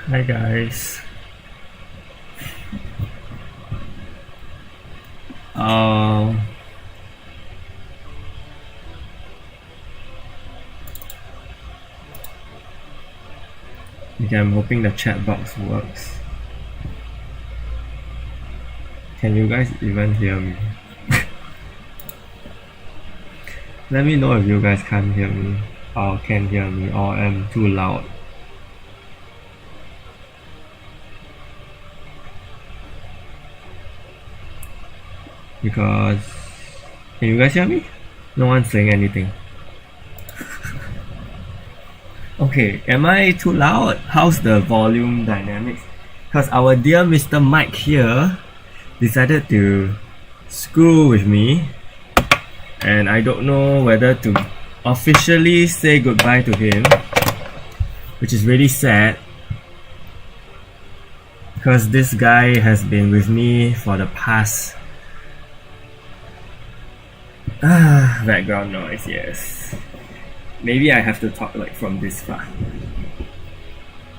Hi guys. Uh, okay, I'm hoping the chat box works. Can you guys even hear me? Let me know if you guys can't hear me or can hear me or am too loud. Because can you guys hear me? No one's saying anything. Okay, am I too loud? How's the volume dynamics? Because our dear Mr. Mike here decided to screw with me, and I don't know whether to officially say goodbye to him, which is really sad because this guy has been with me for the past background noise. Yes, maybe I have to talk like from this far.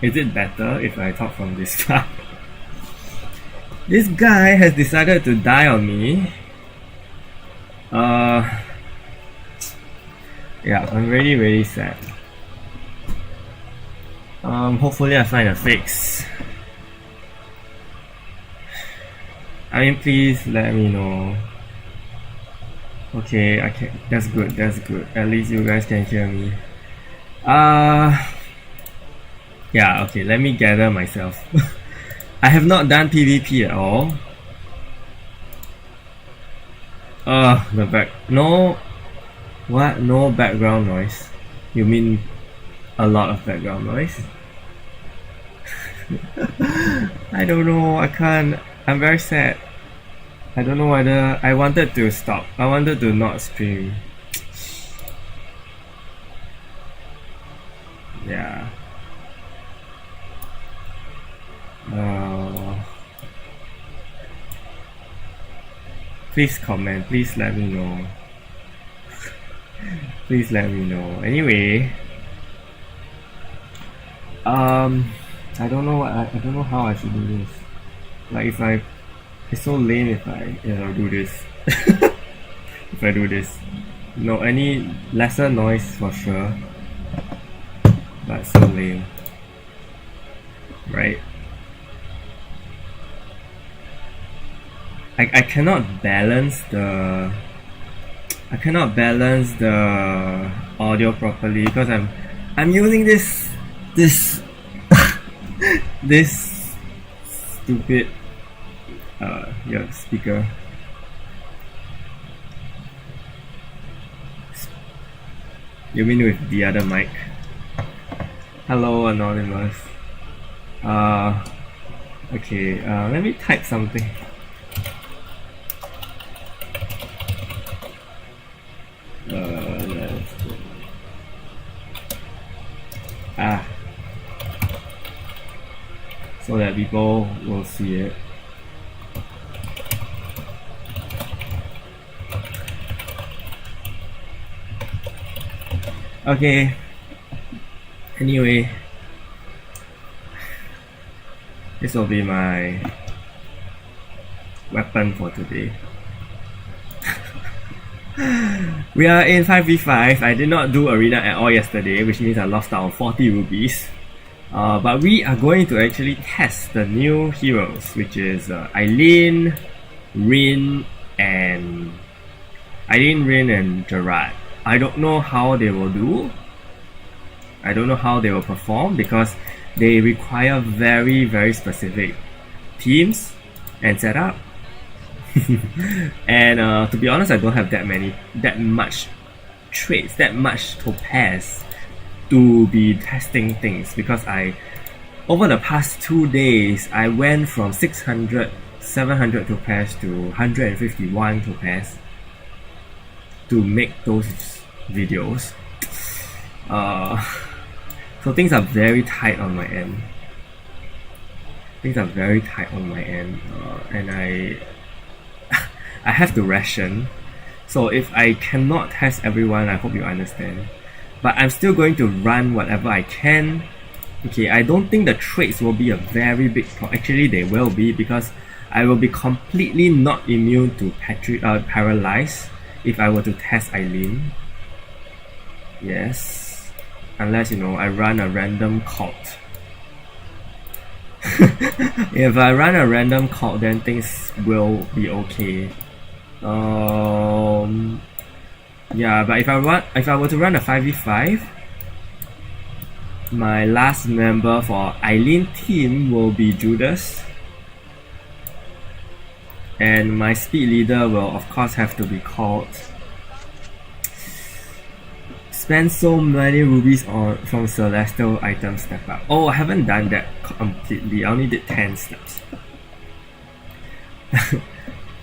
Is it better if I talk from this far? This guy has decided to die on me. Yeah, I'm really really sad. Hopefully I find a fix. I mean, please let me know. Okay, I can. That's good. That's good. At least you guys can hear me. Yeah. Okay. Let me gather myself. I have not done PvP at all. The back. No. What? No background noise. You mean a lot of background noise? I don't know. I can't. I'm very sad. I don't know whether I wanted to stop. I wanted to not stream. Yeah. Please comment. Please let me know. Please let me know. Anyway, I don't know what I don't know how I should do this. Like it's so lame if I do this. If I do this, no any lesser noise for sure, but so lame, right? I cannot balance the audio properly because I'm using this this stupid speaker. You mean with the other mic? Hello anonymous. Okay, let me type something. So that people will see it. Okay. Anyway, this will be my weapon for today. We are in 5v5. I did not do arena at all yesterday, which means I lost out on 40 rubies. But we are going to actually test the new heroes, which is Eileene, Rin, and Gerard. I don't know how they will do. I don't know how they will perform because they require very very specific teams and setup. And to be honest, I don't have that much traits, that much topaz to be testing things because over the past 2 days I went from 600 700 topaz to 151 topaz to make those videos. So things are very tight on my end. And I have to ration. So if I cannot test everyone, I hope you understand. But I'm still going to run whatever I can Okay, I don't think the traits will be a very big problem. Actually, they will be, because I will be completely not immune to paralyze if I were to test Eileene. Yes. Unless, you know, I run a random cult. If I run a random cult, then things will be okay. Yeah, but if I were to run a 5v5, my last member for Eileene team will be Judas. And my speed leader will of course have to be called. Spend so many rubies from celestial item step up. Oh, I haven't done that completely. I only did 10 steps.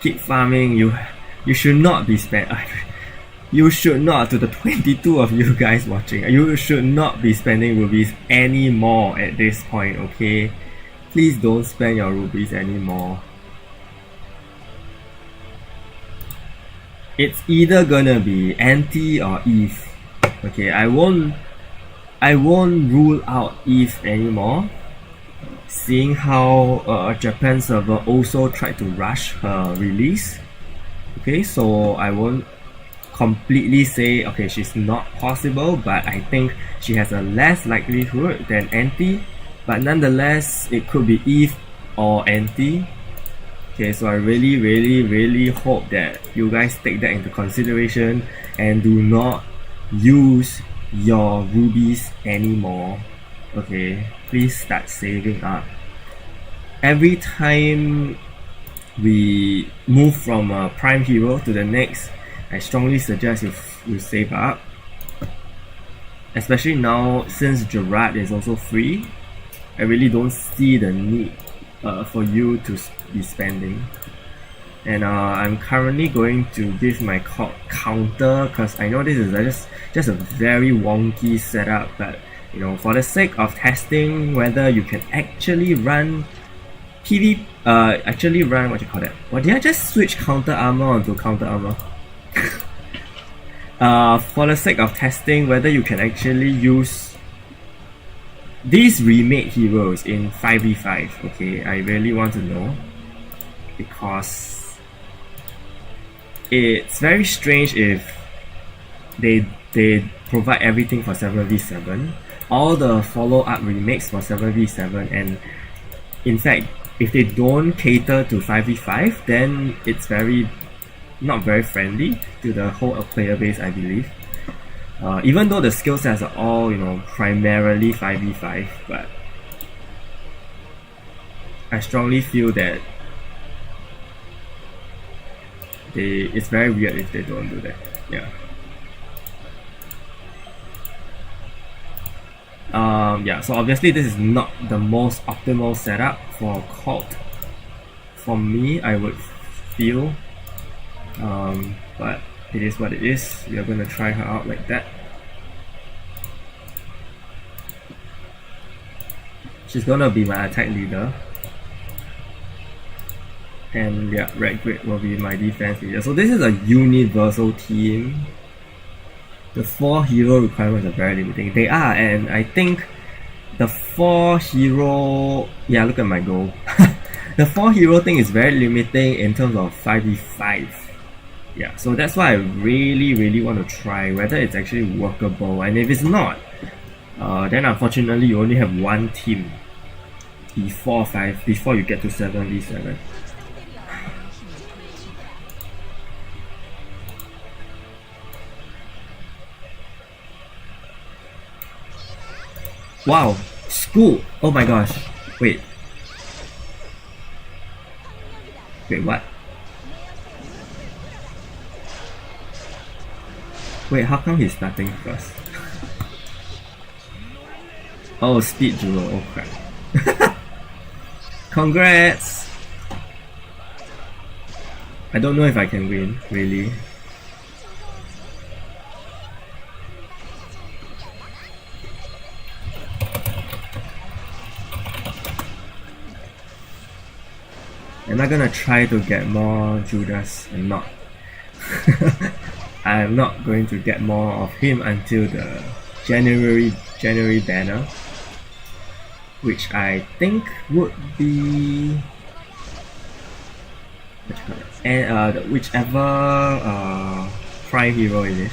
Keep farming. You should not be you should not, to the 22 of you guys watching, you should not be spending rubies anymore at this point, okay? Please don't spend your rubies anymore. It's either gonna be Anti or Eve. Okay, I won't rule out Eve anymore, seeing how Japan server also tried to rush her release. Okay, so I won't completely say okay she's not possible, but I think she has a less likelihood than Anti, but nonetheless it could be Eve or Anti. Okay, so I really hope that you guys take that into consideration and do not use your rubies anymore. Okay, please start saving up. Every time we move from a prime hero to the next, I strongly suggest you save up, especially now since Gerard is also free. I really don't see the need for you to be spending. And I'm currently going to give my counter, because I know this is just a very wonky setup, but you know, for the sake of testing whether you can actually run actually run what you call that. What did I just switch counter armor onto counter armor? For the sake of testing whether you can actually use these remade heroes in 5v5, okay, I really want to know, because it's very strange if they provide everything for 7v7, all the follow-up remakes for 7v7, and in fact if they don't cater to 5v5, then it's not very friendly to the whole player base, I believe. Even though the skill sets are all, you know, primarily 5v5, but I strongly feel that it's very weird if they don't do that. Yeah. Yeah, so obviously this is not the most optimal setup for cult for me, I would feel, but it is what it is. We are going to try her out like that. She's going to be my attack leader, and yeah, Red Grid will be my defense leader. So this is a universal team. The 4 hero requirements are very limiting. They are, and I think the 4 hero... yeah, look at my goal. The 4 hero thing is very limiting in terms of 5v5. Yeah, so that's why I really want to try whether it's actually workable, and if it's not, then unfortunately you only have one team before you get to 7v7. Wow, school! Oh my gosh, wait, what? Wait, how come he's starting first? Oh, speed duel, oh crap. Congrats! I don't know if I can win, really. Am I gonna try to get more Judas? I'm not. I'm not going to get more of him until the January banner. which I think would be and whichever prime hero it is.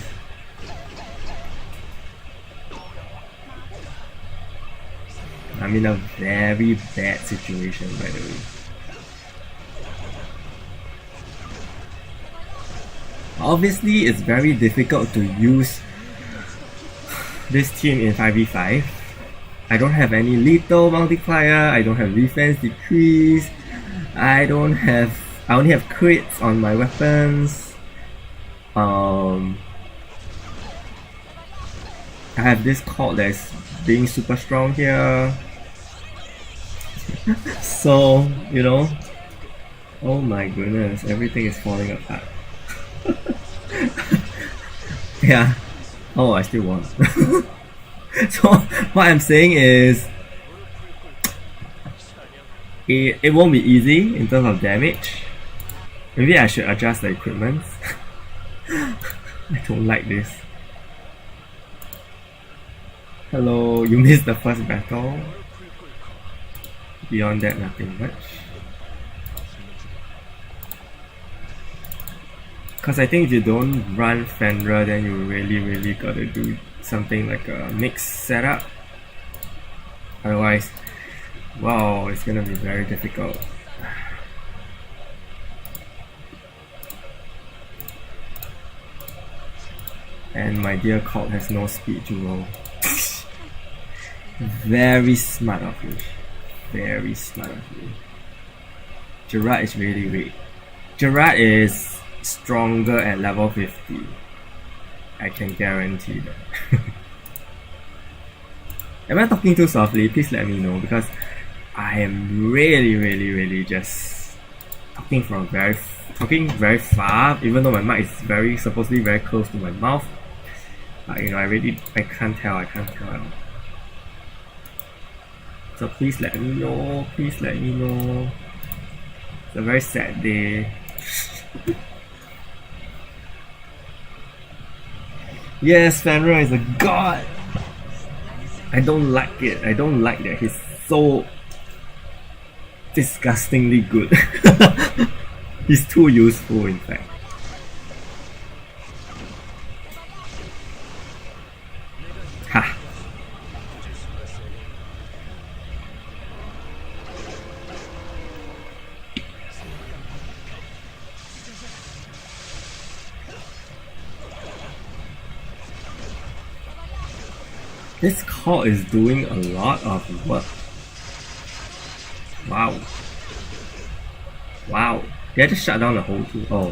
I'm in a very bad situation, by the way. Obviously, it's very difficult to use this team in 5v5. I don't have any lethal multiplier, I don't have defense decrease, I only have crits on my weapons. I have this cult that's being super strong here. So, you know, oh my goodness, everything is falling apart. Yeah. Oh, I still won. So what I'm saying is it won't be easy in terms of damage. Maybe I should adjust the equipment. I don't like this. Hello, you missed the first battle. Beyond that, nothing much. Because I think if you don't run Fenrir, then you really gotta do something like a mixed setup. Otherwise, wow, it's gonna be very difficult. And my dear cult has no speed to roll. Very smart of you. Very smart of you. Gerard is really weak. Gerard is stronger at level 50. I can guarantee that. Am I talking too softly? Please let me know, because I am really just talking very far, even though my mic is supposedly very close to my mouth. You know, I can't tell. So please let me know. It's a very sad day. Yes, Fenrir is a god. I don't like it. I don't like that he's so disgustingly good. He's too useful, in fact. Ha! This call is doing a lot of work. Wow. Did I just shut down the whole team? Oh.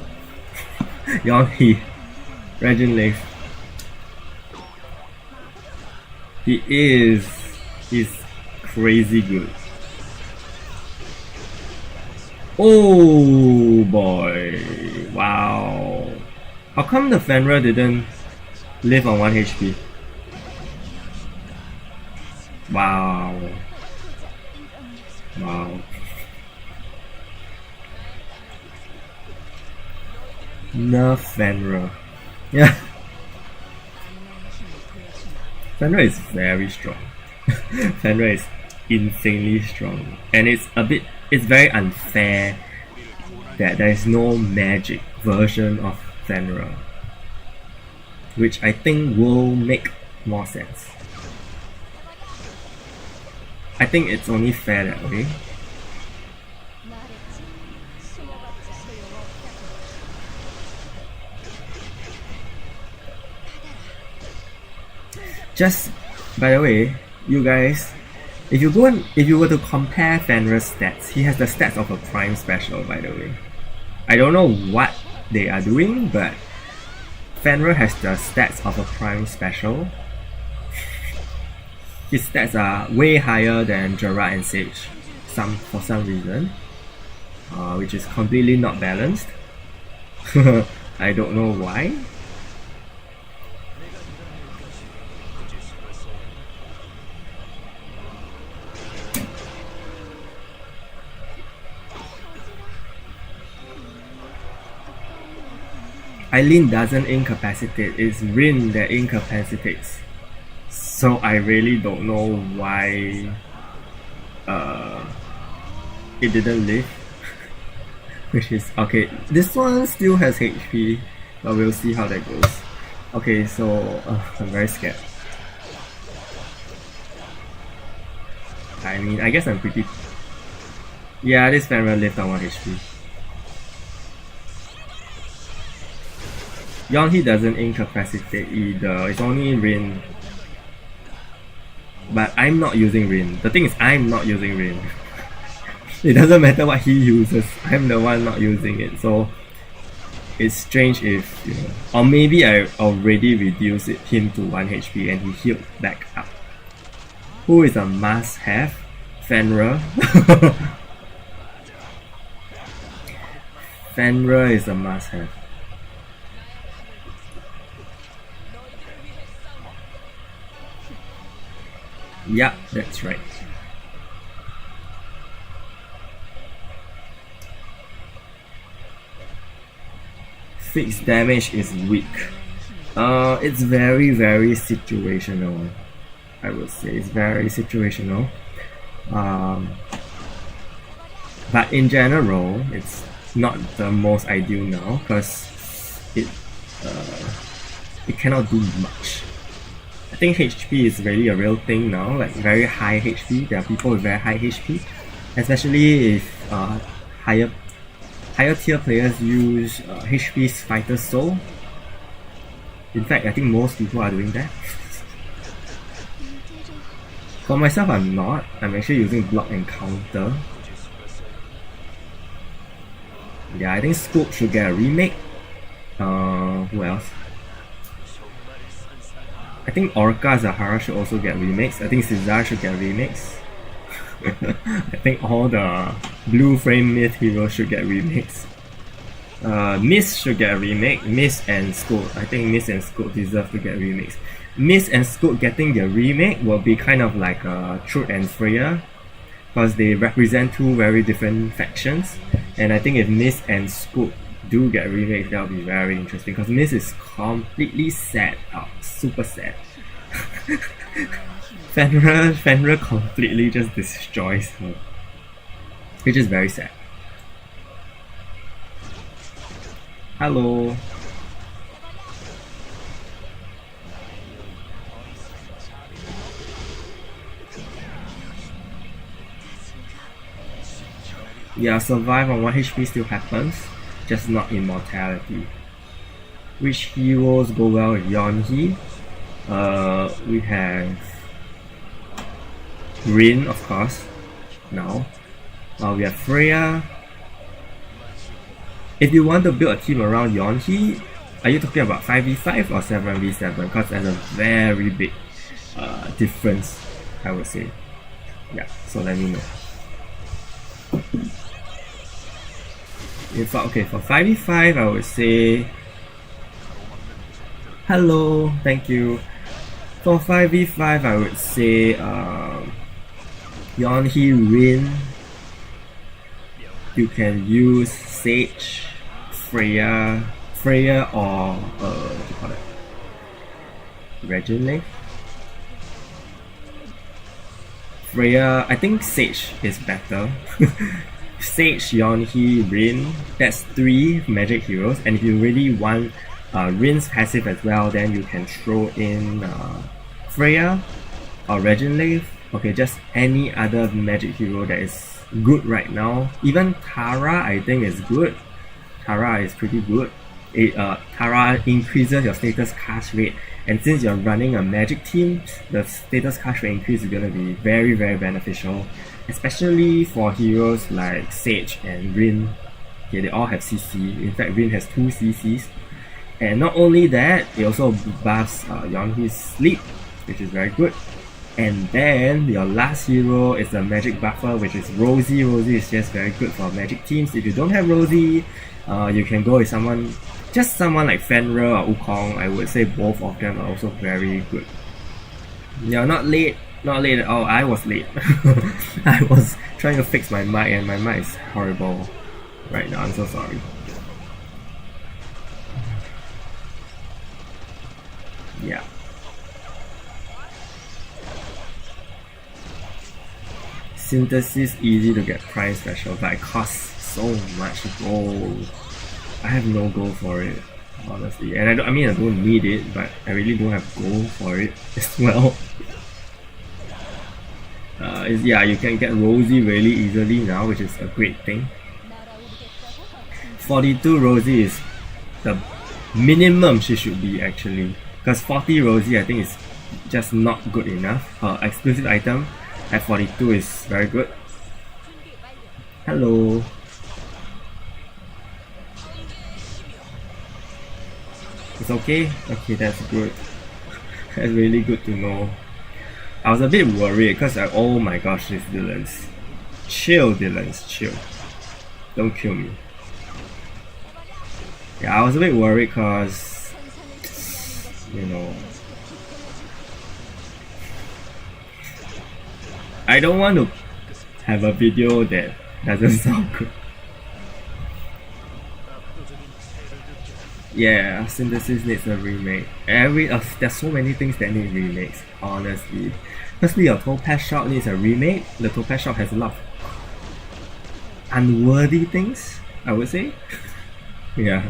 Yonhi. Regin Leaf. He's crazy good. Oh boy. Wow. How come the Fenrir didn't live on 1 HP? Wow. Nerf Fenrir. Yeah. Fenrir is very strong. Fenrir is insanely strong. And it's very unfair that there is no magic version of Fenrir, which I think will make more sense. I think it's only fair that way. Just by the way, you guys, if you were to compare Fenrir's stats, he has the stats of a prime special, by the way. I don't know what they are doing, but Fenrir has the stats of a prime special. His stats are way higher than Gerard and Sage, for some reason, which is completely not balanced. I don't know why. Eileene doesn't incapacitate, it's Rin that incapacitates. So I really don't know why uh, it didn't live, which is okay. This one still has HP, but we'll see how that goes. Okay, so I'm very scared. I mean, I guess I'm pretty. Yeah, this Fenrir lived on 1 HP. Yonhi doesn't incapacitate either, it's only Rin. But I'm not using Rin. The thing is, I'm not using Rin. It doesn't matter what he uses, I'm the one not using it. So it's strange if, you know, or maybe I already reduced him to 1 HP and he healed back up. Who is a must-have? Fenrir. Fenrir is a must-have. Yeah, that's right. Fixed damage is weak. It's very situational. I would say it's very situational. But in general, it's not the most ideal now because it cannot do much. I think HP is really a real thing now, like very high HP. There are people with very high HP, especially if higher tier players use HP's Fighter Soul. In fact, I think most people are doing that. For myself, I'm not. I'm actually using block and counter. Yeah, I think Scoop should get a remake. Who else? I think Orca Zahara should also get remakes. I think Caesar should get remakes. I think all the blue frame mid heroes should get remakes. Mist should get a remake. Mist and Scoop. I think Mist and Scoop deserve to get remakes. Mist and Scoop getting their remake will be kind of like Truth and Freya, because they represent two very different factions. And I think if Mist and Scoop do get remakes, that will be very interesting, because Mist is completely sad out, super sad. Fenrir completely just destroys her, which is very sad. Hello. Yeah, survive on 1 HP still happens, just not immortality. Which heroes go well with Yonhi? We have Rin, of course, now. We have Freya. If you want to build a team around Yonhi, are you talking about 5v5 or 7v7? Because there's a very big difference, I would say. Yeah, so let me know. Okay, for 5v5, I would say hello, thank you. For 5v5, I would say Yonhi Rin. You can use Sage, Freya or what do you call it? Regine? Freya, I think Sage is better. Sage, Yonhi, Rin, that's 3 magic heroes, and if you really want Rin's passive as well, then you can throw in Freya or Regine. Okay, just any other magic hero that is good right now. Even Tara, I think, is good. Tara is pretty good. Tara increases your status cast rate, and since you're running a magic team, the status cast rate increase is going to be very beneficial, especially for heroes like Sage and Rin. Okay, they all have CC. In fact, Rin has 2 CCs. And not only that, it also buffs Yonhi's sleep, which is very good. And then your last hero is a magic buffer, which is Rosie. Rosie is just very good for magic teams. If you don't have Rosie, you can go with someone like Fenrir or Wukong. I would say both of them are also very good. You're not late at all. I was late. I was trying to fix my mic and my mic is horrible right now. I'm so sorry. Yeah. Synthesis easy to get price special, but it costs so much gold. I have no gold for it, honestly. And I mean, I don't need it, but I really don't have gold for it as well. Yeah, you can get Rosie really easily now, which is a great thing. 42 Rosie is the minimum she should be actually, because 40 Rosie I think is just not good enough. Her exclusive item at 42 is very good. Hello. It's okay? Okay, that's good. That's really good to know. I was a bit worried because oh my gosh, these villains. Chill, villains, chill. Don't kill me. Yeah, I was a bit worried because, you know, I don't want to have a video that doesn't sound good. Yeah, Synthesis needs a remake. There's so many things that need remakes, honestly. Firstly, your Topaz Shop needs a remake. The Topaz Shop has a lot of unworthy things, I would say. Yeah.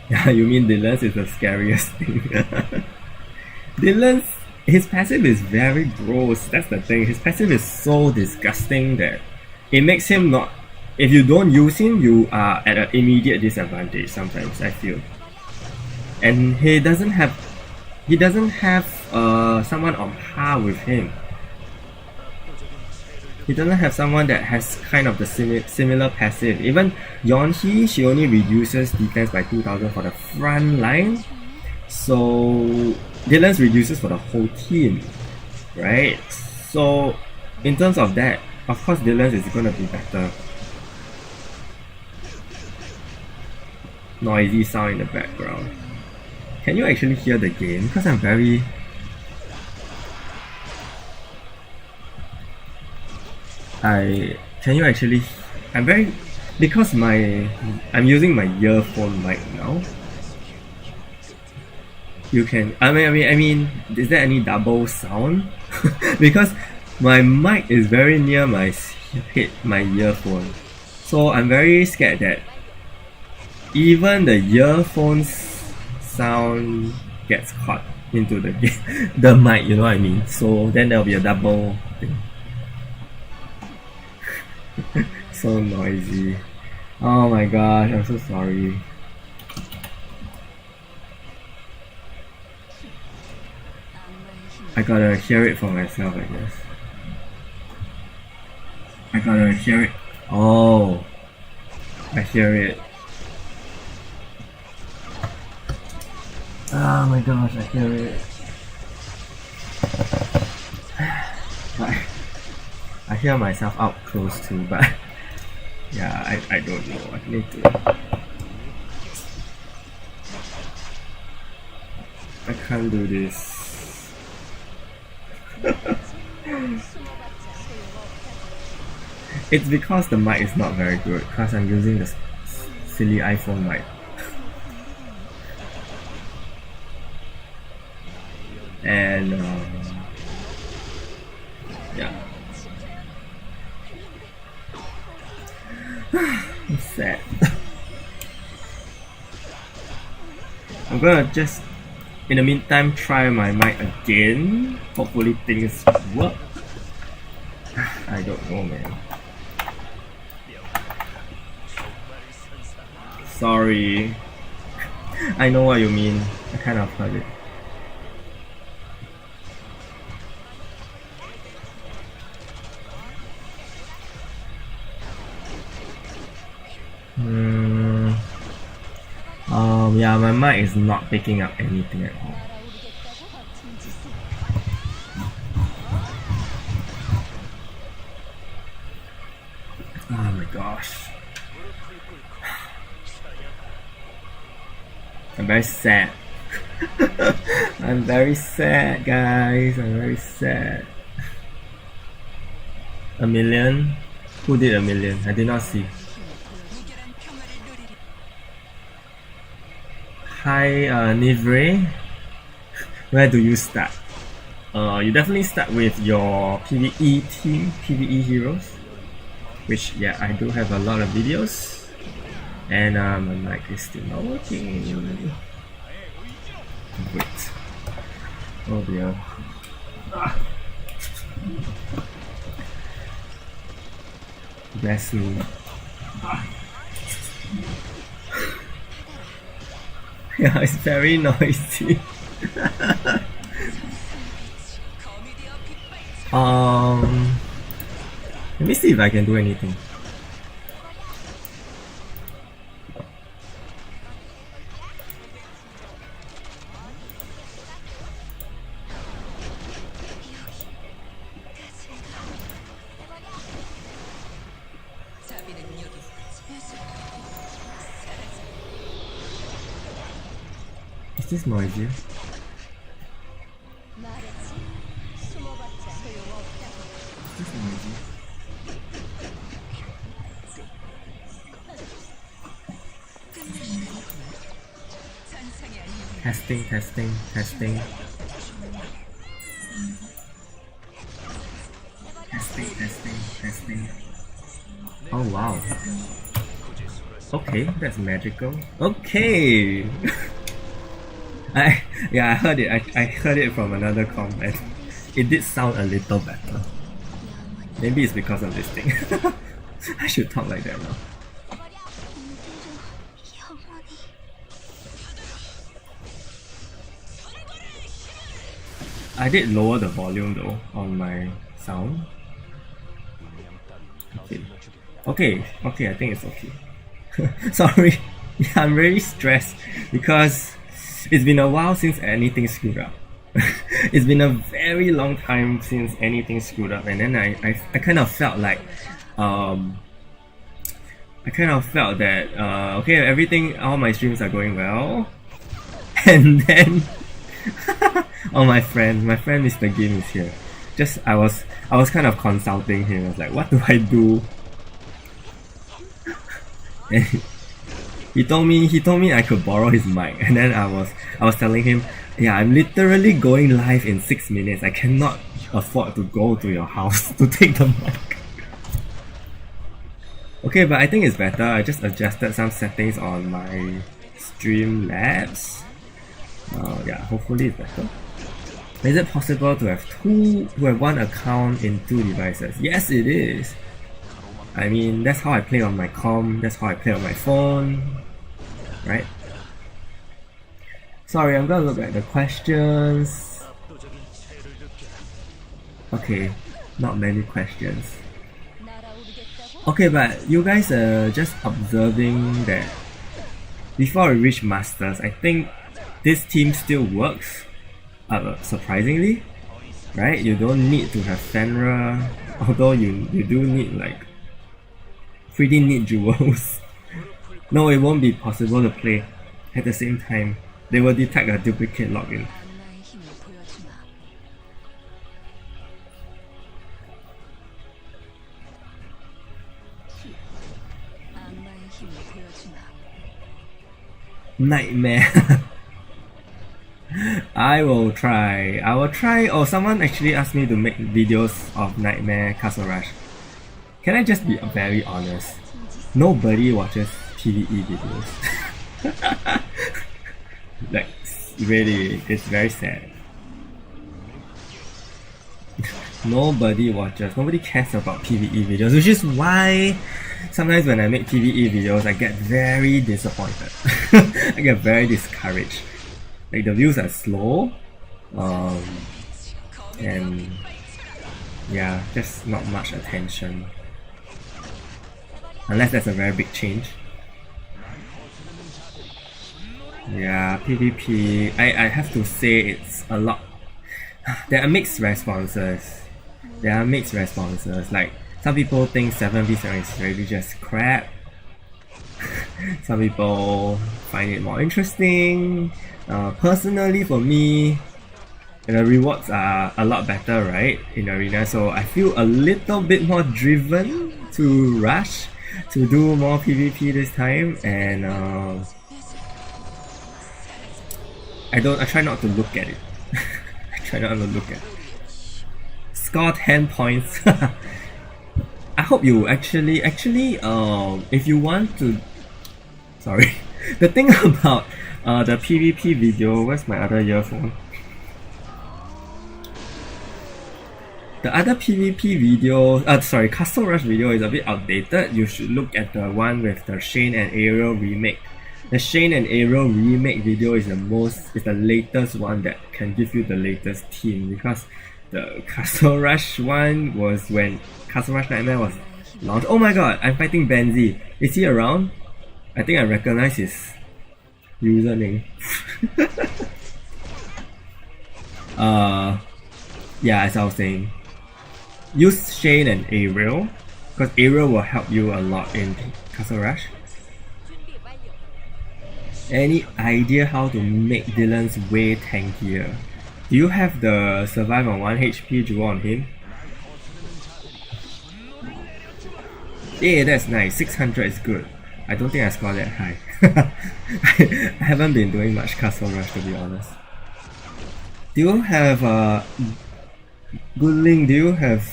Yeah, you mean Dylan's is the scariest thing. Dylan's, his passive is very gross, that's the thing. His passive is so disgusting that it makes him not... If you don't use him, you are at an immediate disadvantage sometimes, I feel. And he doesn't have someone on par with him. He doesn't have someone that has kind of the similar passive. Even Yonhee, she only reduces defense by 2000 for the front line. So Dylan's reduces for the whole team, right? So in terms of that, of course Dylan's is gonna be better. Noisy sound in the background. Can you actually hear the game? Because I'm very... Can you actually... Because I'm using my earphone mic now. You can... I mean, is there any double sound? Because my mic is very near my earphone. So I'm very scared that even the earphones sound gets caught into the the mic, you know what I mean? So then there'll be a double thing. So noisy. Oh my gosh, I'm so sorry. I gotta hear it for myself, I guess. I gotta hear it. Oh, I hear it. Oh my gosh, I hear it. I hear myself up close too, but yeah, I don't know. I need to... I can't do this. It's because the mic is not very good, because I'm using the silly iPhone mic. And yeah. I'm sad. I'm gonna just, in the meantime, try my mic again. Hopefully things work. I don't know, man. Sorry. I know what you mean. I kind of heard it. Yeah, my mic is not picking up anything at all. Oh my gosh. I'm very sad. I'm very sad, guys. I'm very sad. A million? Who did a million? I did not see. Hi, Nivre. Where do you start? You definitely start with your PvE team, PvE heroes. Which, yeah, I do have a lot of videos. And my mic is still not working. Wait. Oh dear. Bless me. Yeah, it's very noisy. Let me see if I can do anything. Is this noisy? Testing. Testing. Oh wow. Okay, that's magical. Okay. I heard it. I heard it from another comment. It did sound a little better. Maybe it's because of this thing. I should talk like that now. I did lower the volume though on my sound. Okay, I think it's okay. Sorry, I'm very stressed because it's been a while since anything screwed up. It's been a very long time since anything screwed up, and then I kind of felt like okay, everything, all my streams are going well, and then my friend Mr. Game is here. I was kind of consulting him. I was like, what do I do? And he told me I could borrow his mic, and then I was telling him, yeah, I'm literally going live in 6 minutes. I cannot afford to go to your house to take the mic. Okay, but I think it's better. I just adjusted some settings on my Streamlabs. Yeah, hopefully it's better. Is it possible to have one account in 2 devices? Yes, it is. I mean, that's how I play on my com, that's how I play on my phone, right? Sorry, I'm gonna look at the questions. Okay, not many questions. Okay, but you guys are just observing that before we reach Masters, I think this team still works, surprisingly, right? You don't need to have Fenrir, although you do need like pretty neat jewels. No, it won't be possible to play at the same time. They will detect a duplicate login. Nightmare. I will try. Oh, someone actually asked me to make videos of Nightmare Castle Rush. Can I just be very honest? Nobody watches PvE videos. Like, really, it's very sad. Nobody cares about PvE videos, which is why sometimes when I make PvE videos, I get very disappointed. I get very discouraged. Like, the views are slow, and yeah, just not much attention. Unless there's a very big change. Yeah, PvP, I have to say it's a lot. There are mixed responses. Like, some people think 7v7 is really just crap. Some people find it more interesting. Personally, for me, the rewards are a lot better, right, in Arena, so I feel a little bit more driven to rush, to do more PvP this time, and I try not to look at it. I try not to look at it. Score 10 points. I hope you actually if you want to, sorry. The thing about the PvP video, where's my other earphone? The other PvP video, Castle Rush video is a bit outdated. You should look at the one with the Shane and Ariel remake. The Shane and Ariel remake video is the latest one that can give you the latest team, because the Castle Rush one was when Castle Rush Nightmare was launched. Oh my god, I'm fighting Benzi. Is he around? I think I recognize his username. Yeah, as I was saying, use Shane and Ariel, because Ariel will help you a lot in Castle Rush. Any idea how to make Dylan's way tankier? Do you have the survive on 1 HP jewel on him? Yeah, that's nice. 600 is good. I don't think I scored that high. I haven't been doing much Castle Rush, to be honest. Do you have Goodling, do you have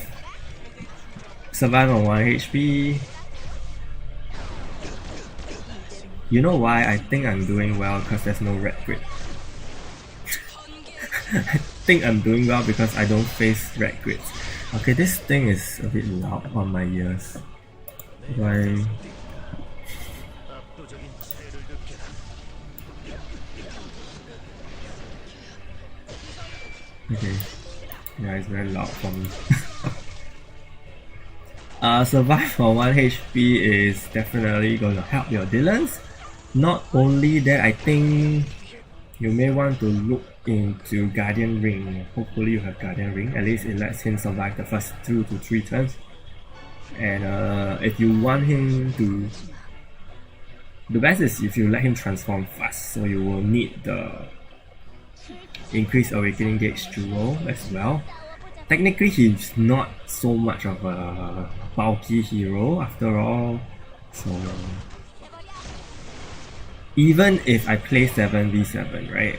survive on 1 HP? You know why I think I'm doing well? Because there's no red grid. I think I'm doing well because I don't face red grids. Okay, this thing is a bit loud on my ears. Why? Okay. Yeah, it's very loud for me. Survive for 1 HP is definitely going to help your Dylans. Not only that, I think you may want to look into Guardian Ring. Hopefully you have Guardian Ring. At least it lets him survive the first 2 to 3 turns. And if you want him to, the best is if you let him transform fast. So you will need the increased awakening gauge jewel as well. Technically he's not so much of a bulky hero after all. So even if I play 7v7, right,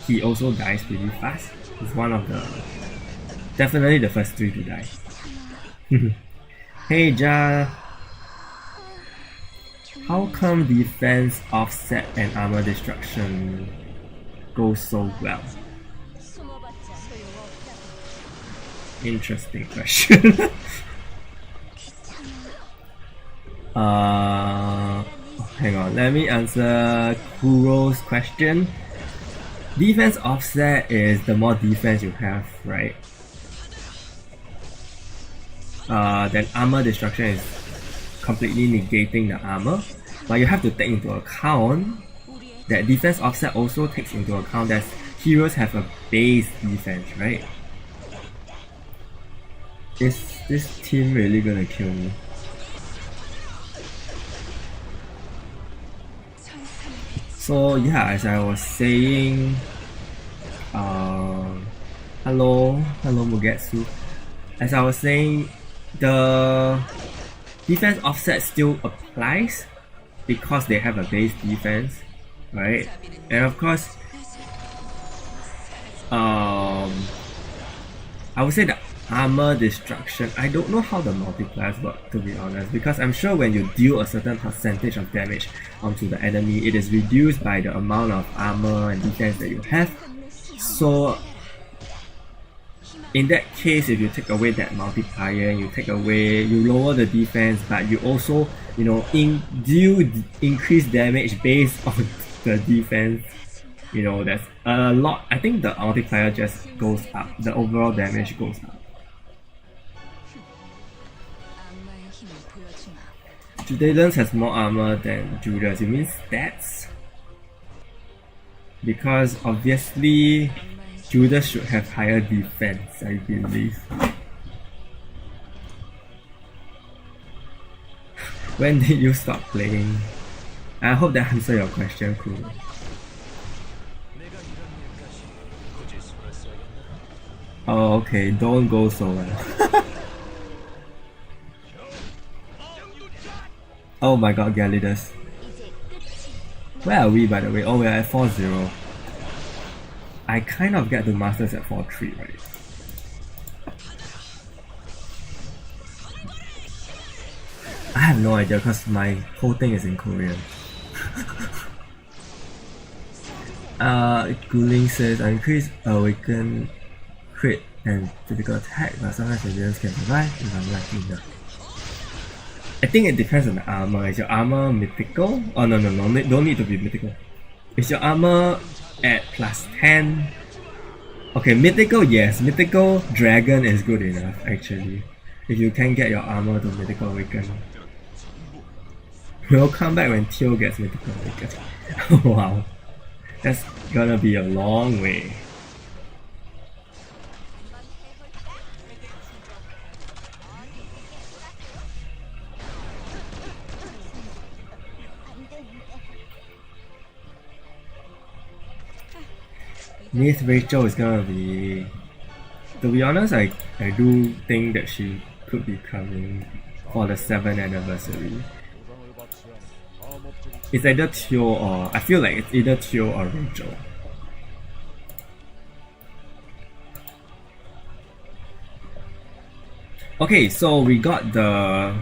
he also dies pretty fast. He's one of the, definitely the first 3 to die. Hey Ja, how come defense, offset and armor destruction go so well? Interesting question. Hang on, let me answer Kuro's question. Defense offset is the more defense you have, right? Then armor destruction is completely negating the armor. But you have to take into account that defense offset also takes into account that heroes have a base defense, right? Is this team really gonna kill me? So yeah, as I was saying, hello Mugetsu. As I was saying, the defense offset still applies because they have a base defense, right? And of course, I would say that armor destruction, I don't know how the multipliers work, to be honest, because I'm sure when you deal a certain percentage of damage onto the enemy, it is reduced by the amount of armor and defense that you have. So in that case, if you take away that multiplier, you lower the defense, but you also, do increase damage based on the defense. That's a lot. I think the multiplier just goes up, the overall damage goes up. Judeans has more armor than Judas. You mean stats? Because obviously Judas should have higher defense, I believe. When did you stop playing? I hope that answers your question, cool. Oh, okay, don't go solo. Oh my god, Galidus. Where are we, by the way? Oh, we're at 4-0. I kind of get the masters at 4-3, right? I have no idea because my whole thing is in Korean. Guling says I increase awaken crit and physical attack, but sometimes the villains can survive if I'm lucky enough. I think it depends on the armor. Is your armor mythical? Oh no, don't need to be mythical. Is your armor at +10? Okay, mythical, yes. Mythical dragon is good enough actually. If you can get your armor to mythical awaken. We'll come back when Teo gets mythical awaken. Wow. That's gonna be a long way. Miss Rachel is gonna be... To be honest, I do think that she could be coming for the 7th anniversary. It's either Teo or... I feel like it's either Teo or Rachel. Okay, so we got the...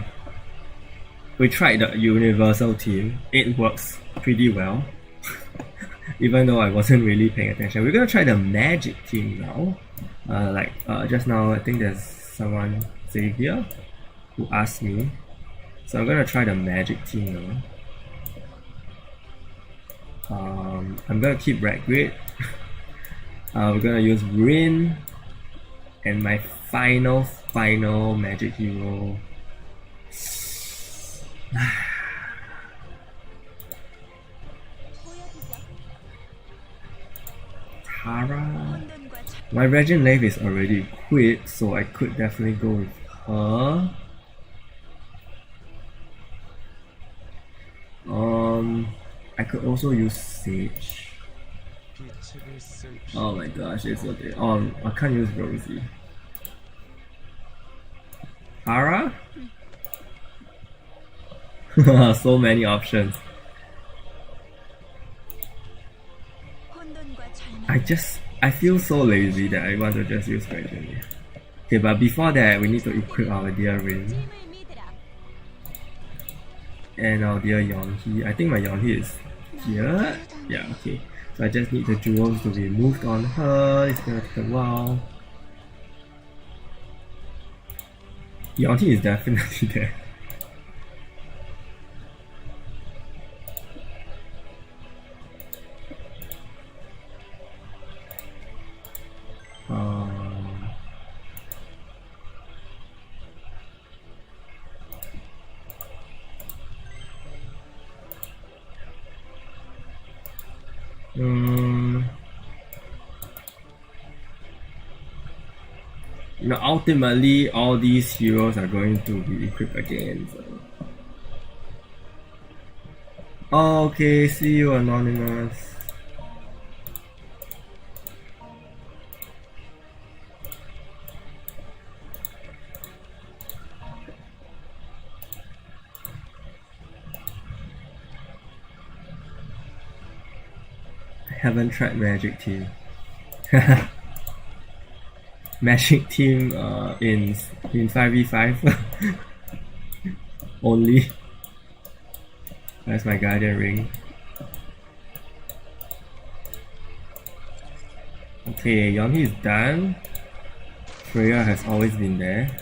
We tried the universal team. It works pretty well. Even though I wasn't really paying attention. We're gonna try the magic team now. Just now, I think there's someone, Xavier, who asked me. So I'm gonna try the magic team now. I'm gonna keep Ragrid. We're gonna use Rin. And my final magic hero. Tara. My Regent Lave is already equipped, so I could definitely go with her. I could also use Sage. Oh my gosh, it's okay. I can't use Rosie. Tara? So many options. I feel so lazy that I want to just use Regent. Okay, but before that, we need to equip our dear Rin. And our dear Yonhee. I think my Yonhee is here. Yeah, okay. So I just need the jewels to be moved on her. It's gonna take a while. Yonhee is definitely there. Ultimately, all these heroes are going to be equipped again. So. Okay, see you, Anonymous. I haven't tried Magic Team. Magic Team in 5v5 only. That's my Guardian Ring. Okay, Yonhee is done. Freya has always been there.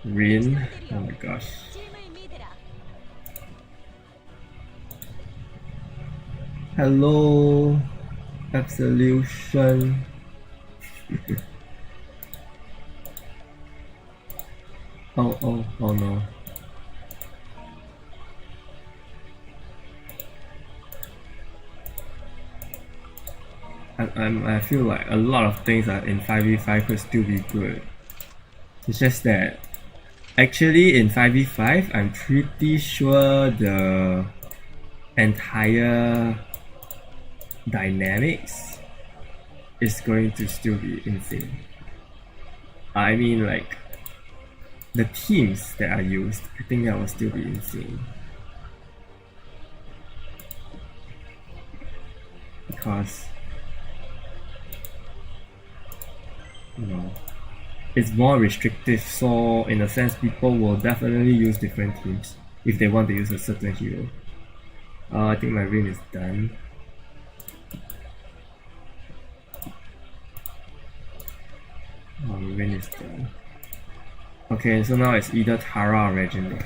Rin, oh my gosh. Hello, Absolution. Oh no. I feel like a lot of things are in 5v5 could still be good. It's just that actually in 5v5 I'm pretty sure the entire dynamics is going to still be insane. I mean, like the teams that are used, I think that will still be insane. Because you know, it's more restrictive, so in a sense people will definitely use different teams if they want to use a certain hero. I think my ring is done. My ring is done. Okay, so now it's either Tara or Regina.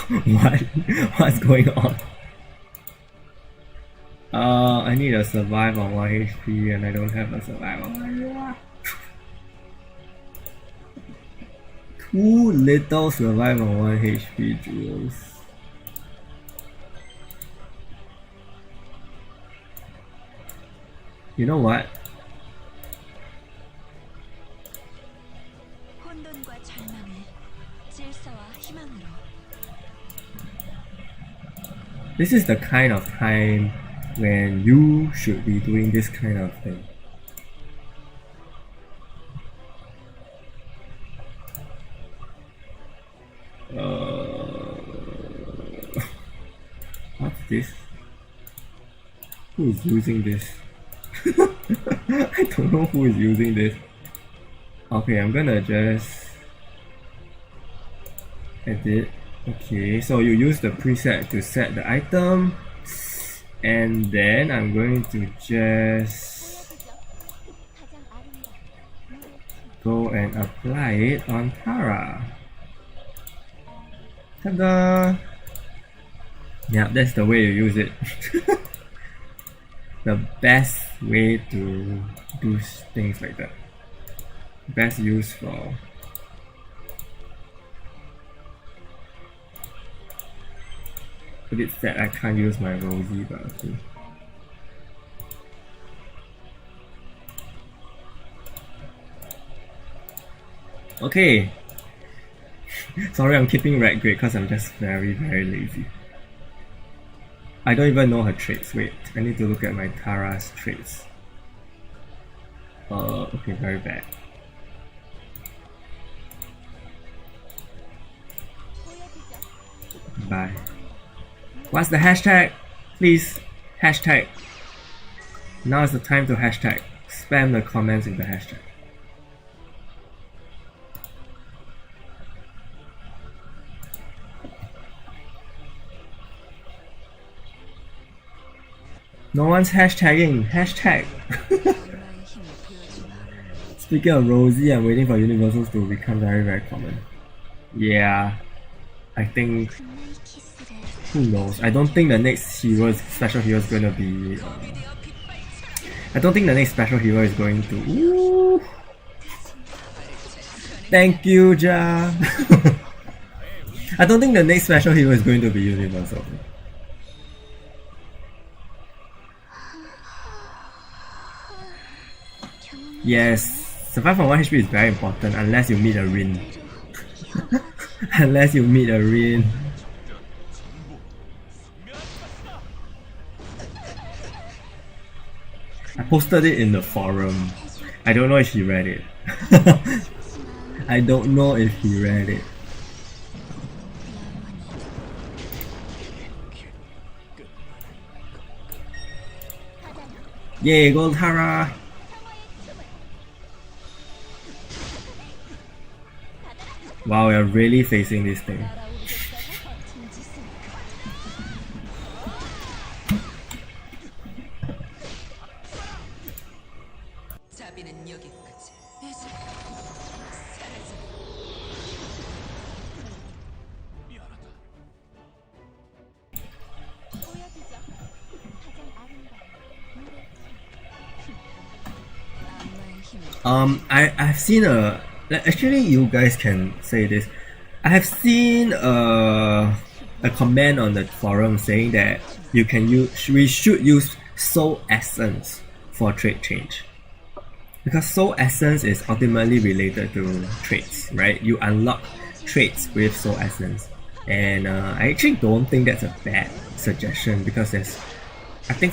What? What's going on? I need a survive on 1 HP and I don't have a survive on 1 Too little survive on 1 HP jewels. You know what? This is the kind of time when you should be doing this kind of thing. What's this? Who is using this? I don't know who is using this. Okay, I'm gonna just edit. Okay, so you use the preset to set the item, and then I'm going to just go and apply it on Tara. Ta-da! Yeah, that's the way you use it. The best way to do things like that. Best use for. A bit sad I can't use my Rosie, but okay. Okay. Sorry, I'm keeping red grade because I'm just very lazy. I don't even know her traits. Wait, I need to look at my Tara's traits. Okay, very bad. Bye. What's the hashtag? Please, hashtag. Now is the time to hashtag. Spam the comments with the hashtag. No one's hashtagging. Hashtag. Speaking of Rosie, I'm waiting for universals to become very common. Yeah, I think. Who knows? I don't think the next special hero is going to be. I don't think the next special hero is going to. Ooh. Thank you, Ja. I don't think the next special hero is going to be universal. Yes, survive on 1 HP is very important unless you meet a Rin. Unless you meet a Rin. I posted it in the forum. I don't know if he read it. I don't know if he read it. Yay, go Tara! Wow, we're really facing this thing. I've seen actually you guys can say this. I have seen a comment on the forum saying that we should use Soul Essence for trait change. Because Soul Essence is ultimately related to traits, right? You unlock traits with Soul Essence. And I actually don't think that's a bad suggestion because I think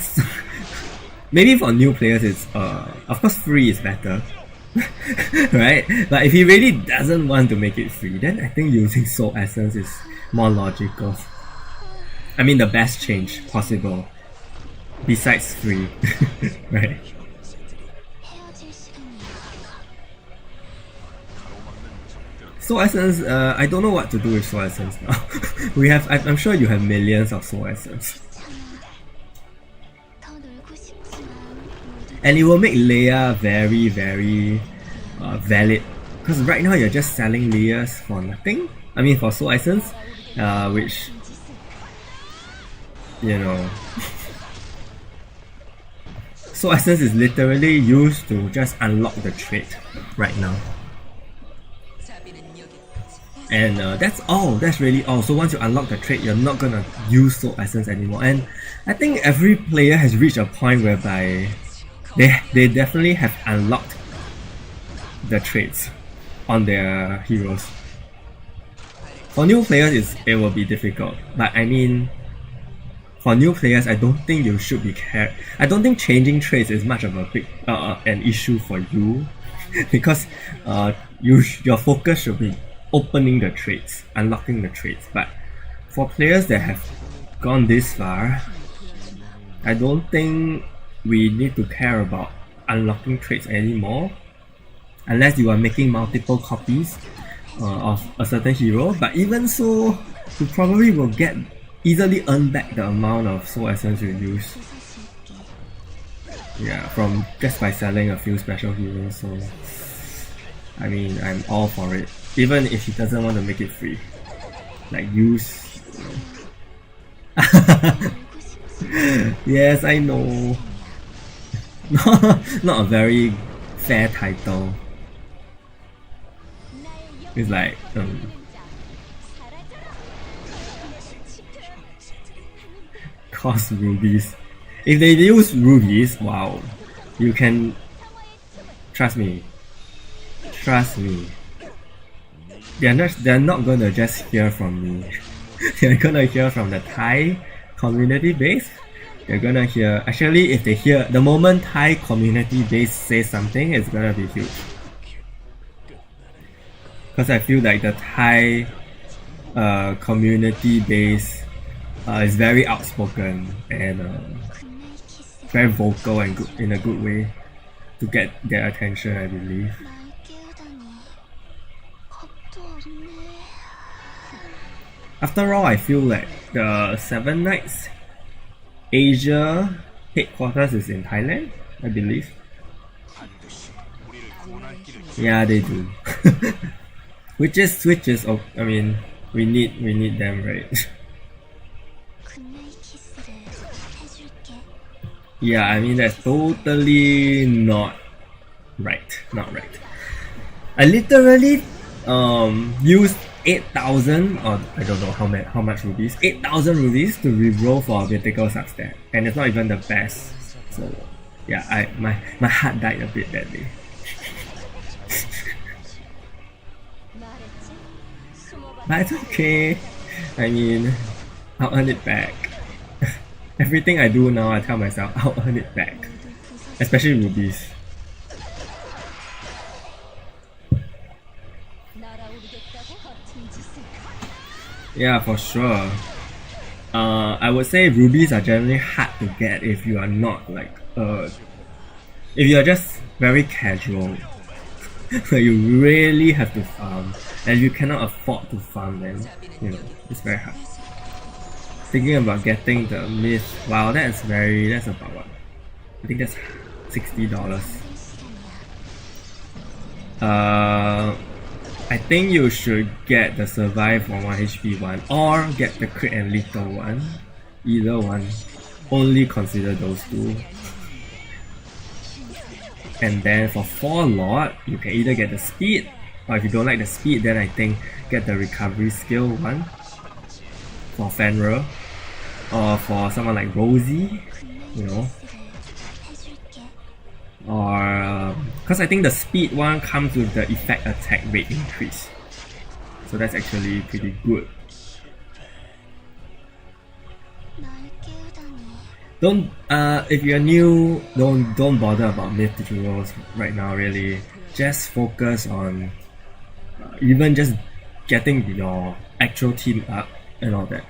maybe for new players it's of course free is better. right? But if he really doesn't want to make it free, then I think using Soul Essence is more logical. I mean, the best change possible, besides free, right? Soul Essence, I don't know what to do with Soul Essence now. I'm sure you have millions of Soul Essence. And it will make Leia very, very valid. Because right now you're just selling Leias for nothing. I mean, for Soul Essence, which, you know, Soul Essence is literally used to just unlock the trait right now. And that's all, that's really all. So once you unlock the trait, you're not gonna use Soul Essence anymore. And I think every player has reached a point whereby they definitely have unlocked the traits on their heroes. For new players, it will be difficult. But I mean, for new players, I don't think you should be I don't think changing traits is much of a big an issue for you, because your focus should be opening the traits, unlocking the traits. But for players that have gone this far, I don't think we need to care about unlocking traits anymore, unless you are making multiple copies of a certain hero. But even so, you probably will easily earn back the amount of Soul Essence you use. Yeah, from just by selling a few special heroes. So I mean, I'm all for it. Even if he doesn't want to make it free. Like, use... Yes, I know. Not a very fair title. It's like... cost rubies. If they use rubies, wow. You can... Trust me. Trust me. They're not gonna just hear from me. They're gonna hear from the Thai community base. They're gonna hear, actually, if they hear, the moment Thai community base says something, it's gonna be huge. Because I feel like the Thai community base is very outspoken and very vocal and good, in a good way, to get their attention, I believe. After all, I feel like the Seven Knights Asia headquarters is in Thailand, I believe. Yeah, they do. which is I mean, we need them, right? Yeah, I mean, that's totally not right. I literally used 8,000, or I don't know how much rubies, 8,000 rubies to reroll for a Mythical Substat, and it's not even the best. So yeah, my heart died a bit that day. But it's okay. I mean, I'll earn it back. Everything I do now, I tell myself I'll earn it back, especially rubies. Yeah, for sure. I would say rubies are generally hard to get if you are not like if you are just very casual. You really have to farm, and you cannot afford to farm them. You know, it's very hard. Thinking about getting the myth, wow, that's about what? I think that's $60. I think you should get the survive for 1 HP one, or get the crit and lethal one. Either one. Only consider those two. And then for 4 lot, you can either get the speed, or if you don't like the speed, then I think get the recovery skill one for Fenrir, or for someone like Rosie, you know. Or because I think the speed one comes with the effect attack rate increase, so that's actually pretty good. Don't if you're new, don't bother about myth jewels right now. Really, just focus on even just getting your actual team up and all that.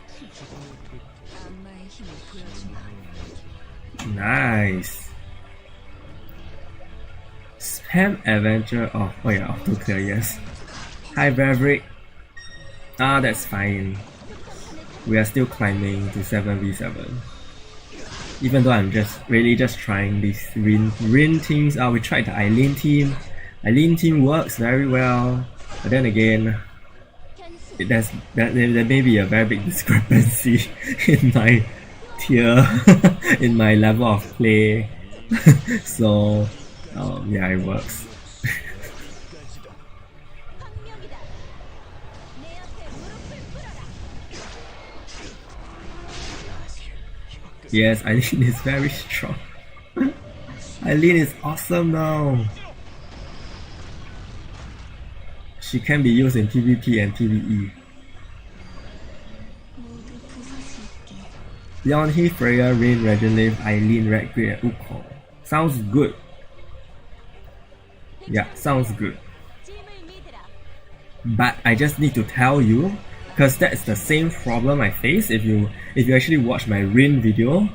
Nice. Spam adventure. Oh yeah, auto clear, yes. Hi Braverick. That's fine. We are still climbing to 7v7. Even though I'm just trying these Rin teams out. We tried the Eileene team. Eileene team works very well. But then again, there may be a very big discrepancy in my tier, in my level of play. So yeah, it works. Yes, Eileene is very strong. Eileene is awesome now. She can be used in PvP and PvE. Leonhe, Freya, Rain, Regenlave, Eileene, Redgrid, and Wukong. Sounds good. Yeah, sounds good. But I just need to tell you, because that's the same problem I face if you actually watch my Rin video,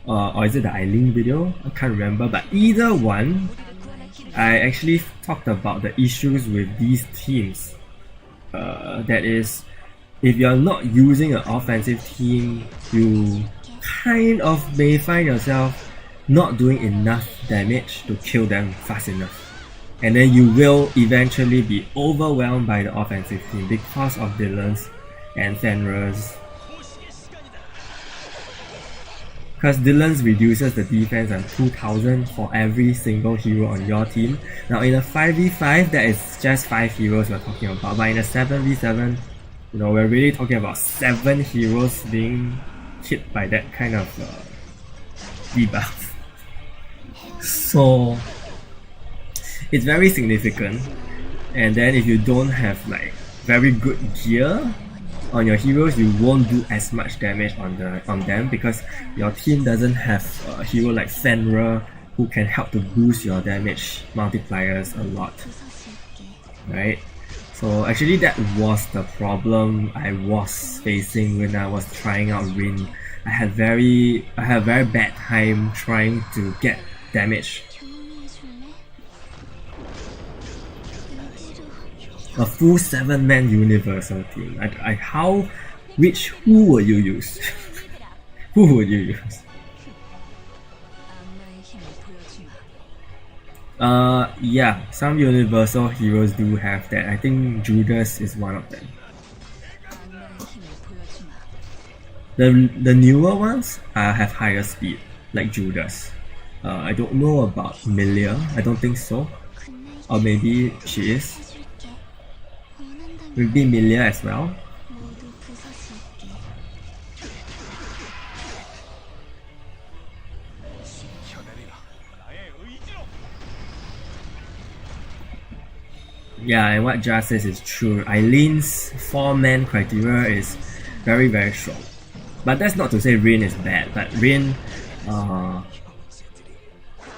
or is it the Eileene video? I can't remember, but either one, I actually talked about the issues with these teams. That is, if you're not using an offensive team, you kind of may find yourself not doing enough damage to kill them fast enough. And then you will eventually be overwhelmed by the offensive team because of Dylan's and Fenrir's. Because Dylan's reduces the defense on 2000 for every single hero on your team. Now in a 5v5, that is just 5 heroes we're talking about, but in a 7v7, you know, we're really talking about 7 heroes being hit by that kind of debuff. So it's very significant. And then if you don't have like very good gear on your heroes, you won't do as much damage on them because your team doesn't have a hero like Fenrir who can help to boost your damage multipliers a lot, right? So actually that was the problem I was facing when I was trying out Rin. I had a very bad time trying to get damage. A full 7-man universal team. Who would you use? Who would you use? Yeah, some universal heroes do have that. I think Judas is one of them. The newer ones have higher speed, like Judas. I don't know about Milia. I don't think so. Or maybe she is. Maybe Milia as well. Yeah, and what Jar says is true. Eileene's 4-man criteria is very, very strong. But that's not to say Rin is bad, but Rin,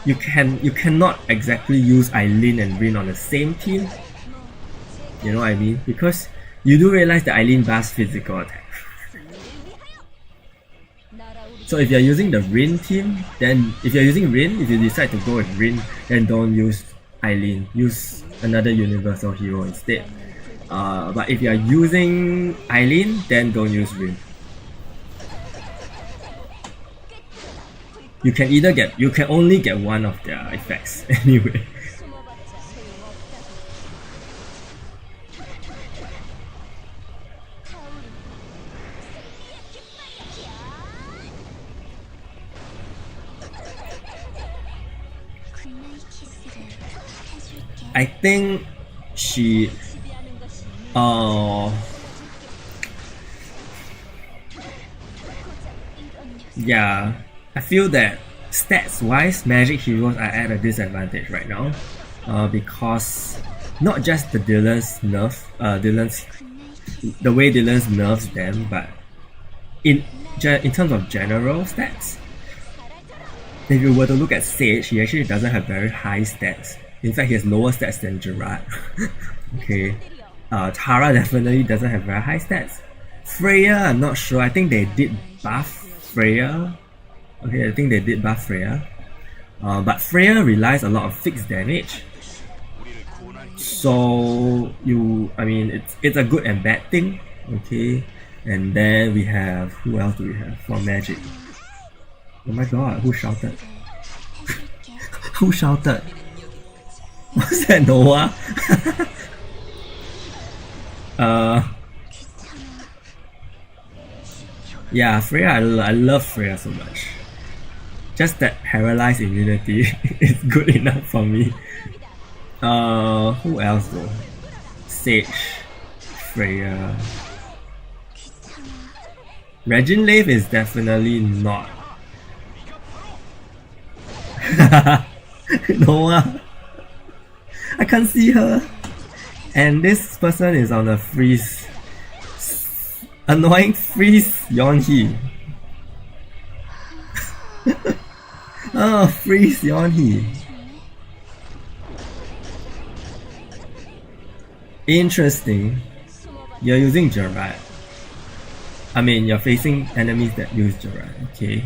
you cannot exactly use Eileene and Rin on the same team. You know what I mean? Because you do realize that Eileene buffs physical attack. So if you're using the Rin team, then if you're using Rin, if you decide to go with Rin, then don't use Eileene. Use another universal hero instead. But if you're using Eileene, then don't use Rin. You can only get one of their effects anyway. I think she yeah, I feel that stats wise magic heroes are at a disadvantage right now, because not just the the way Dylan's nerfs them, but in terms of general stats. If you were to look at Sage, he actually doesn't have very high stats In fact, he has lower stats than Gerard. Okay. Tara definitely doesn't have very high stats. Freya, I'm not sure. I think they did buff Freya. Okay, I think they did buff Freya. But Freya relies a lot of fixed damage. So it's a good and bad thing. Okay. And then we have, who else do we have for magic? Oh my god, who shouted? Who shouted? Was that Noah? Yeah, Freya, I love Freya so much. Just that paralyzed immunity is good enough for me. Who else though? Sage, Freya. Reginlave is definitely not. Noah. I can't see her. And this person is on a freeze. Annoying freeze Yonhee. Oh, freeze Yonhee. Interesting. You're using Gerard. I mean, you're facing enemies that use Gerard, okay.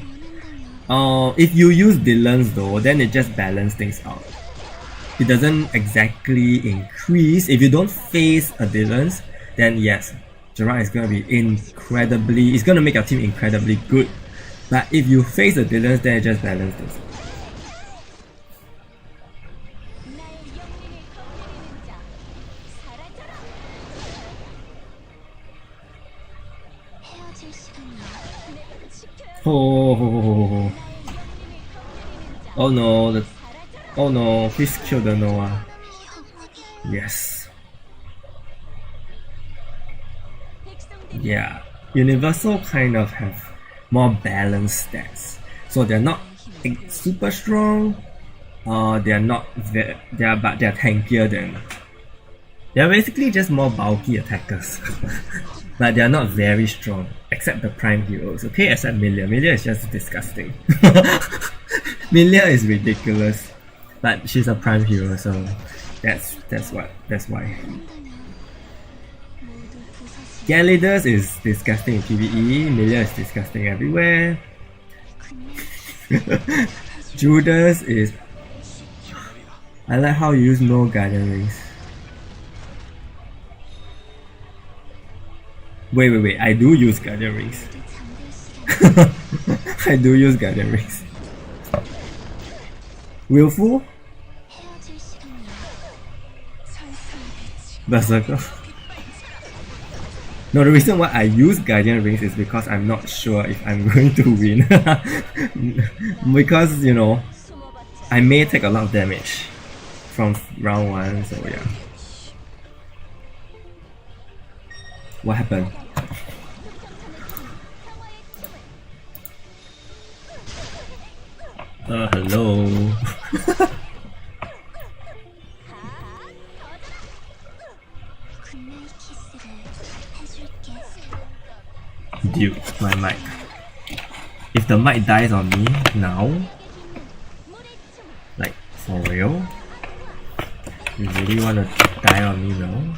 If you use Dylan's though, then it just balances things out. It doesn't exactly increase. If you don't face a Dylan's, then yes, Gerard is gonna be incredibly, it's gonna make your team incredibly good. But if you face a Dylan's, then it just balances things out. Oh no, oh no, please kill the Noah. Yes. Yeah, Universal kind of have more balanced stats. So they're not super strong, they're not but they're tankier than. They're basically just more bulky attackers. But they're not very strong, except the prime heroes, okay? Except Milia. Milia is just disgusting. Milia is ridiculous. But she's a prime hero, so that's why. Gallidus is disgusting in PvE, Milia is disgusting everywhere. Judas is... I like how you use no guardian rings. Wait, I do use guardian rings. I do use guardian rings. Willful? Berserker? No, the reason why I use guardian rings is because I'm not sure if I'm going to win. Because, you know, I may take a lot of damage from round 1, so yeah. What happened? Hello. Dude, my mic. If the mic dies on me now, like for real, you really wanna die on me now?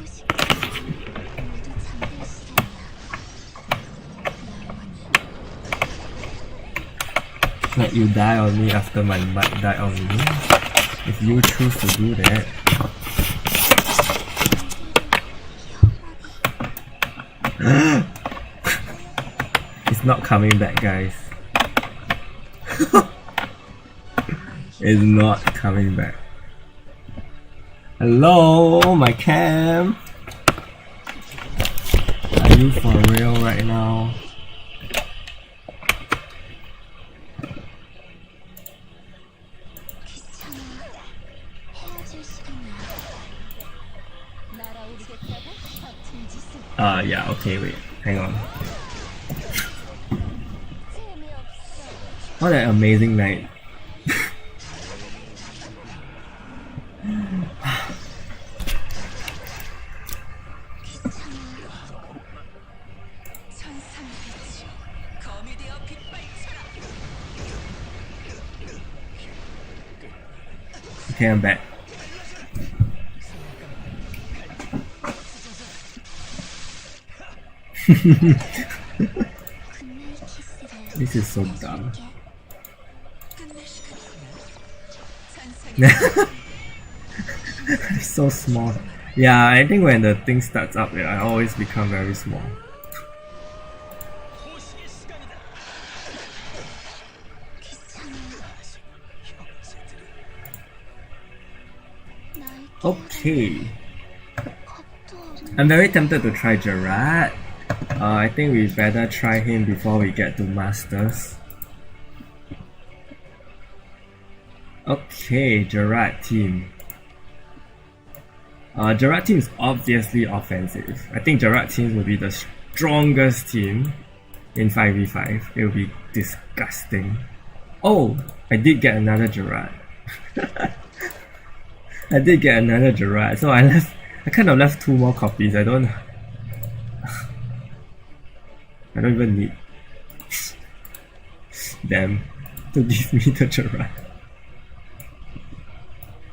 Like you die on me after my mic died on me. If you choose to do that. It's not coming back, guys. It's not coming back. Hello, my cam. Are you for real right now? Yeah, okay, wait, hang on. What an amazing night. Okay, I'm back. This is so dumb. So small. Yeah, I think when the thing starts up, I always become very small. Okay. I'm very tempted to try Gerard. I think we better try him before we get to Masters. Okay, Gerard team. Gerard team is obviously offensive. I think Gerard team will be the strongest team in 5v5. It will be disgusting. Oh, I did get another Gerard. I did get another Gerard, so I kind of left 2 more copies. I don't even need them to give me the Gerard.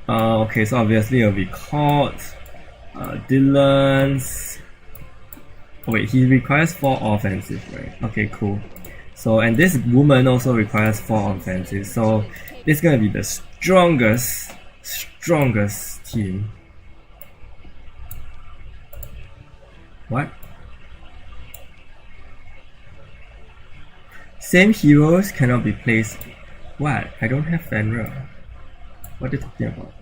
Okay, so obviously it'll be called Dylan's. Oh wait, he requires 4 offensive, right? Okay, cool. So, and this woman also requires 4 offensive, so it's gonna be the strongest team. What? Same heroes cannot be placed. What? I don't have Fenrir. What are you talking about?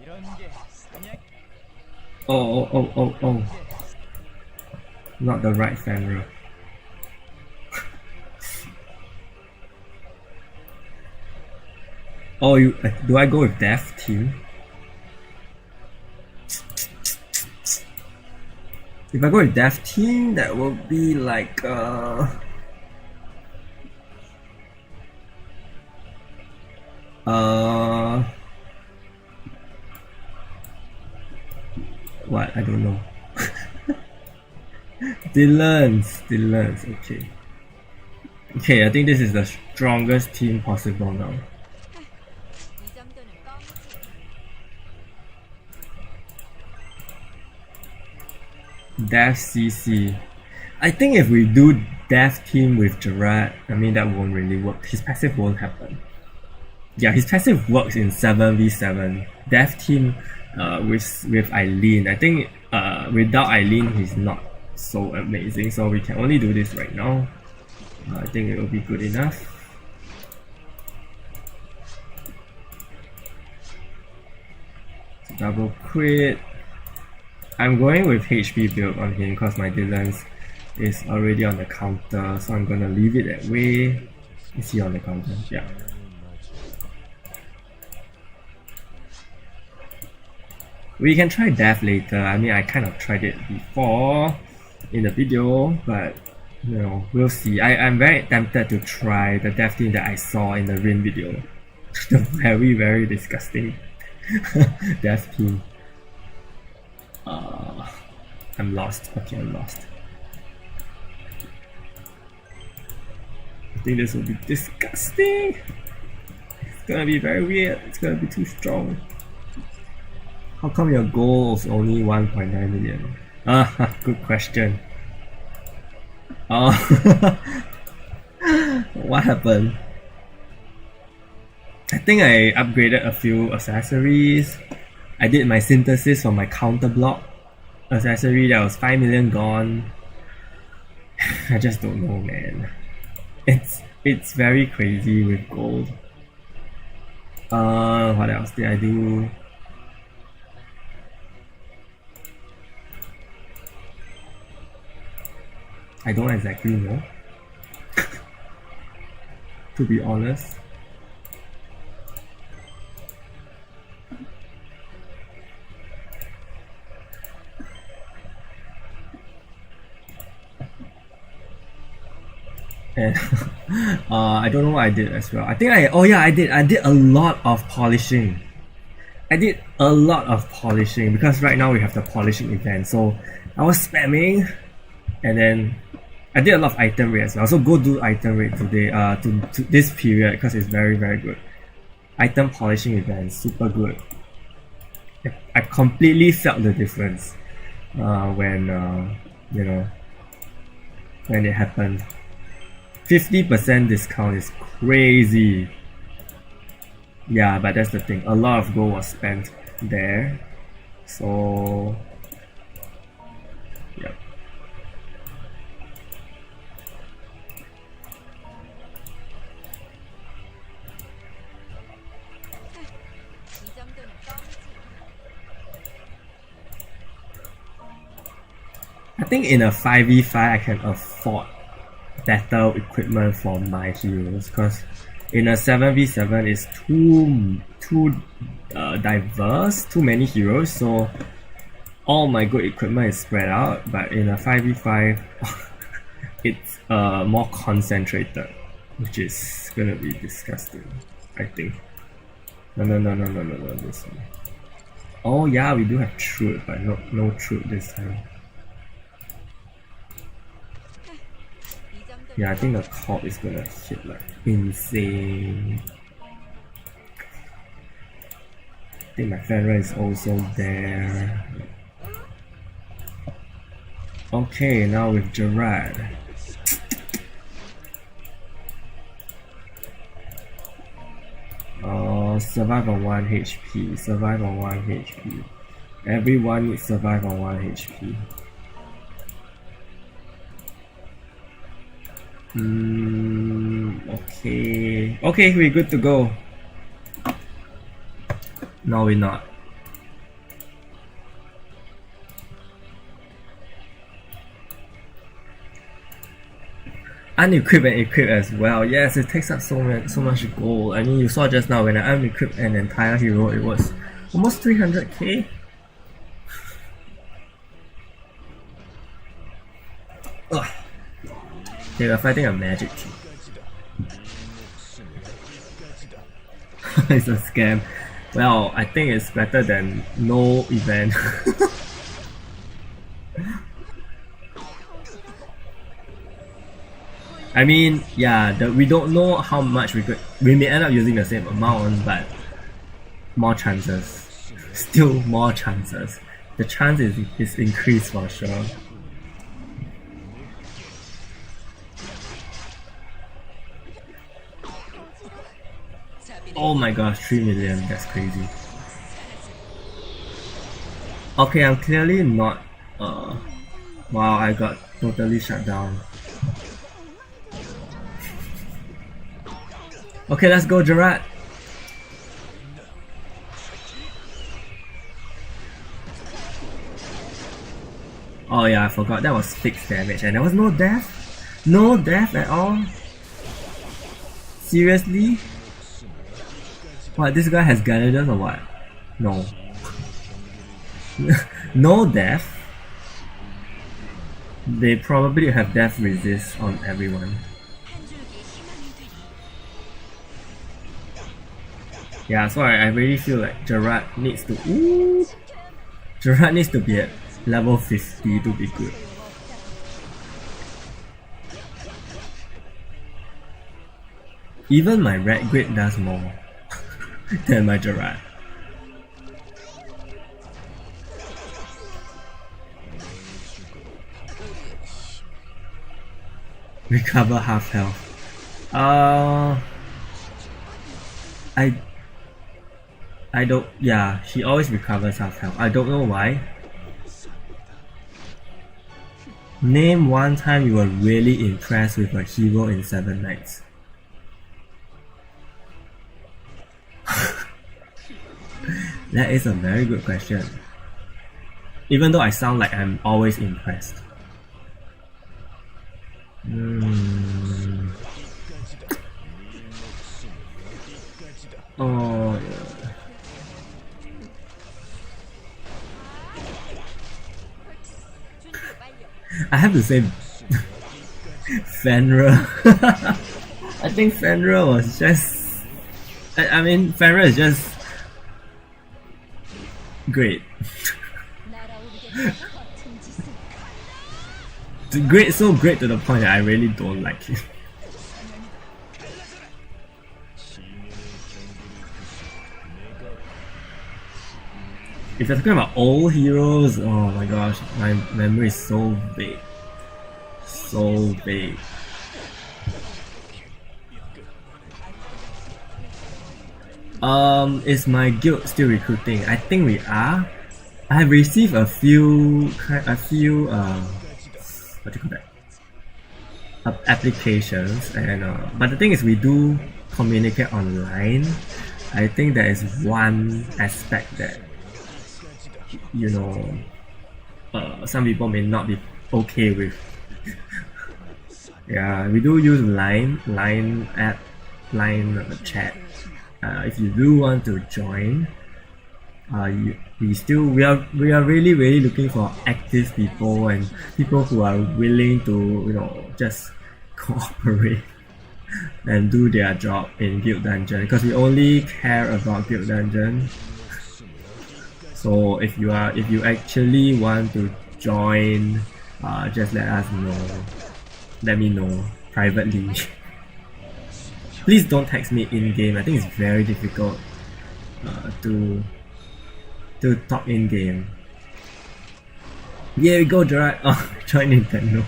Oh. Not the right Fenrir. Oh, do I go with Death team? If I go with Death team, that will be like what? I don't know. Dylan's, okay. Okay, I think this is the strongest team possible now. Death CC. I think if we do Death team with Gerard, I mean that won't really work. His passive won't happen. Yeah, his passive works in 7v7. Death team with Eileene. I think without Eileene he's not so amazing, so we can only do this right now. I think it will be good enough. Double crit. I'm going with HP build on him because my Dylan's is already on the counter, so I'm gonna leave it that way. Is he on the counter? Yeah. We can try Death later. I mean, I kind of tried it before in the video, but you know, we'll see. I'm very tempted to try the Death team that I saw in the Rin video. The very disgusting Death team. I'm lost. Okay, I'm lost. I think this will be disgusting. It's gonna be very weird. It's gonna be too strong. How come your goal is only 1.9 million? Good question. What happened? I think I upgraded a few accessories. I did my synthesis for my counter block accessory that was 5 million gone. I just don't know, man. It's very crazy with gold. What else did I do? I don't exactly know. To be honest. And I don't know what I did as well. I think I did a lot of polishing. Because right now we have the polishing event, so I was spamming, and then I did a lot of item rate as well. So go do item rate today, to this period, because it's very good. Item polishing event, super good. I completely felt the difference when you know, when it happened. 50% discount is crazy. Yeah, but that's the thing. A lot of gold was spent there. So yep. I think in a 5v5 I can afford better equipment for my heroes, because in a 7v7 it's too diverse, too many heroes, so all my good equipment is spread out. But in a 5v5 it's more concentrated, which is gonna be disgusting, I think. No, this one. Oh yeah, we do have truth, but no truth this time. Yeah, I think the cult is gonna hit like insane. I think my Fenrir is also there. Okay, now with Gerard. Survive on 1 HP. Survive on 1 HP. Everyone needs survive on 1 HP. Okay. Okay, we're good to go. No, we're not. Unequip and equip as well. Yes, it takes up so much gold. I mean, you saw just now when I unequipped an entire hero, it was almost 300k. Ugh. They were fighting a magic team. It's a scam. Well, I think it's better than no event. I mean, yeah, we don't know how much we may end up using the same amount, but more chances. Still more chances. The chance is increased for sure. Oh my gosh, 3 million, that's crazy. Okay, I'm clearly not wow, I got totally shut down. Okay, let's go, Gerard. Oh yeah, I forgot that was fixed damage and there was no death? No death at all? Seriously? What, this guy has Galladon or what? No. No death? They probably have death resist on everyone. Yeah, so I really feel like Gerard needs to Gerard needs to be at level 50 to be good. Even my red grid does more than my Gerard. Recover half health. I don't, yeah, she always recovers half health. I don't know why. Name one time you were really impressed with a hero in 7 Nights. That is a very good question. Even though I sound like I'm always impressed. Oh yeah. I have to say Fenrir. I think Fenrir was just I mean Fenrir is just great. Great, so great to the point that I really don't like it. If you're talking about old heroes, oh my gosh, my memory is so vague. So big. Is my guild still recruiting? I think we are. I have received a few what do you call that? Applications, and but the thing is, we do communicate online. I think that is one aspect that some people may not be okay with. Yeah, we do use line app, line chat. If you do want to join, we are really looking for active people and people who are willing to just cooperate and do their job in Guild Dungeon, because we only care about Guild Dungeon. So if you actually want to join, just let me know privately. Please don't text me in game. I think it's very difficult to talk in game. Yeah, we go, Gerard. Oh, join Nintendo.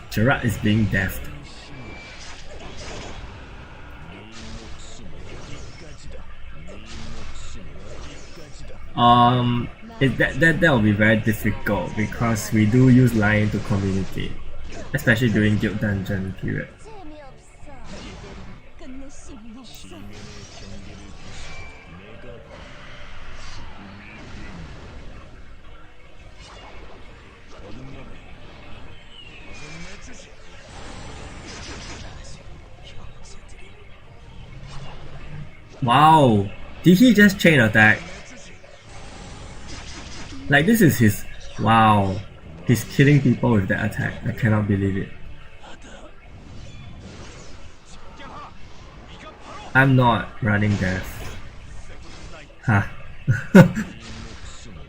Gerard is being deft. That will be very difficult because we do use line to communicate, especially during Guild Dungeon period. Wow, did he just chain attack? Like, this is his... Wow, he's killing people with that attack. I cannot believe it. I'm not running death. Huh.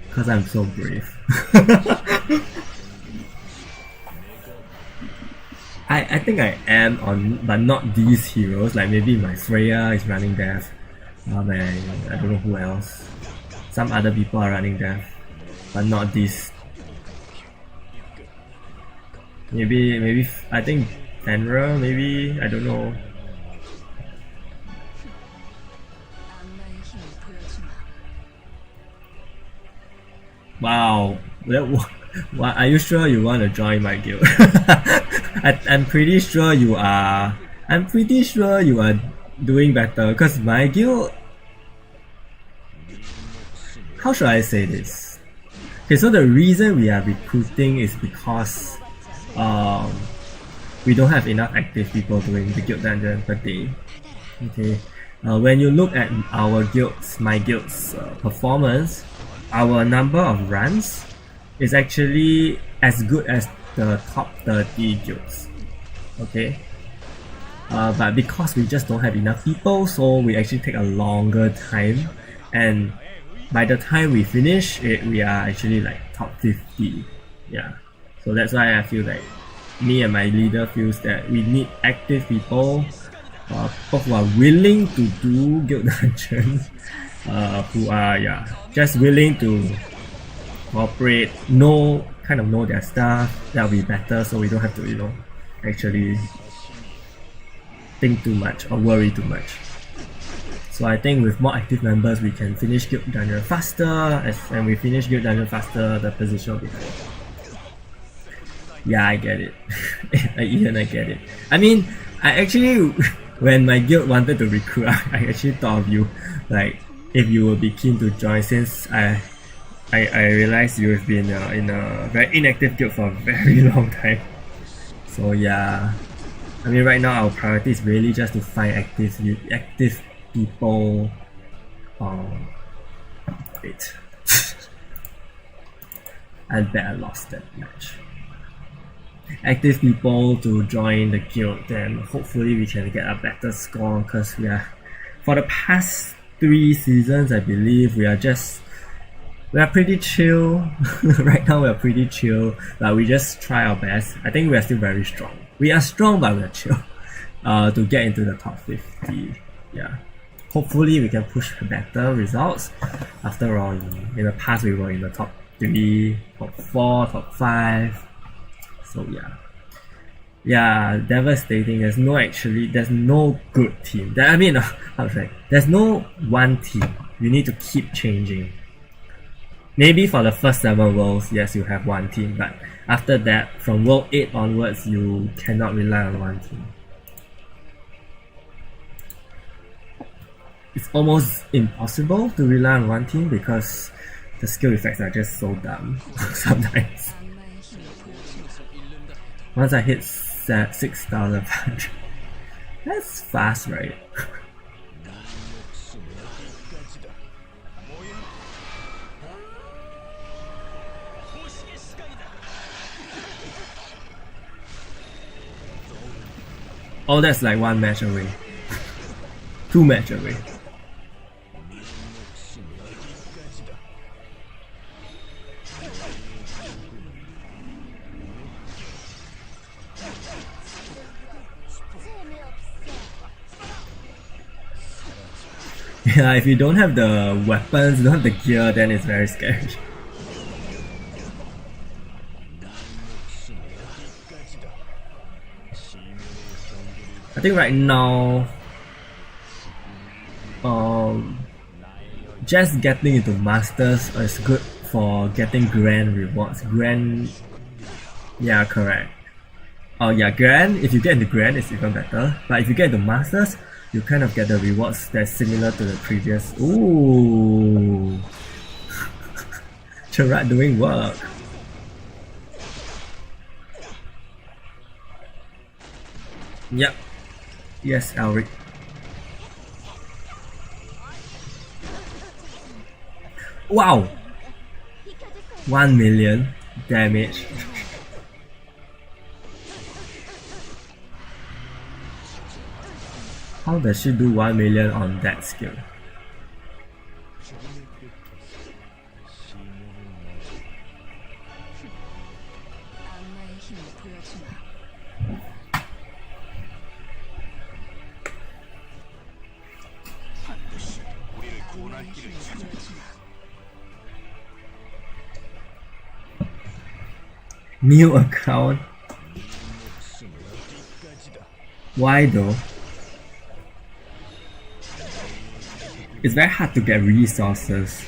Because I'm so brave. I think I am on, but not these heroes. Like maybe my Freya is running death. I don't know who else. Some other people are running death, but not this. Maybe I think Fenrir, maybe, I don't know. Wow, are you sure you want to join my guild? I'm pretty sure you are. I'm pretty sure you are doing better, because my guild... How should I say this? Okay, so the reason we are recruiting is because we don't have enough active people doing the guild dungeon per day. Okay, when you look at our guilds, my guild's performance, our number of runs is actually as good as the top 30 guilds. Okay, but because we just don't have enough people, so we actually take a longer time, and by the time we finish it, we are actually like top 50. Yeah, so that's why I feel like me and my leader feels that we need active people, people who are willing to do guild dungeons, who are just willing to cooperate, know their stuff. That'll be better, so we don't have to actually think too much or worry too much. So I think with more active members, we can finish Guild Dungeon faster. And we finish Guild Dungeon faster, the position will be higher. Yeah, I get it. Eileene, I get it. I mean, I actually, when my guild wanted to recruit, I actually thought of you, like, if you would be keen to join, since I realized you have been in a very inactive guild for a very long time. So yeah, I mean, right now our priority is really just to find active people. Wait. I bet I lost that match. Active people to join the guild, then hopefully we can get a better score, because for the past 3 seasons, I believe we are pretty chill. Right now we are pretty chill, but we just try our best. I think we are still very strong. We are strong, but we are chill to get into the top 50. Yeah. hopefully we can push better results. After all, in the past we were in the top 3, top 4, top 5. So yeah, devastating. There's no good team. There's no one team. You need to keep changing. Maybe for the first 7 worlds, yes, you have one team, but after that, from world 8 onwards, you cannot rely on one team. It's almost impossible to rely on one team because the skill effects are just so dumb sometimes. Once I hit 6,500, that's fast, right? Oh, that's like 1 match away. 2 match away. Yeah, if you don't have the weapons, don't have the gear, then it's very scary. I think right now, just getting into Masters is good for getting Grand rewards. Yeah, correct. Oh yeah, Grand, if you get into Grand, it's even better. But if you get into Masters, you kind of get the rewards that's similar to the previous. Ooh! Gerard doing work. Yep. Yes, Elric. Wow! 1 million damage. How does she do 1 million on that skill? New account? Why though? It's very hard to get resources.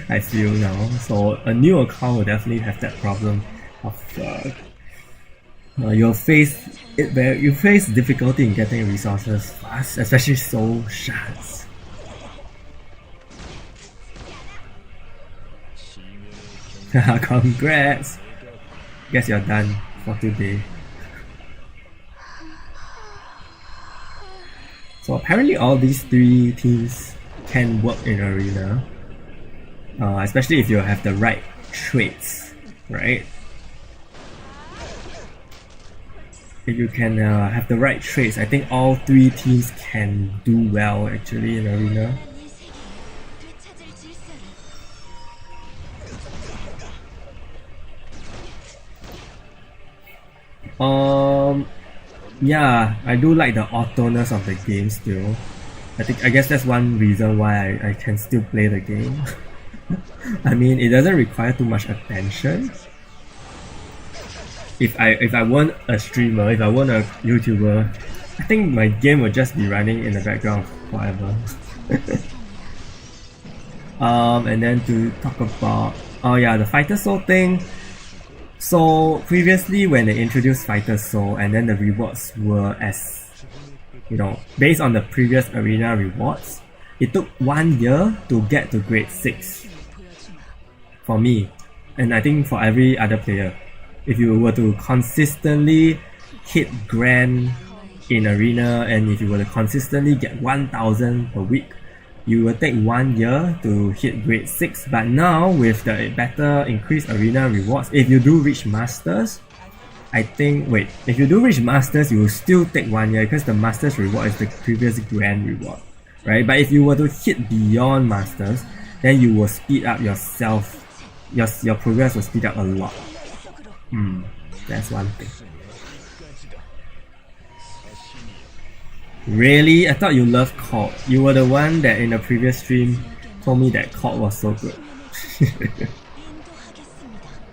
I feel now. So a new account will definitely have that problem of you face difficulty in getting resources fast, especially soul shards. Congrats! Guess you're done for today. So apparently all these 3 teams can work in arena, especially if you have the right traits, right? If you can have the right traits, I think all 3 teams can do well actually in arena. Yeah, I do like the auto-ness of the game still. I guess that's one reason why I can still play the game. I mean, it doesn't require too much attention. If I weren't a streamer, if I weren't a YouTuber, I think my game would just be running in the background forever. And then to talk about, oh yeah, the Fighter Soul thing. So previously when they introduced Fighter Soul and then the rewards were based on the previous arena rewards, it took 1 year to get to grade 6 for me, and I think for every other player. If you were to consistently hit Grand in arena and if you were to consistently get 1,000 per week, you will take 1 year to hit grade 6. But now with the better increased arena rewards, if you do reach Masters, if you do reach Masters, you will still take 1 year because the Masters reward is the previous Grand reward, right? But if you were to hit beyond Masters, then you will speed up yourself, your progress will speed up a lot. That's one thing. Really? I thought you loved COD. You were the one that in the previous stream told me that COD was so good.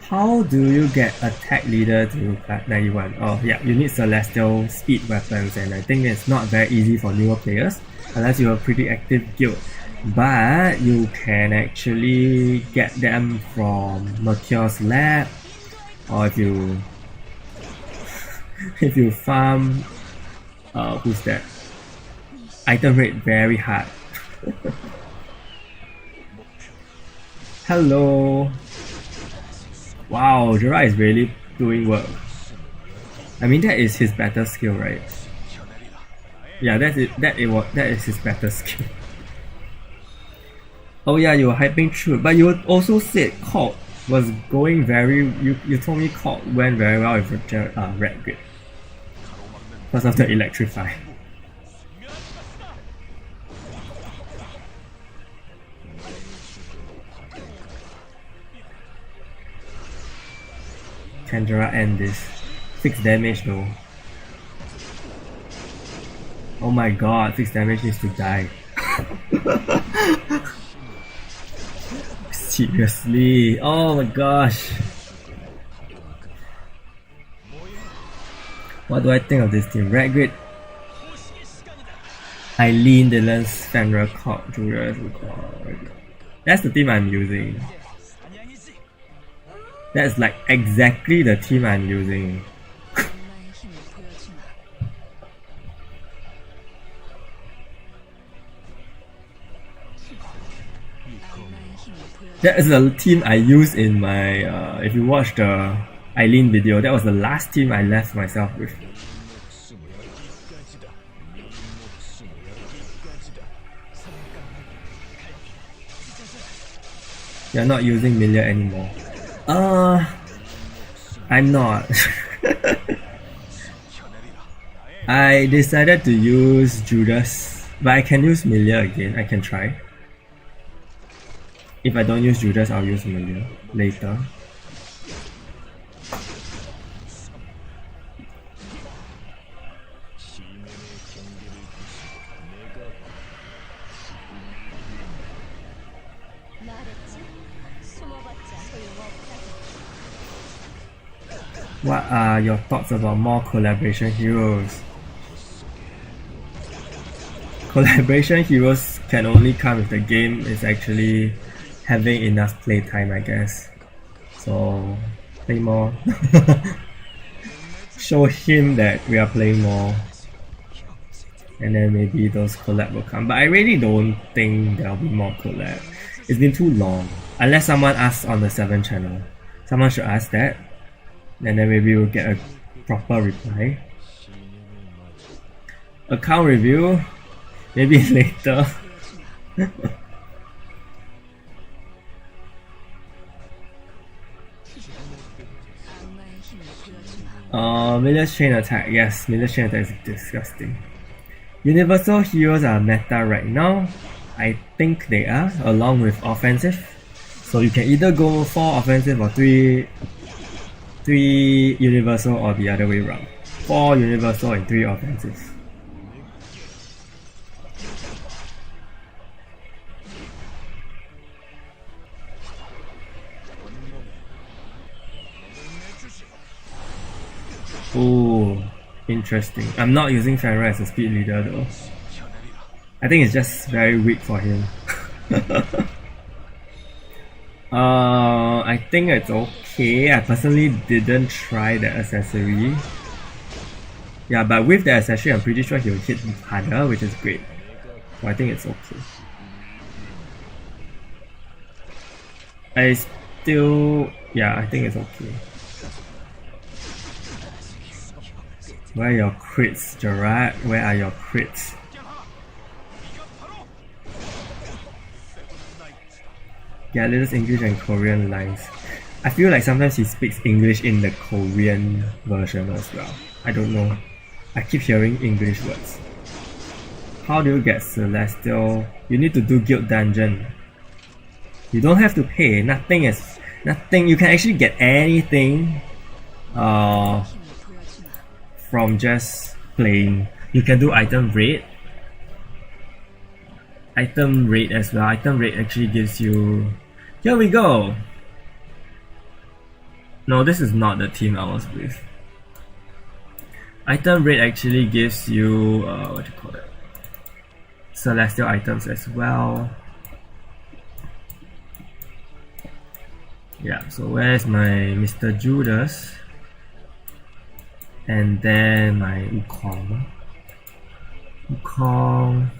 How do you get attack leader to 91? Oh yeah, you need celestial speed weapons, and I think it's not very easy for newer players unless you're a pretty active guild. But you can actually get them from Mercure's lab, or if you farm who's that? Item rate very hard. Hello. Wow, Gerard is really doing work. I mean, that is his better skill, right? Yeah, that is his better skill. Oh yeah, you were hyping through, but you also said COD was going very. You told me COD went very well with Red Grid because of the electrify. Can Gerard end this? 6 damage though. Oh my god, 6 damage needs to die. Seriously? Oh my gosh. What do I think of this team? Red Grid, Eileene, Dylan, Fenrir, Cock, Julius. That's the team I'm using. That's like exactly the team I'm using. That is the team I use in my, if you watch the Eileene video, that was the last team I left myself with. You're not using Milia anymore. I'm not. I decided to use Judas, but I can use Milia again. I can try. If I don't use Judas, I'll use Milia later. What are your thoughts about more collaboration heroes? Collaboration heroes can only come if the game is actually having enough playtime, I guess. So, play more. Show him that we are playing more. And then maybe those collab will come. But I really don't think there'll be more collab. It's been too long. Unless someone asks on the 7th channel. Someone should ask that. And then maybe we'll get a proper reply. Account review? Maybe later. Miller's chain attack. Yes, Miller's chain attack is disgusting. Universal heroes are meta right now. I think they are, along with offensive. So you can either go 4 offensive or 3 universal, or the other way around. 4 universal and 3 offensive. Oh, interesting. I'm not using Fenrir as a speed leader though. I think it's just very weak for him. I think it's okay. I personally didn't try the accessory. Yeah, but with the accessory, I'm pretty sure he'll hit harder, which is great. So I think it's okay. I think it's okay. Where are your crits, Gerard? Where are your crits? Yeah, little English and Korean lines. I feel like sometimes he speaks English in the Korean version as well. I don't know. I keep hearing English words. How do you get Celestial? You need to do Guild Dungeon. You don't have to pay. Nothing. You can actually get anything from just playing. You can do item rate. Item rate as well. Item rate actually gives you... Here we go! No, this is not the team I was with. Item rate actually gives you... what do you call it? Celestial items as well. Yeah, so where's my Mr. Judas? And then my Wukong.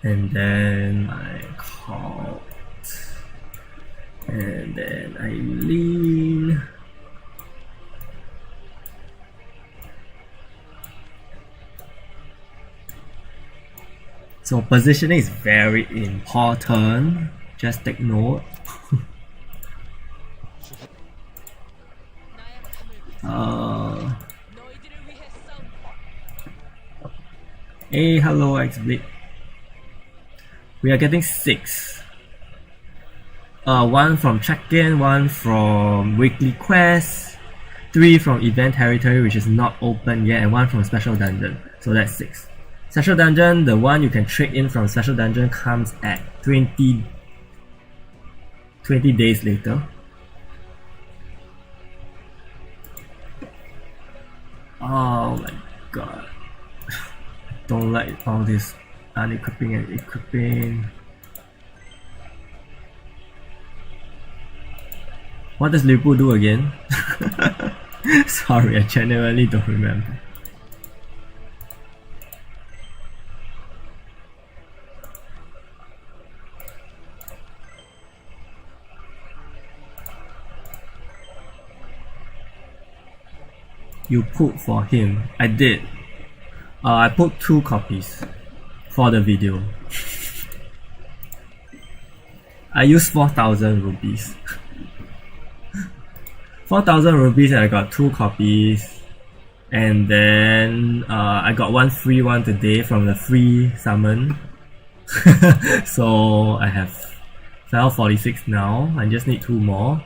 And then my Cult. And then Eileene. So positioning is very important. Just take note. Hey, hello, XBlade. We are getting 6. 1 from check-in, 1 from weekly quest, 3 from event territory which is not open yet, and 1 from special dungeon. So that's 6. Special dungeon, the one you can trade in from special dungeon comes at 20 days later. Oh my god. Don't like all this unequipping and equipping. What does Liverpool do again? Sorry, I genuinely don't remember. You put for him. I did. I put 2 copies for the video. I used 4,000 rupees. 4,000 rupees and I got 2 copies. And then I got 1 free one today from the free summon. So I have 46 now. I just need 2 more.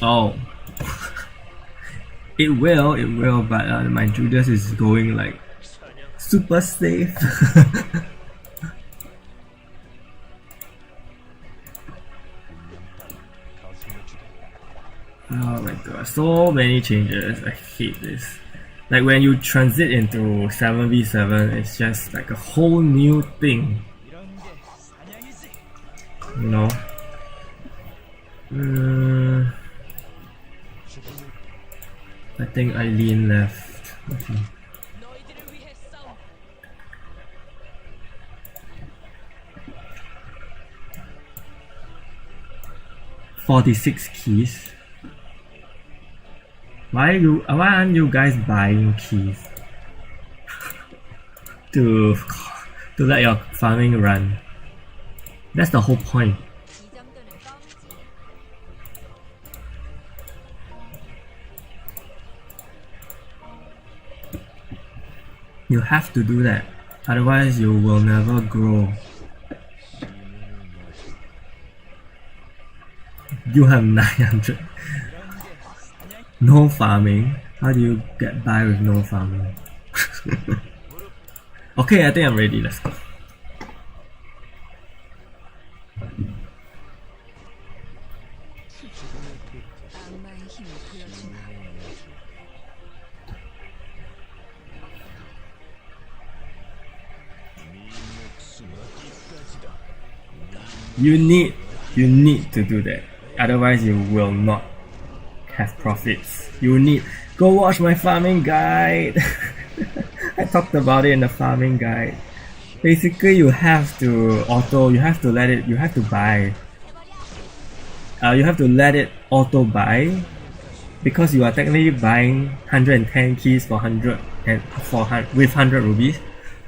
Oh, it will, but my Judas is going like super safe. Oh my god, so many changes. I hate this. Like when you transit into 7v7, it's just like a whole new thing. You know? I think Eileene left. Okay. $46 keys. Why aren't you guys buying keys to let your farming run? That's the whole point. You have to do that, otherwise you will never grow. You have 900. No farming? How do you get by with no farming? Okay, I think I'm ready, let's go. You need to do that, otherwise you will not have profits. You need go watch my farming guide. I talked about it in the farming guide. Basically, you have to buy. You have to let it auto buy, because you are technically buying 110 keys for 100 and with 100 rupees.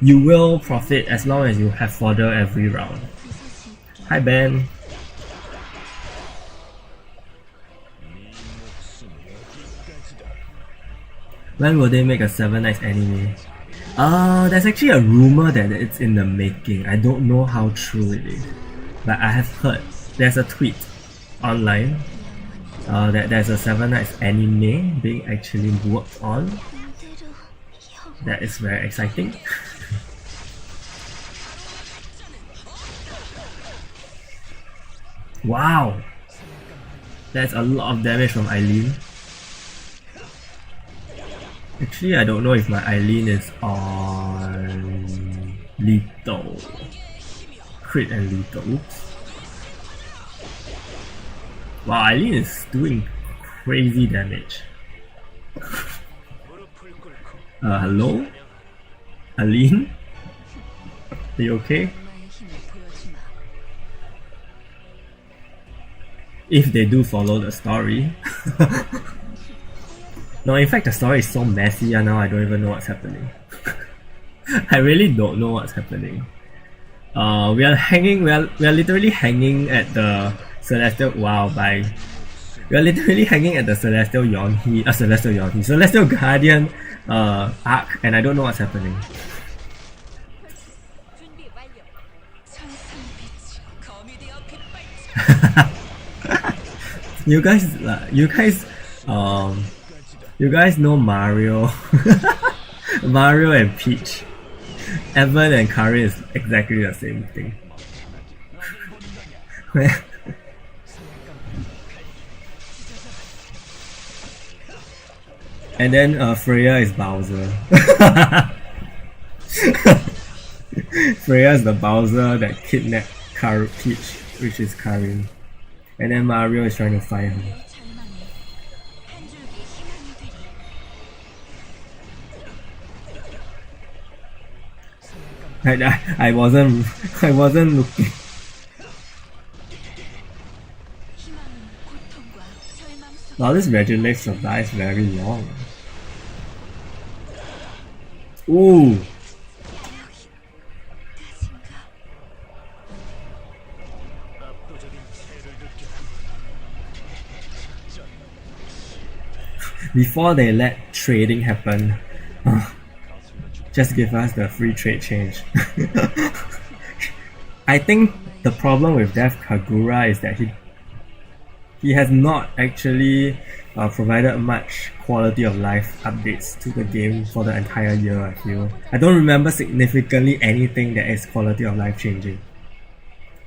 You will profit as long as you have fodder every round. Hi Ben. When will they make a Seven Knights anime? There's actually a rumor that it's in the making. I don't know how true it is, but I have heard there's a tweet online that there's a Seven Knights anime being actually worked on. That is very exciting. Wow! That's a lot of damage from Eileene. Actually, I don't know if my Eileene is on lethal. Crit and lethal. Oops. Wow, Eileene is doing crazy damage. Hello? Eileene? Are you okay? If they do follow the story. No, in fact the story is so messy and now I don't even know what's happening. I really don't know what's happening. We are literally hanging at the Celestial we are literally hanging at the Celestial Guardian arc, and I don't know what's happening. You guys know Mario. Mario and Peach. Evan and Karin is exactly the same thing. And then Freya is Bowser. Freya is the Bowser that kidnapped Peach, which is Karin. And then Mario is trying to fight her. I wasn't looking. Wow, this Regileg survives very long. Ooh. Before they let trading happen, just give us the free trade change. I think the problem with Death Kagura is that he has not actually provided much quality of life updates to the game for the entire year, I feel. I don't remember significantly anything that is quality of life changing.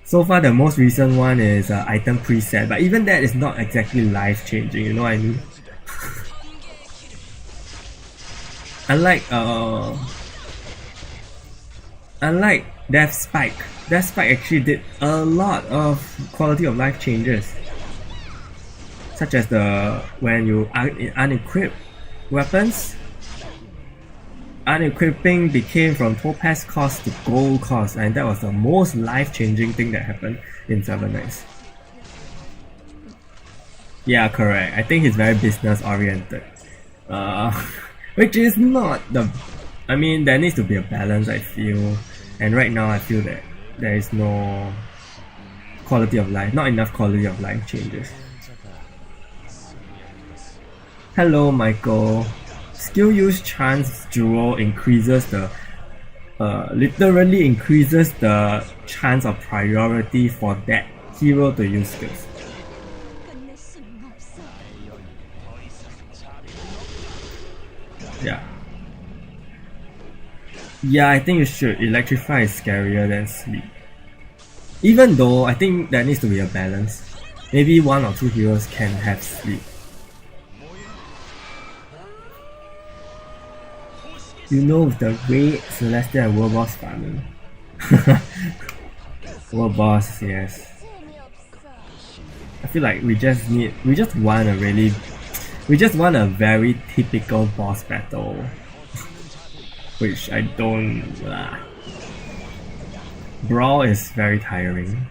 So far the most recent one is item preset, but even that is not exactly life changing, you know what I mean? Unlike Death Spike actually did a lot of quality of life changes, such as when you unequip weapons, unequipping became from topaz cost to gold cost, and that was the most life-changing thing that happened in Seven Knights. Yeah, correct. I think he's very business oriented. Which is not the... I mean, there needs to be a balance, I feel. And right now, I feel that there is no quality of life, not enough quality of life changes. Hello, Michael. Skill use chance duo increases the... literally increases the chance of priority for that hero to use skills. Yeah. Yeah, I think you should. Electrify is scarier than sleep. Even though I think there needs to be a balance. Maybe one or two heroes can have sleep. You know the way Celestial and World Boss farming. World Boss, yes. I feel like we just want a very typical boss battle. Which I don't... Brawl is very tiring.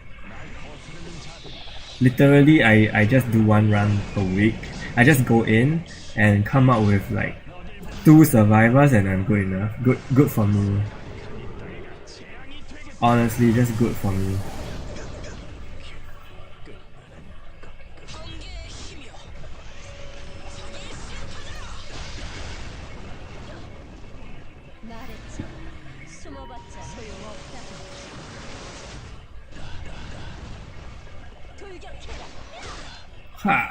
Literally, I just do one run per week. I just go in and come up with like 2 survivors and I'm good enough. Good for me. Honestly, just good for me. 말했지. 숨어봤자 소용없다고. 돌격해라. Ha!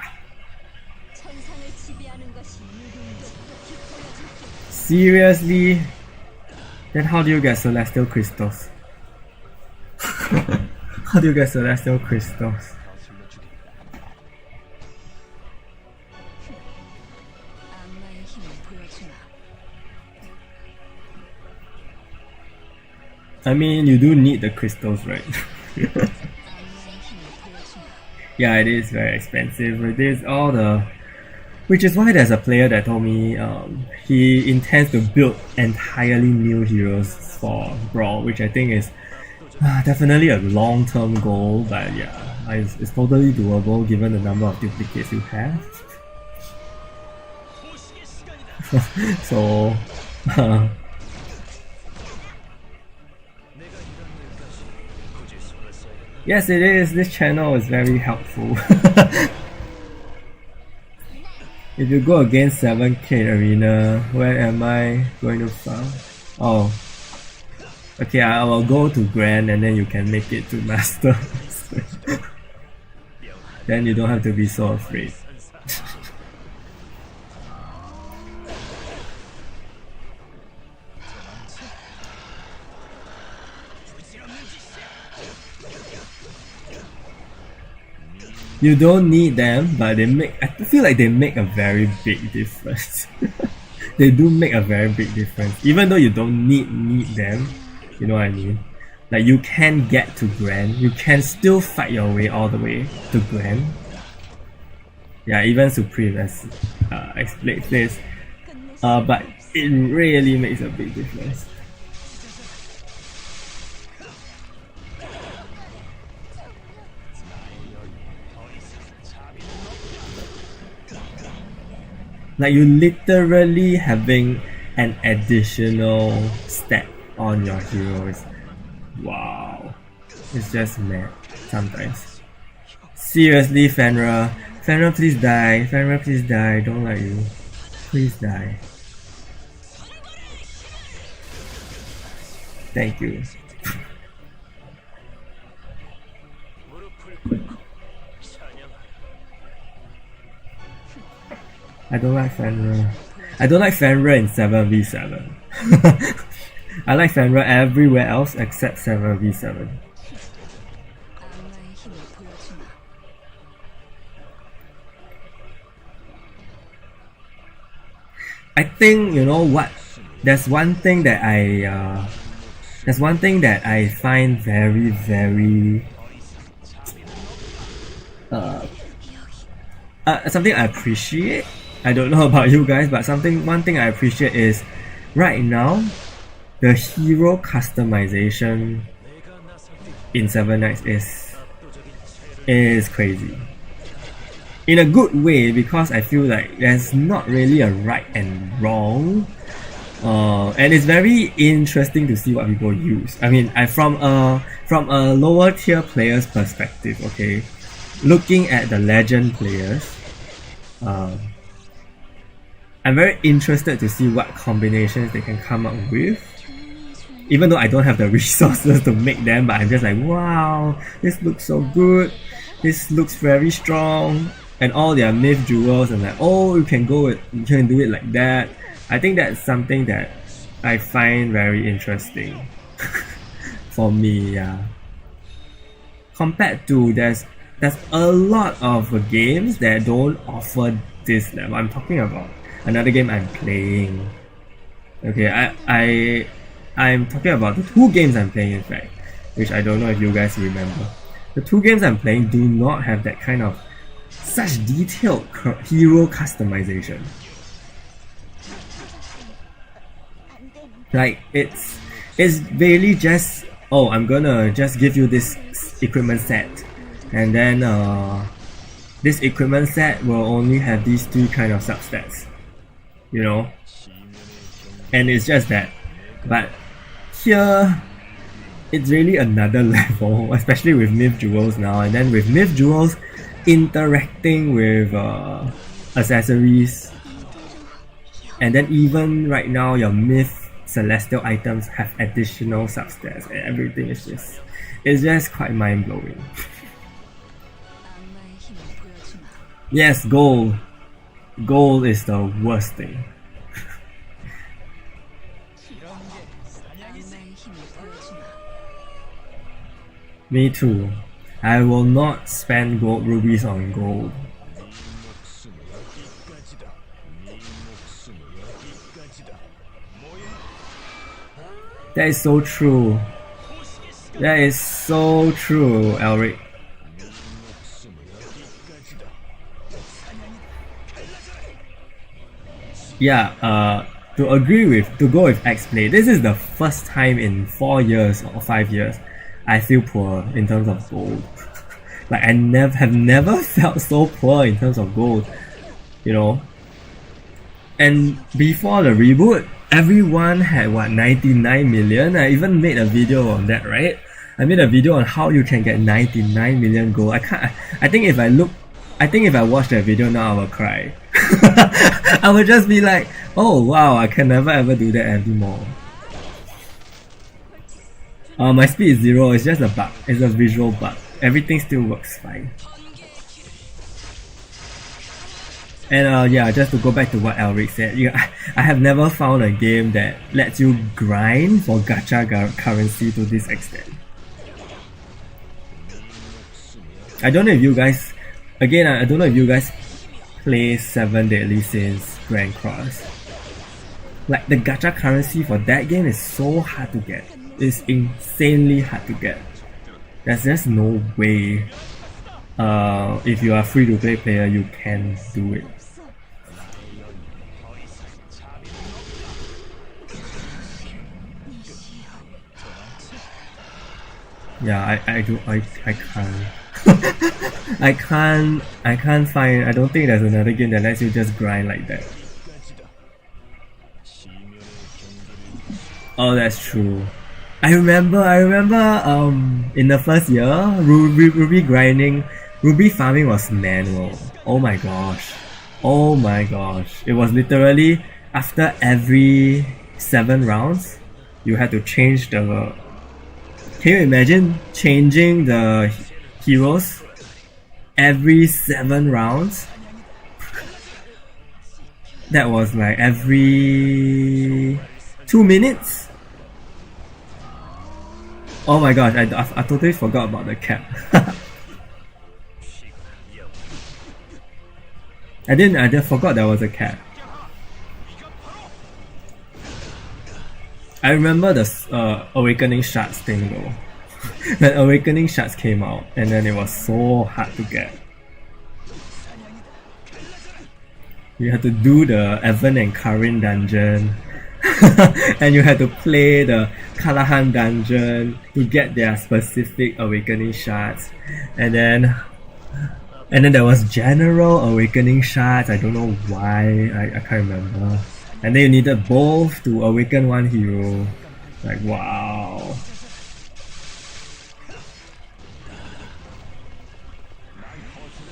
천상을 지배하는 것이 똑똑히 보여줄게. Seriously? Then how do you get celestial crystals? How do you get celestial crystals? 악마의 힘을 보여주마. I mean, you do need the crystals, right? 악마의 힘을 보여주마. Yeah, it is very expensive. It is all the... Which is why there's a player that told me he intends to build entirely new heroes for Brawl, which I think is definitely a long-term goal, but yeah, it's totally doable given the number of duplicates you have. So... yes, it is. This channel is very helpful. If you go against 7k arena, where am I going to farm? Oh. Okay, I will go to Grand and then you can make it to Master. Then you don't have to be so afraid. You don't need them, but I feel like they make a very big difference. They do make a very big difference. Even though you don't need them, you know what I mean? Like you can get to Grand, you can still fight your way all the way to Grand. Yeah, even Supreme as explained this. But it really makes a big difference. Like you literally having an additional stat on your heroes. Wow. It's just mad sometimes. Seriously, Fenrir. Fenrir, please die. Fenrir, please die. Don't like you. Please die. Thank you. I don't like Fenrir. I don't like Fenrir in 7v7. I like Fenrir everywhere else except 7v7. I think, you know what, there's one thing that I find very something I appreciate. I don't know about you guys, but one thing I appreciate is right now the hero customization in Seven Knights is crazy. In a good way, because I feel like there's not really a right and wrong. And it's very interesting to see what people use. I mean, from a lower tier player's perspective, okay, looking at the legend players, I'm very interested to see what combinations they can come up with. Even though I don't have the resources to make them, but I'm just like, wow, this looks so good. This looks very strong. And all their myth jewels, and like, oh, you can do it like that. I think that's something that I find very interesting for me, yeah. Compared to there's a lot of games that don't offer this level. I'm talking about another game I'm playing. Okay, I'm talking about the two games I'm playing, in fact, which I don't know if you guys remember. The two games I'm playing do not have that kind of such detailed hero customization. Like it's really just, oh, I'm gonna just give you this equipment set, and then this equipment set will only have these three kind of substats, you know, and it's just that. But here it's really another level, especially with myth jewels now, and then with myth jewels interacting with accessories, and then even right now your myth celestial items have additional substats, and everything is just, it's just quite mind blowing. 악마의 힘을 보여주마. Yes, gold. Gold is the worst thing. 악마의 힘을 보여주마. Me too. I will not spend gold rubies on gold. That is so true. That is so true, Elric. Yeah, to go with X-Play, this is the first time in 4 years or 5 years I feel poor in terms of gold. Like I have never felt so poor in terms of gold, you know. And before the reboot, everyone had what, 99 million? I even made a video on that, right? I made a video on how you can get 99 million gold. I think if I watch that video now, I will cry. I would just be like, oh wow, I can never ever do that anymore. My speed is 0, it's just a bug. It's a visual bug. Everything still works fine. And yeah, just to go back to what Elric said, I have never found a game that lets you grind for gacha currency to this extent. I don't know if you guys, again, I don't know if you guys play 7 Deadly Sins Grand Cross. Like the gacha currency for that game is so hard to get. It's insanely hard to get. There's just no way if you are free to play player you can do it. Yeah, I can't. I can't find, I don't think there's another game that lets you just grind like that. Oh, that's true. I remember in the first year, Ruby grinding, Ruby farming was manual. Oh my gosh. Oh my gosh. It was literally after every 7 rounds, you had to change the... Can you imagine changing the heroes every 7 rounds? That was like every 2 minutes? Oh my gosh, I totally forgot about the cap. I just forgot there was a cap. I remember the Awakening Shards thing though. When Awakening Shards came out, and then it was so hard to get. You had to do the Evan and Karin dungeon. And you had to play the Kalahan dungeon to get their specific Awakening Shards. And then there was General Awakening Shards, I don't know why, I can't remember. And then you needed both to awaken one hero. Like wow.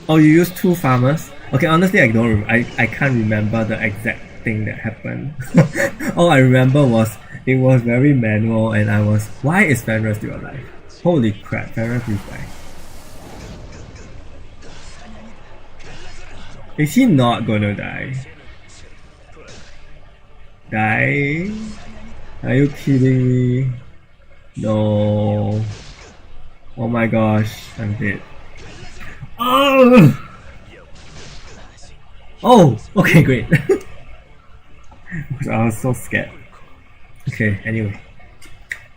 Oh, you used 2 farmers? Okay, honestly I can't remember the exact thing that happened. All I remember was it was very manual and I was, why is Fenrir still alive? Holy crap, Fenrir please die. Is he not gonna die? Die? Are you kidding me? No. Oh my gosh, I'm dead. Oh! Oh! Okay, great. I was so scared. Okay, anyway.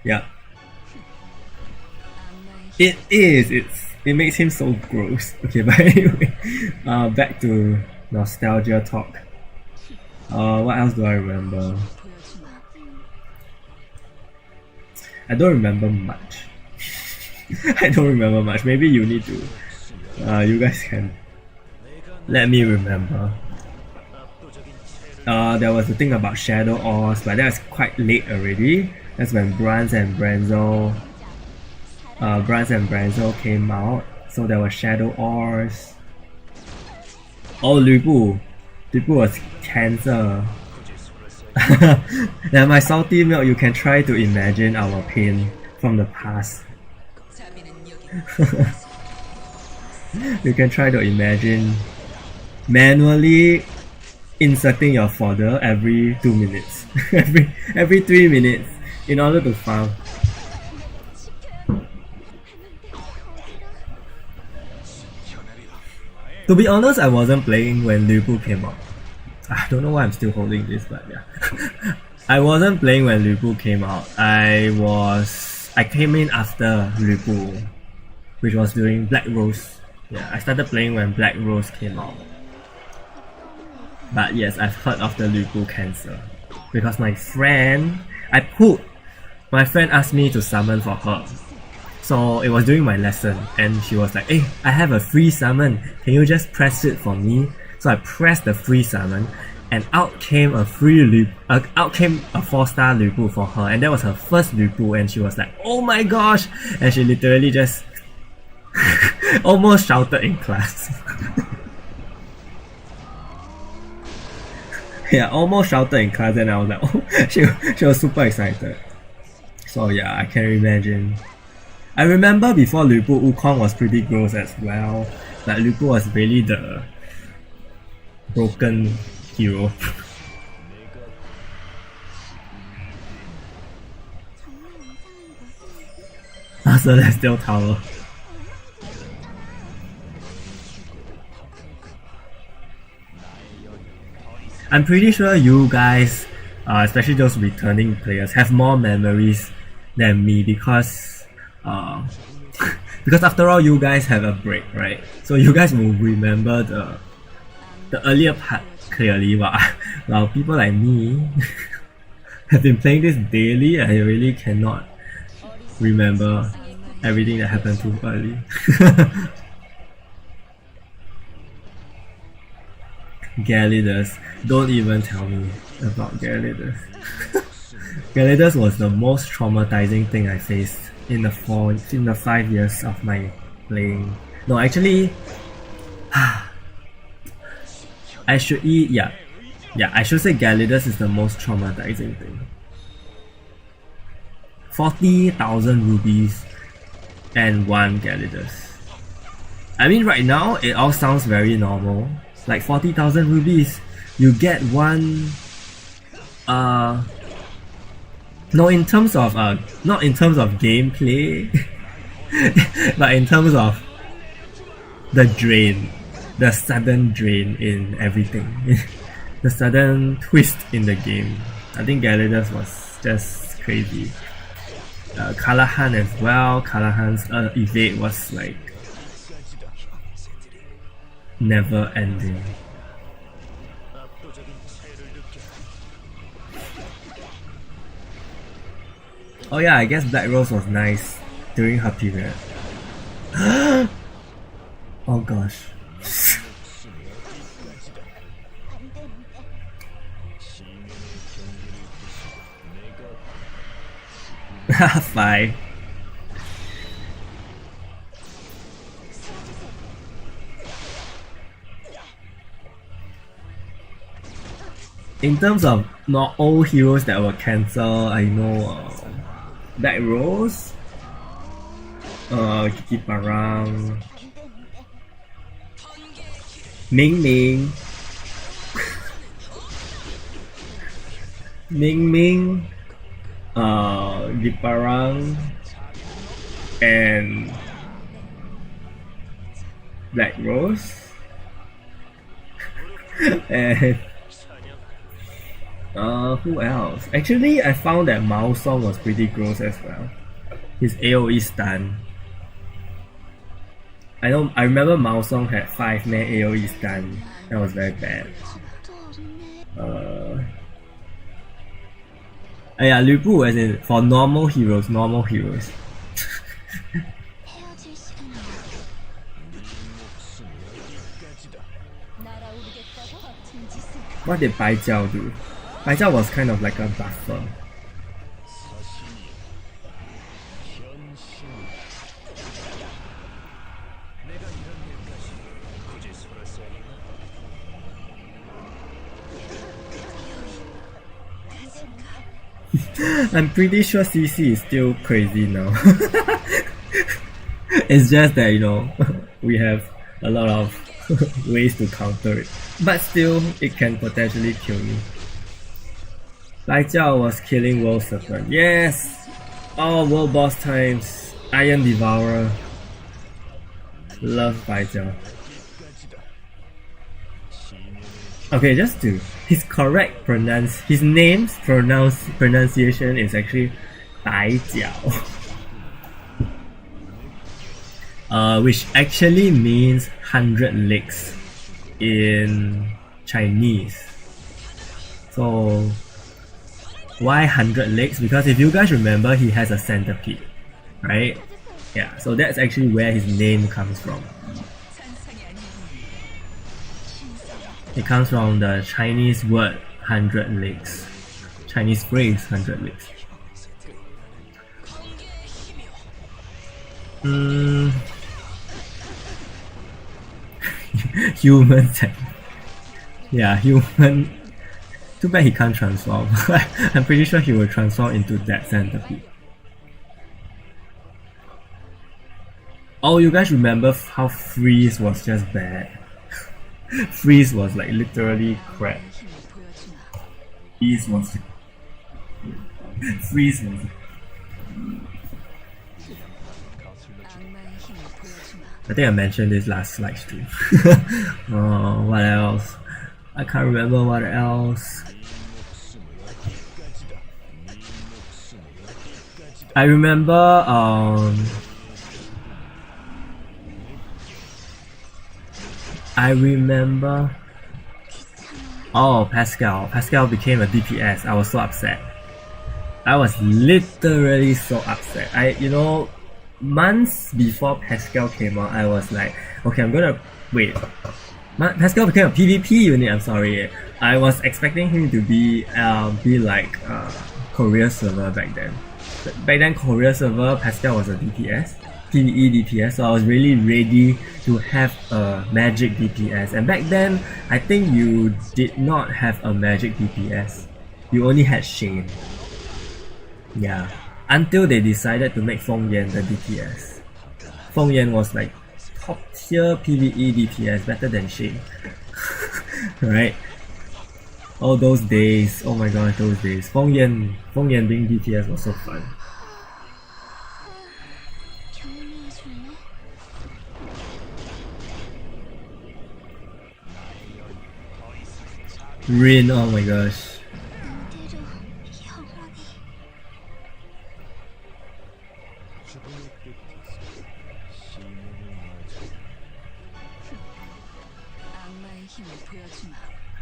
Yeah. It makes him so gross. Okay, but anyway. Back to nostalgia talk. What else do I remember? I don't remember much. I don't remember much. Maybe you need to. You guys can let me remember. There was the thing about Shadow Ores, but that's quite late already. That's when Branz and Branzo came out. So there was Shadow Ores. Oh, Lu Bu was cancer. Now my salty milk, you can try to imagine our pain from the past. You can try to imagine manually inserting your fodder every 2 minutes, every 3 minutes in order to farm. To be honest, I wasn't playing when Liu Bu came out. I don't know why I'm still holding this, but yeah. I wasn't playing when Liu Bu came out. I came in after Liu Bu, which was during Black Rose. Yeah, I started playing when Black Rose came out. But yes, I've heard of the Liu Bu cancel. Because my friend asked me to summon for her. So it was during my lesson and she was like, hey, I have a free summon. Can you just press it for me? So I pressed the free summon and out came a 4-star Liu Bu for her, and that was her first Liu Bu, and she was like, oh my gosh, and she literally just almost shouted in class. Yeah, almost shouted in class, and I was like, oh, she was super excited. So yeah, I can imagine. I remember before Liu Bu, Wukong was pretty gross as well. Like Liu Bu was really the broken hero. Celestial Tower. I'm pretty sure you guys, especially those returning players, have more memories than me because because after all, you guys have a break, right? So you guys will remember the earlier part clearly, while people like me have been playing this daily. I really cannot remember everything that happened too early. Gyarados, don't even tell me about Gyarados. Gyarados was the most traumatizing thing I faced in the 5 years of my playing. No, actually, I should say Gyarados is the most traumatizing thing. 40,000 rubies and 1 Gyarados. I mean, right now it all sounds very normal. Like 40,000 rubies, you get one. No, in terms of not in terms of gameplay, but in terms of the drain, the sudden drain in everything, the sudden twist in the game. I think Gyarados was just crazy. Callahan as well. Callahan's evade was like never ending. Oh yeah, I guess Black Rose was nice during her period. Oh gosh. Fine. In terms of not all heroes that were cancelled, I know Black Rose, Kiki Parang, Ming Ming, Ming Ming, Giparang, and Black Rose, and who else? Actually, I found that Mao Song was pretty gross as well. His AoE stun. I remember Mao Song had 5-man AoE stun. That was very bad. Yeah, Liu Bu as in for normal heroes. What did Bai Jiao do? Bai Jiao was kind of like a buffer. I'm pretty sure CC is still crazy now. It's just that we have a lot of ways to counter it, but still it can potentially kill me. Bai Jiao was killing World Serpent. Yes! Oh, World Boss times. Iron Devourer. Love Bai Jiao. Okay, just to his correct his name's pronunciation is actually Bai Jiao. Which actually means 100 legs in Chinese. So why 100 legs? Because if you guys remember, he has a centipede, right? Yeah, so that's actually where his name comes from. It comes from the Chinese word 100 legs. Chinese phrase 100 legs. Human. Yeah, human. Too bad he can't transform. I'm pretty sure he will transform into that centipede. Oh, you guys remember how Freeze was just bad? Freeze was like literally crap. Freeze was. I think I mentioned this last live stream. Oh, what else? I can't remember what else. I remember oh, Pascal. Pascal became a DPS. I was so upset. I was literally so upset. Months before Pascal came out, I was like, okay, I'm gonna wait. Pascal became a PvP unit. I'm sorry. I was expecting him to be like Korea server back then. Back then, Korea server Pascal was a DPS, PvE DPS. So I was really ready to have a magic DPS. And back then, I think you did not have a magic DPS. You only had Shane. Yeah. Until they decided to make Feng Yan the DPS. Feng Yan was like top tier PvE DPS, better than Shane. Right? All those days, oh my god, those days. Feng Yan being DPS was so fun. Rin, oh my gosh.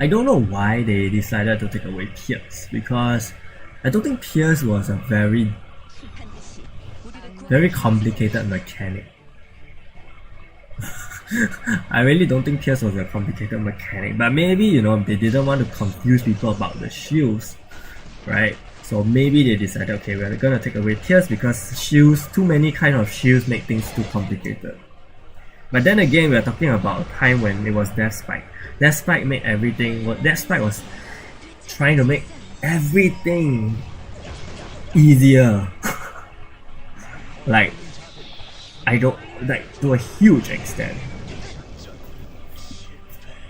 I don't know why they decided to take away Pierce, because I don't think Pierce was a very complicated mechanic. I really don't think Pierce was a complicated mechanic, but maybe they didn't want to confuse people about the shields, right? So maybe they decided, okay, we're gonna take away Pierce because shields, too many kind of shields make things too complicated. But then again, we're talking about a time when it was Death Spike. Death Spike made everything. Death Spike was trying to make everything easier. Like, to a huge extent.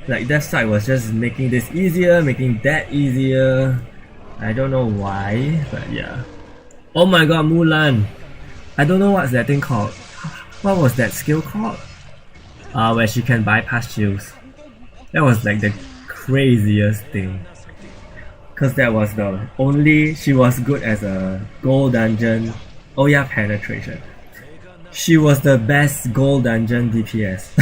Like, Death Spike was just making this easier, making that easier. I don't know why, but yeah. Oh my god, Mulan! I don't know what's that thing called. What was that skill called? Where she can bypass shields. That was like the craziest thing. Cause that was the only, she was good as a gold dungeon. Oh yeah, penetration. She was the best gold dungeon DPS.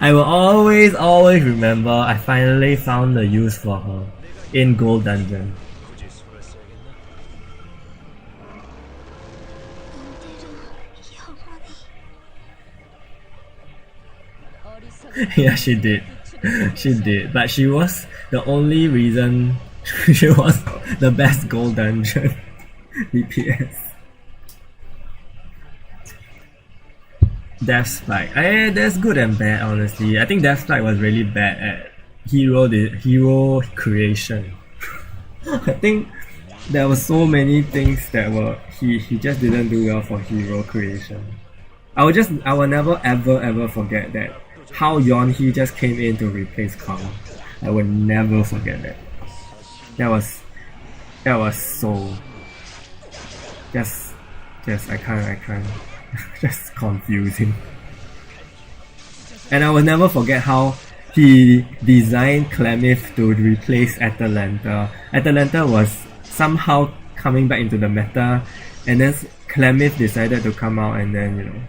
I will always remember I finally found the use for her in gold dungeon. Yeah, she did. She did. But she was the only reason she was the best gold dungeon DPS. Death Spike. That's good and bad, honestly. I think Death Spike was really bad at hero creation. I think there were so many things that were he just didn't do well for hero creation. I will never ever forget that how Yonhee just came in to replace Kong. I will never forget that. That was so just I can't just confusing. And I will never forget how he designed Clemith to replace Atalanta. Atalanta was somehow coming back into the meta, and then Clemith decided to come out, and then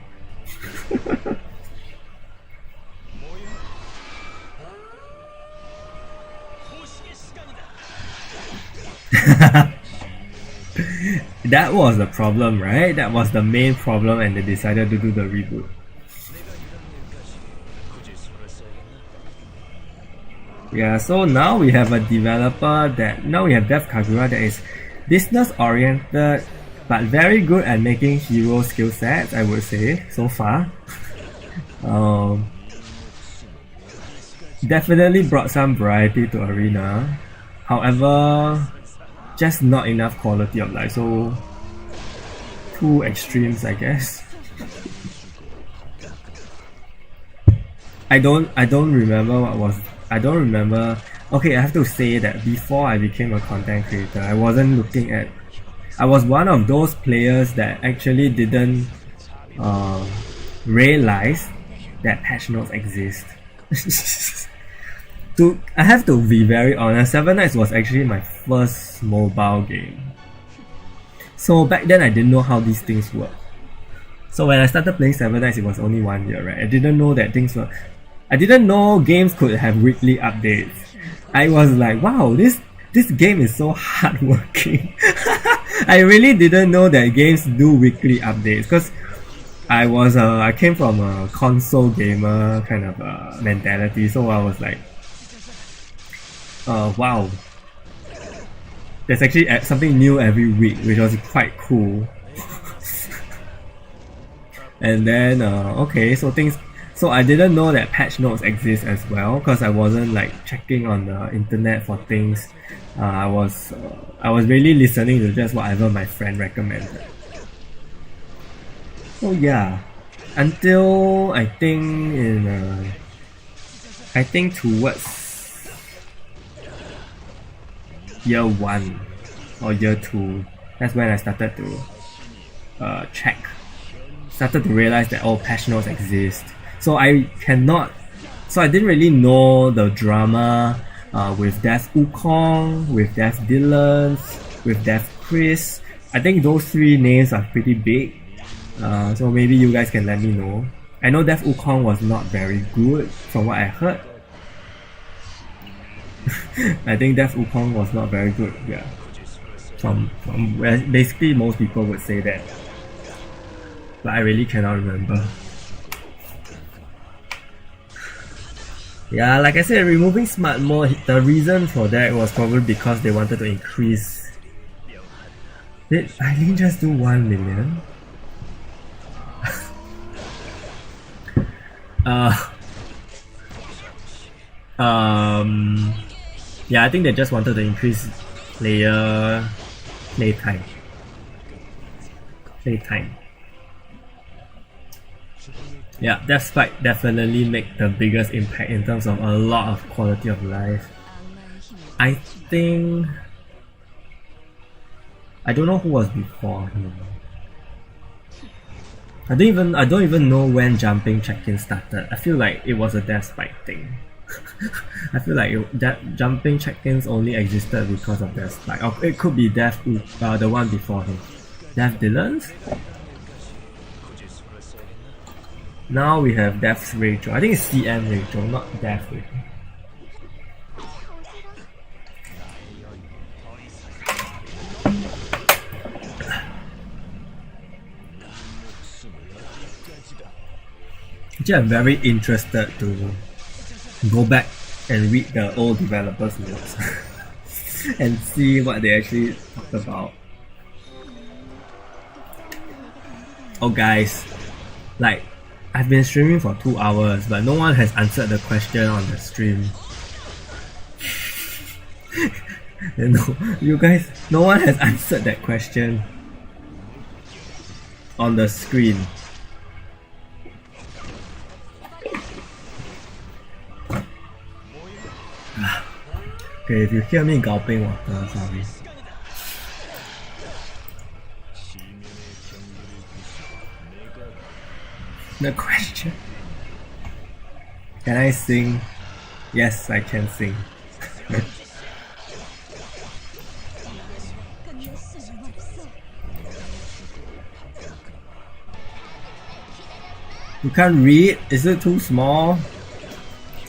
that was the problem, right? That was the main problem, and they decided to do the reboot. Yeah, so now we have a developer now we have Dev Kagura that is business oriented but very good at making hero skill sets, I would say, so far. Definitely brought some variety to Arena. However, just not enough quality of life, so two extremes, I guess. I don't remember what was I don't remember. Okay, I have to say that before I became a content creator, I wasn't looking at. I was one of those players that actually didn't realize that patch notes exist. I have to be very honest, Seven Knights was actually my first mobile game. So back then I didn't know how these things work. So when I started playing Seven Knights, it was only 1 year, right? I didn't know that things were. I didn't know games could have weekly updates. I was like, wow, this game is so hardworking. I really didn't know that games do weekly updates, because I came from a console gamer kind of mentality, so I was like, wow, there's actually something new every week, which was quite cool. And then so I didn't know that patch notes exist as well, because I wasn't like checking on the internet for things. I was really listening to just whatever my friend recommended. So yeah, until I think towards year 1 or year 2, that's when I started to started to realize that patch notes exist. So I didn't really know the drama with Death Wukong, with Death Dylan, with Death Chris. I think those 3 names are pretty big. So maybe you guys can let me know. I know Death Wukong was not very good from what I heard. I think Death Wukong was not very good, yeah. From basically most people would say that. But I really cannot remember. Yeah, like I said, removing smart mode, the reason for that was probably because they wanted to increase. Did Eileene just do 1 million? Yeah, I think they just wanted to increase playtime. Yeah, that spike definitely make the biggest impact in terms of a lot of quality of life. I think I don't know who was before him. I don't even know when jumping check-in started. I feel like it was a death spike thing. I feel like that jumping check-ins only existed because of death spike. Or it could be the one before him. Death Dylan's? Now we have Death's Rachel. I think it's CM Rachel, not Death Rachel. Actually, I'm very interested to go back and read the old developers' notes and see what they actually talked about. Oh guys, like, I've been streaming for 2 hours, but no one has answered the question on the stream. No, you guys, no one has answered that question on the screen. Okay, if you hear me gulping water, sorry. The question. Can I sing? Yes, I can sing. You can't read? Is it too small?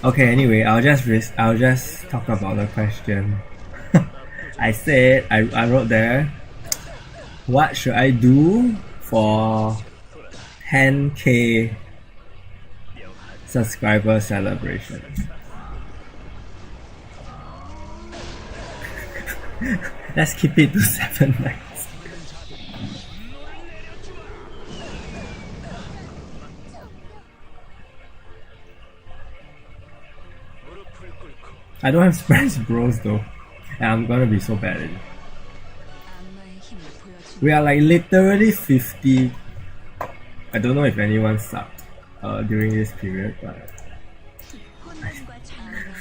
Okay, anyway, I'll just talk about the question. I wrote there, what should I do for 10k subscriber celebration? Let's keep it to 7 nights. I don't have Smash Bros though, and I'm gonna be so bad at it. We are like literally 50. I don't know if anyone sucked during this period, but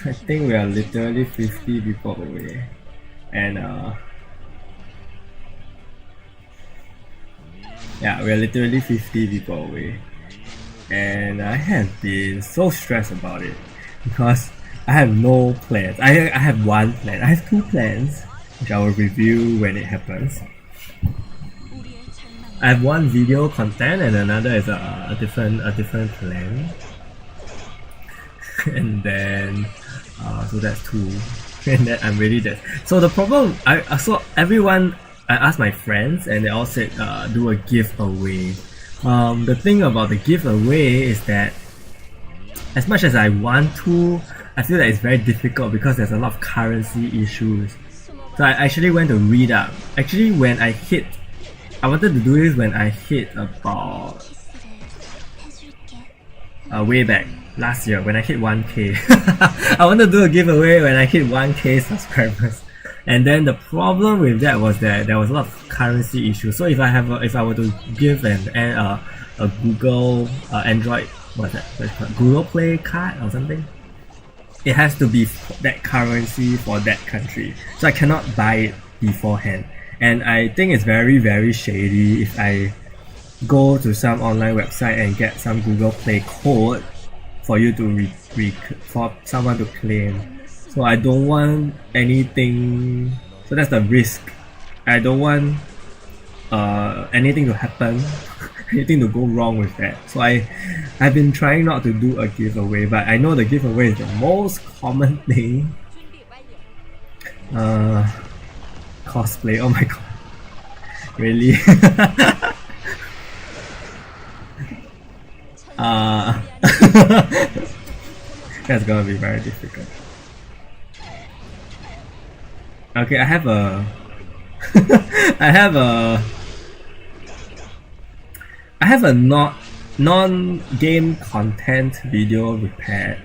I think we are literally 50 people away, and yeah, we are literally 50 people away, and I have been so stressed about it because I have no plans. I have one plan. I have two plans, which I will review when it happens. I have one video content and another is a different plan. And then so that's two. And then I'm really dead. So the problem, I asked my friends and they all said do a giveaway. The thing about the giveaway is that as much as I want to, I feel that it's very difficult because there's a lot of currency issues. So I actually went to read up. Actually, I wanted to do this when I hit about way back last year when I hit 1k. I wanted to do a giveaway when I hit 1k subscribers. And then the problem with that was that there was a lot of currency issues. So if I were to give a Google Android, what's that? Google Play card or something, it has to be that currency for that country. So I cannot buy it beforehand. And I think it's very, very shady if I go to some online website and get some Google Play code for you to for someone to claim. So I don't want anything. So that's the risk. I don't want anything to happen, anything to go wrong with that. So I've been trying not to do a giveaway, but I know the giveaway is the most common thing. Cosplay, oh my god. Really? That's gonna be very difficult. Okay, I have a non-game content video prepared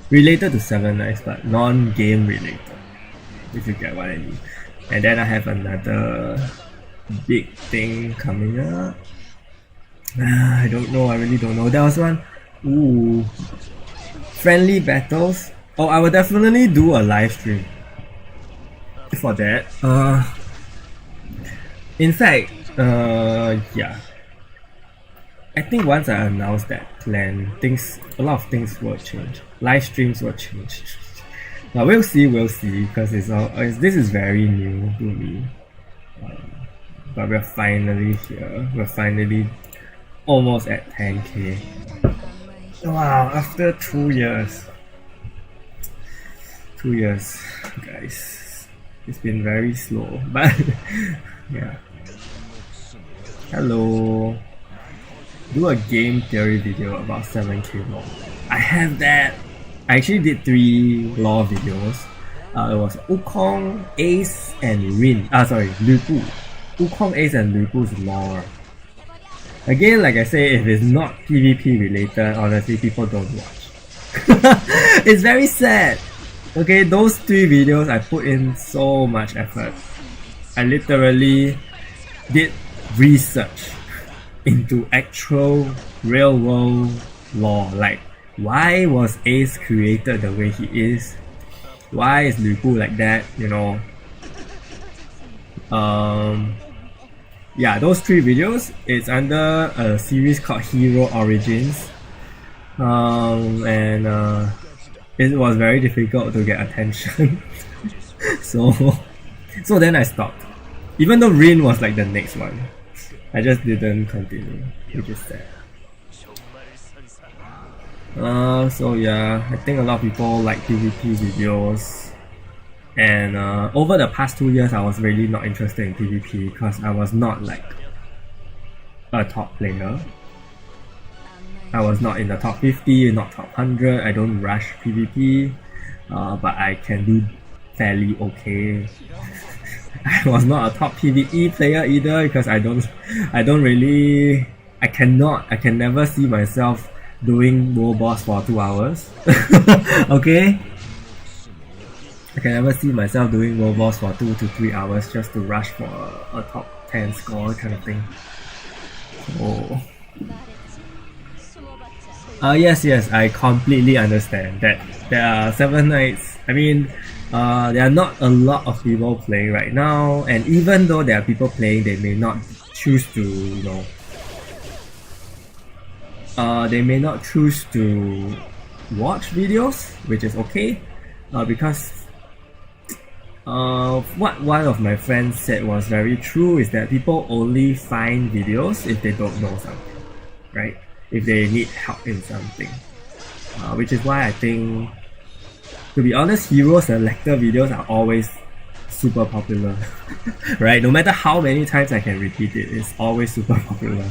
related to 7 Nights, but non-game related, if you get what I mean. And then I have another big thing coming up. I don't know, I really don't know. There was one, friendly battles. Oh, I will definitely do a live stream for that. In fact, yeah. I think once I announce that plan, a lot of things will change. Live streams will change. But we'll see, because this is very new to me. But we're finally here. We're finally almost at 10k. Wow, after 2 years. 2 years, guys. It's been very slow, but yeah. Hello. Do a game theory video about 7k lore. I have that. I actually did 3 lore videos. It was Wukong, Ace, and Rin. Lu Bu. Wukong, Ace, and Lu Bu's lore. Again, like I say, if it's not PvP related, honestly, people don't watch. It's very sad. Okay, those 3 videos I put in so much effort. I literally did research into actual real world law, like why was Ace created the way he is? Why is Lu Bu like that? You know. Yeah, those 3 videos. It's under a series called Hero Origins, and it was very difficult to get attention. so then I stopped. Even though Rin was like the next one, I just didn't continue, which is sad. So yeah, I think a lot of people like PvP videos, and over the past 2 years I was really not interested in PvP because I was not like a top player. I was not in the top 50, not top 100. I don't rush PvP, but I can do fairly okay. I was not a top PvE player either because I can never see myself doing world boss for 2 hours. Okay? I can never see myself doing world boss for 2 to 3 hours just to rush for a top 10 score kind of thing. So yes, I completely understand that there are 7 nights. I mean, there are not a lot of people playing right now, and even though there are people playing, they may not choose to, you know, they may not choose to watch videos, which is okay, because what one of my friends said was very true, is that people only find videos if they don't know something, right? If they need help in something, which is why I think, to be honest, hero selector videos are always super popular. Right? No matter how many times I can repeat it, it's always super popular.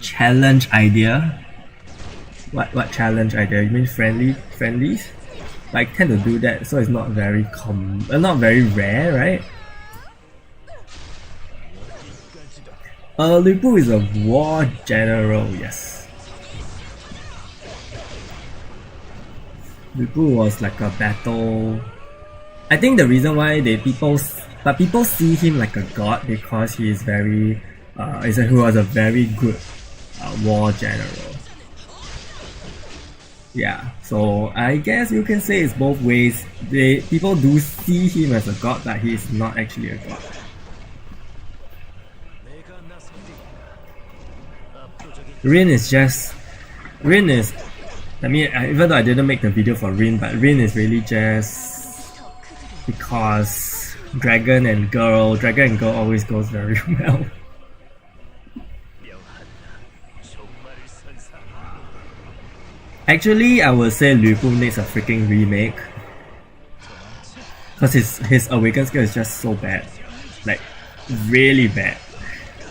Challenge idea? What challenge idea? You mean friendlies? I tend to do that, so it's not very not very rare, right? Lu Bu is a war general, yes. Lu Bu was like a battle. I think the reason why people see him like a god because he is he was a very good war general. Yeah, so I guess you can say it's both ways. People do see him as a god, but he is not actually a god. Rin is, I mean, even though I didn't make the video for Rin, but Rin is really just because Dragon and Girl always goes very well. Actually, I would say Lu Bu needs a freaking remake, because his awaken skill is just so bad, like really bad.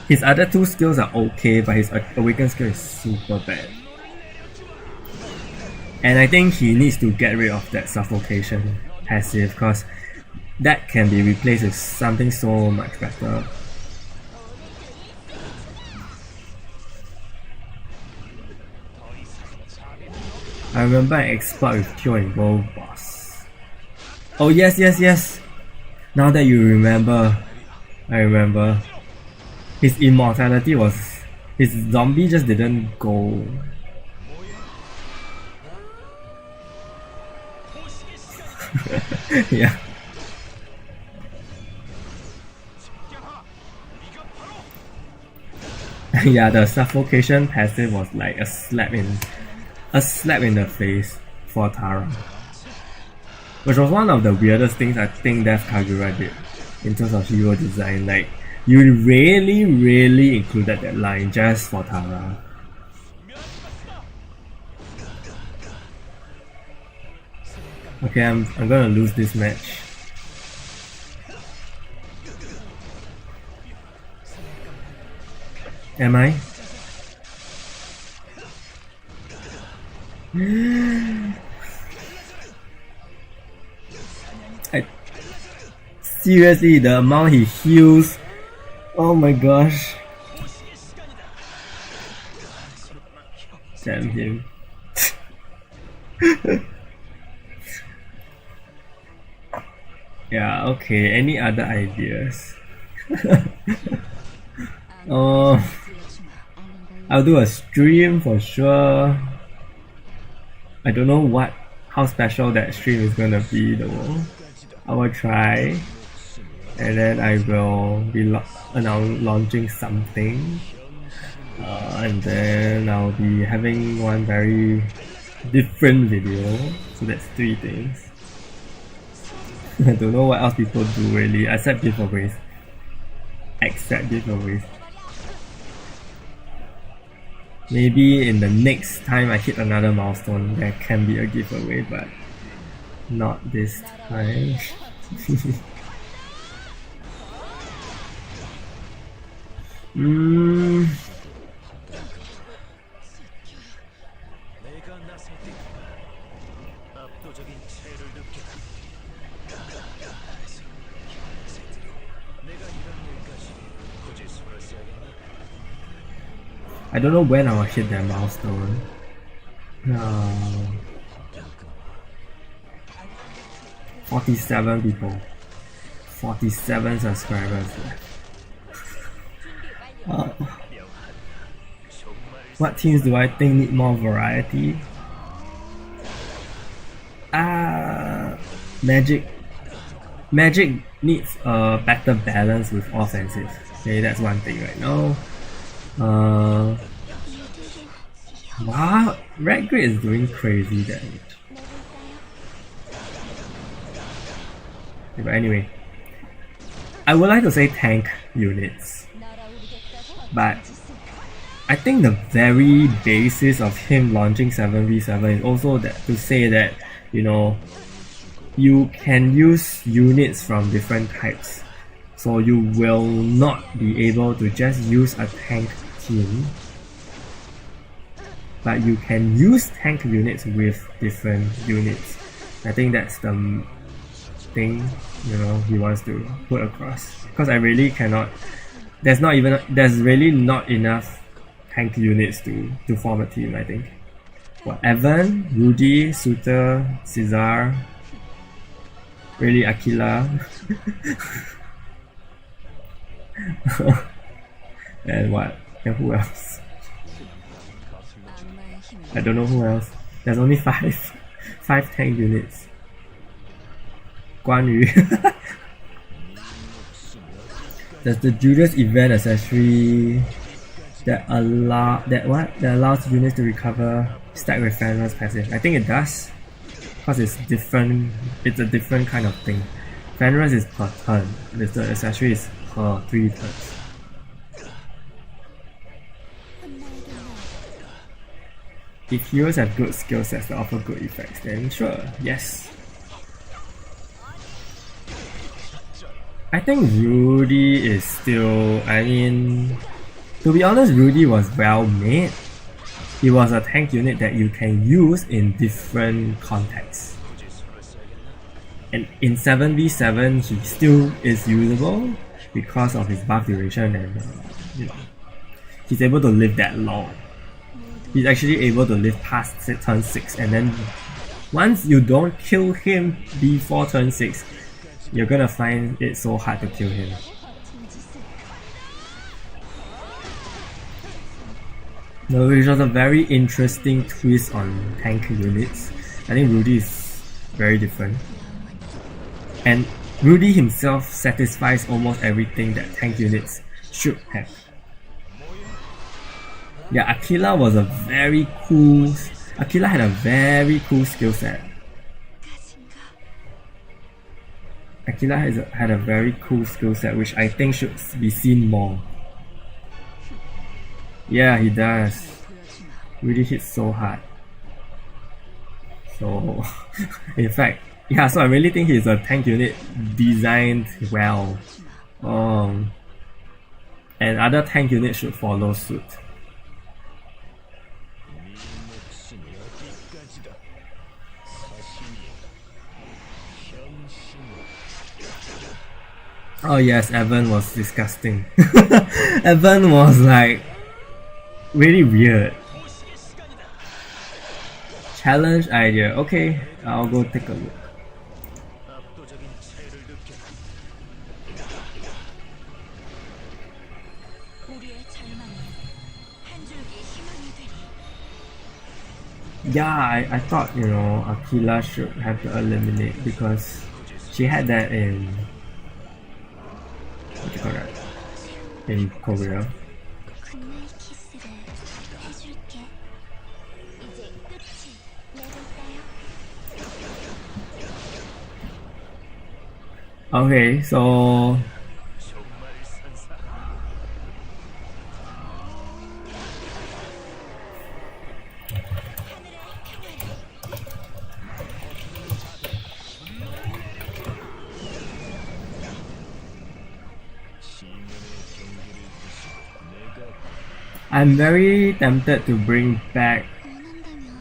His other 2 skills are okay, but his awaken skill is super bad. And I think he needs to get rid of that suffocation passive, because that can be replaced with something so much better. I remember I expert with Pure in World Boss. Oh yes. Now that you remember, I remember. His immortality was... his zombie just didn't go. Yeah. Yeah, the suffocation passive was like a slap in the face for Tara, which was one of the weirdest things I think Death Kagura did in terms of hero design. Like, you really included that line just for Tara. Okay, I'm gonna lose this match. Am I? Seriously, the amount he heals. Oh my gosh. Damn him. Yeah, okay. Any other ideas? Oh, I'll do a stream for sure. I don't know how special that stream is gonna be though. I will try, and then I will be launching something, and then I'll be having one very different video. So that's 3 things. I don't know what else people do really, except giveaways. Maybe in the next time I hit another milestone, there can be a giveaway, but not this time. I don't know when I'll hit that milestone. 47 people. 47 subscribers left. What teams do I think need more variety? Magic needs a better balance with offensive. Okay, that's one thing right now. Wow, Red Grid is doing crazy damage. Okay, but anyway, I would like to say tank units, but I think the very basis of him launching 7v7 is also that to say that, you know, you can use units from different types. So you will not be able to just use a tank team, but you can use tank units with different units. I think that's the thing, you know, he wants to put across. Because I really cannot. There's really not enough tank units to form a team. I think. What, Evan, Rudy, Suter, Cesar, really Aquila. And what? And who else? I don't know who else. There's only 5 tank units. Guan Yu. There's the Judas event accessory that allows units to recover stack with Fenrir's passive. I think it does, because it's different. It's a different kind of thing. Fenrir's is per turn. The accessory is per 3 turns. If heroes have good skill sets that offer good effects, then sure, yes. I think Rudy is still, I mean, to be honest, Rudy was well made. He was a tank unit that you can use in different contexts. And in 7v7, he still is usable because of his buff duration and, you know, he's able to live that long. He's actually able to live past turn 6, and then once you don't kill him before turn 6, you're gonna find it so hard to kill him. No, which was a very interesting twist on tank units. I think Rudy is very different. And Rudy himself satisfies almost everything that tank units should have. Yeah, Aquila had a very cool skill set. Aquila had a very cool skill set which I think should be seen more. Yeah, he does. Really hits so hard. So, in fact, yeah, so I really think he's a tank unit designed well. And other tank units should follow suit. Oh yes, Evan was disgusting. Evan was like really weird. Challenge idea. Okay, I'll go take a look. Yeah, I thought, Akila should have to eliminate because she had that in, what do you call that, in Korea. 굿나잇 키스를 해줄게. 이제 끝이 내고 있어요. Okay, so I'm very tempted to bring back 원한다면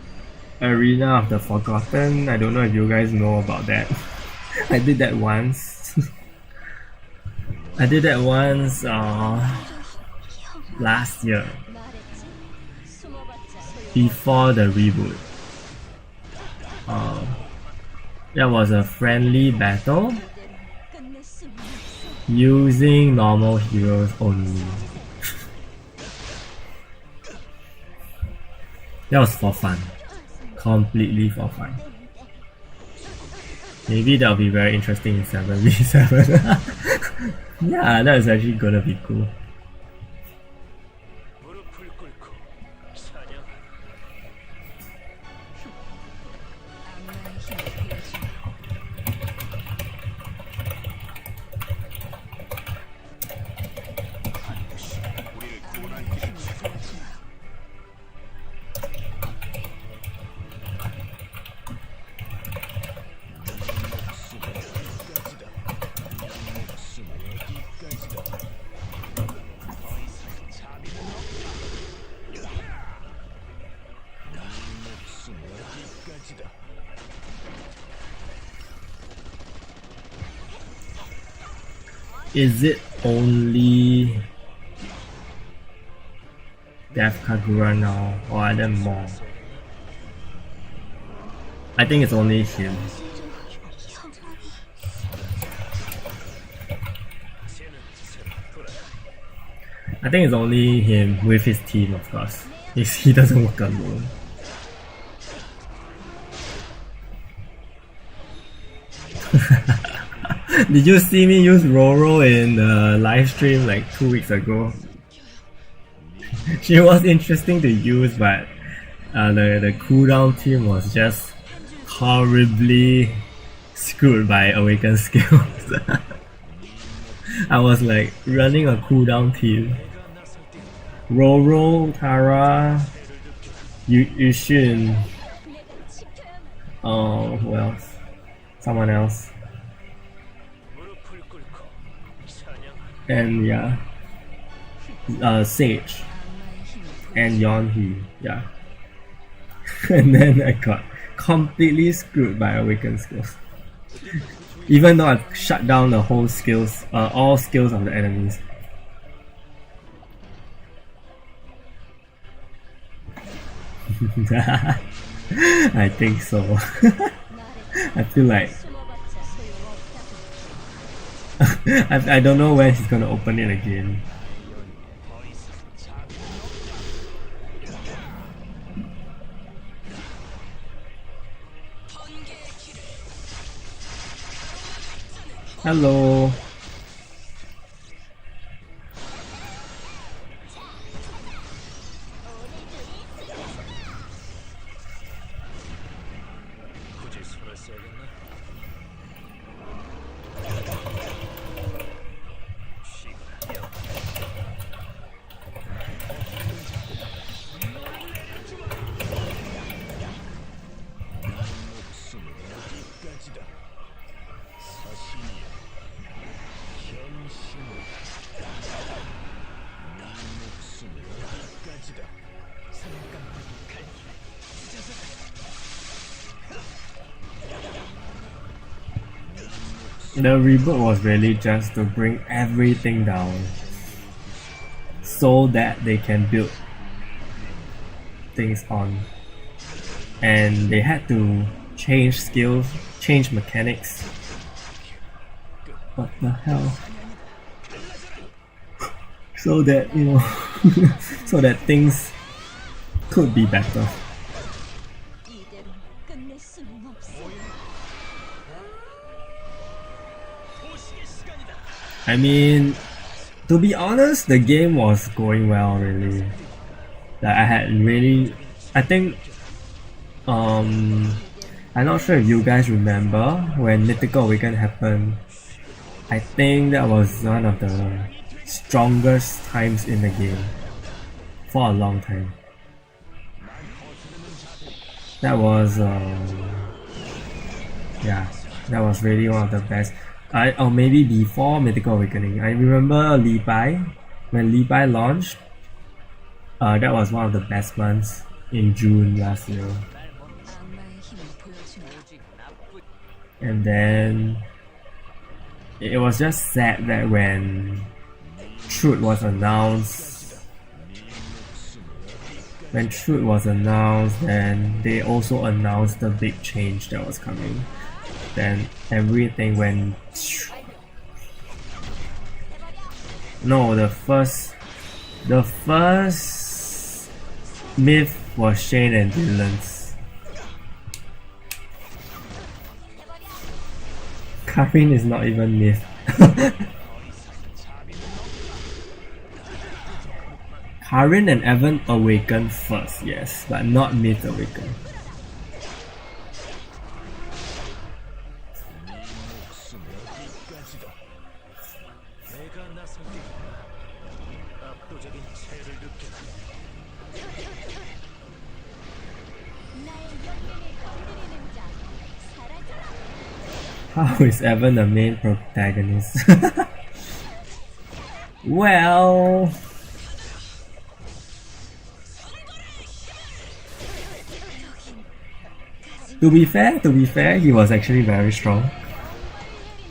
Arena of the Forgotten. I don't know if you guys know about that. I did that once. I did that once last year 말했지. 숨어봤자 소용. before the reboot. That was a friendly battle 끝낼 수는 없어. using normal heroes only. That was for fun. Completely for fun. Maybe that'll be very interesting in 7v7. Yeah, that is actually gonna be cool. 악마의 힘을 보여주마. 악마의 힘을 보여주마. Is it only Death Kagura now, or are there more? I think it's only him. I think it's only him with his team, of course. If he doesn't work alone. Did you see me use Roro in the live stream like 2 weeks ago? She was interesting to use, but the cooldown team was just horribly screwed by awakened skills. I was like running a cooldown team. Roro, Tara, Yushin. Oh, who else? Someone else. And yeah, Sage and Yonhee, yeah. And then I got completely screwed by awakened skills. Even though I've shut down the whole skills, all skills of the enemies. I think so. I feel like I don't know when he's gonna open it again. Hello. The reboot was really just to bring everything down so that they can build things on, and they had to change skills, change mechanics. What the hell? So that, so that things could be better. I mean, to be honest, the game was going well really. Like I had really, I think, I'm not sure if you guys remember when Mythical Awaken happened. I think that was one of the strongest times in the game for a long time. That was, yeah, that was really one of the best. Or maybe before Mythical Awakening. I remember Li Bai, when Li Bai launched. That was one of the best months in June last year. And then it was just sad that when Truth was announced, then they also announced the big change that was coming. Then everything went. No, the first myth was Shane and Dylan's. Karin is not even myth. Karin and Evan awakened first, yes, but not myth awakened. How is Evan the main protagonist? Well, to be fair, he was actually very strong.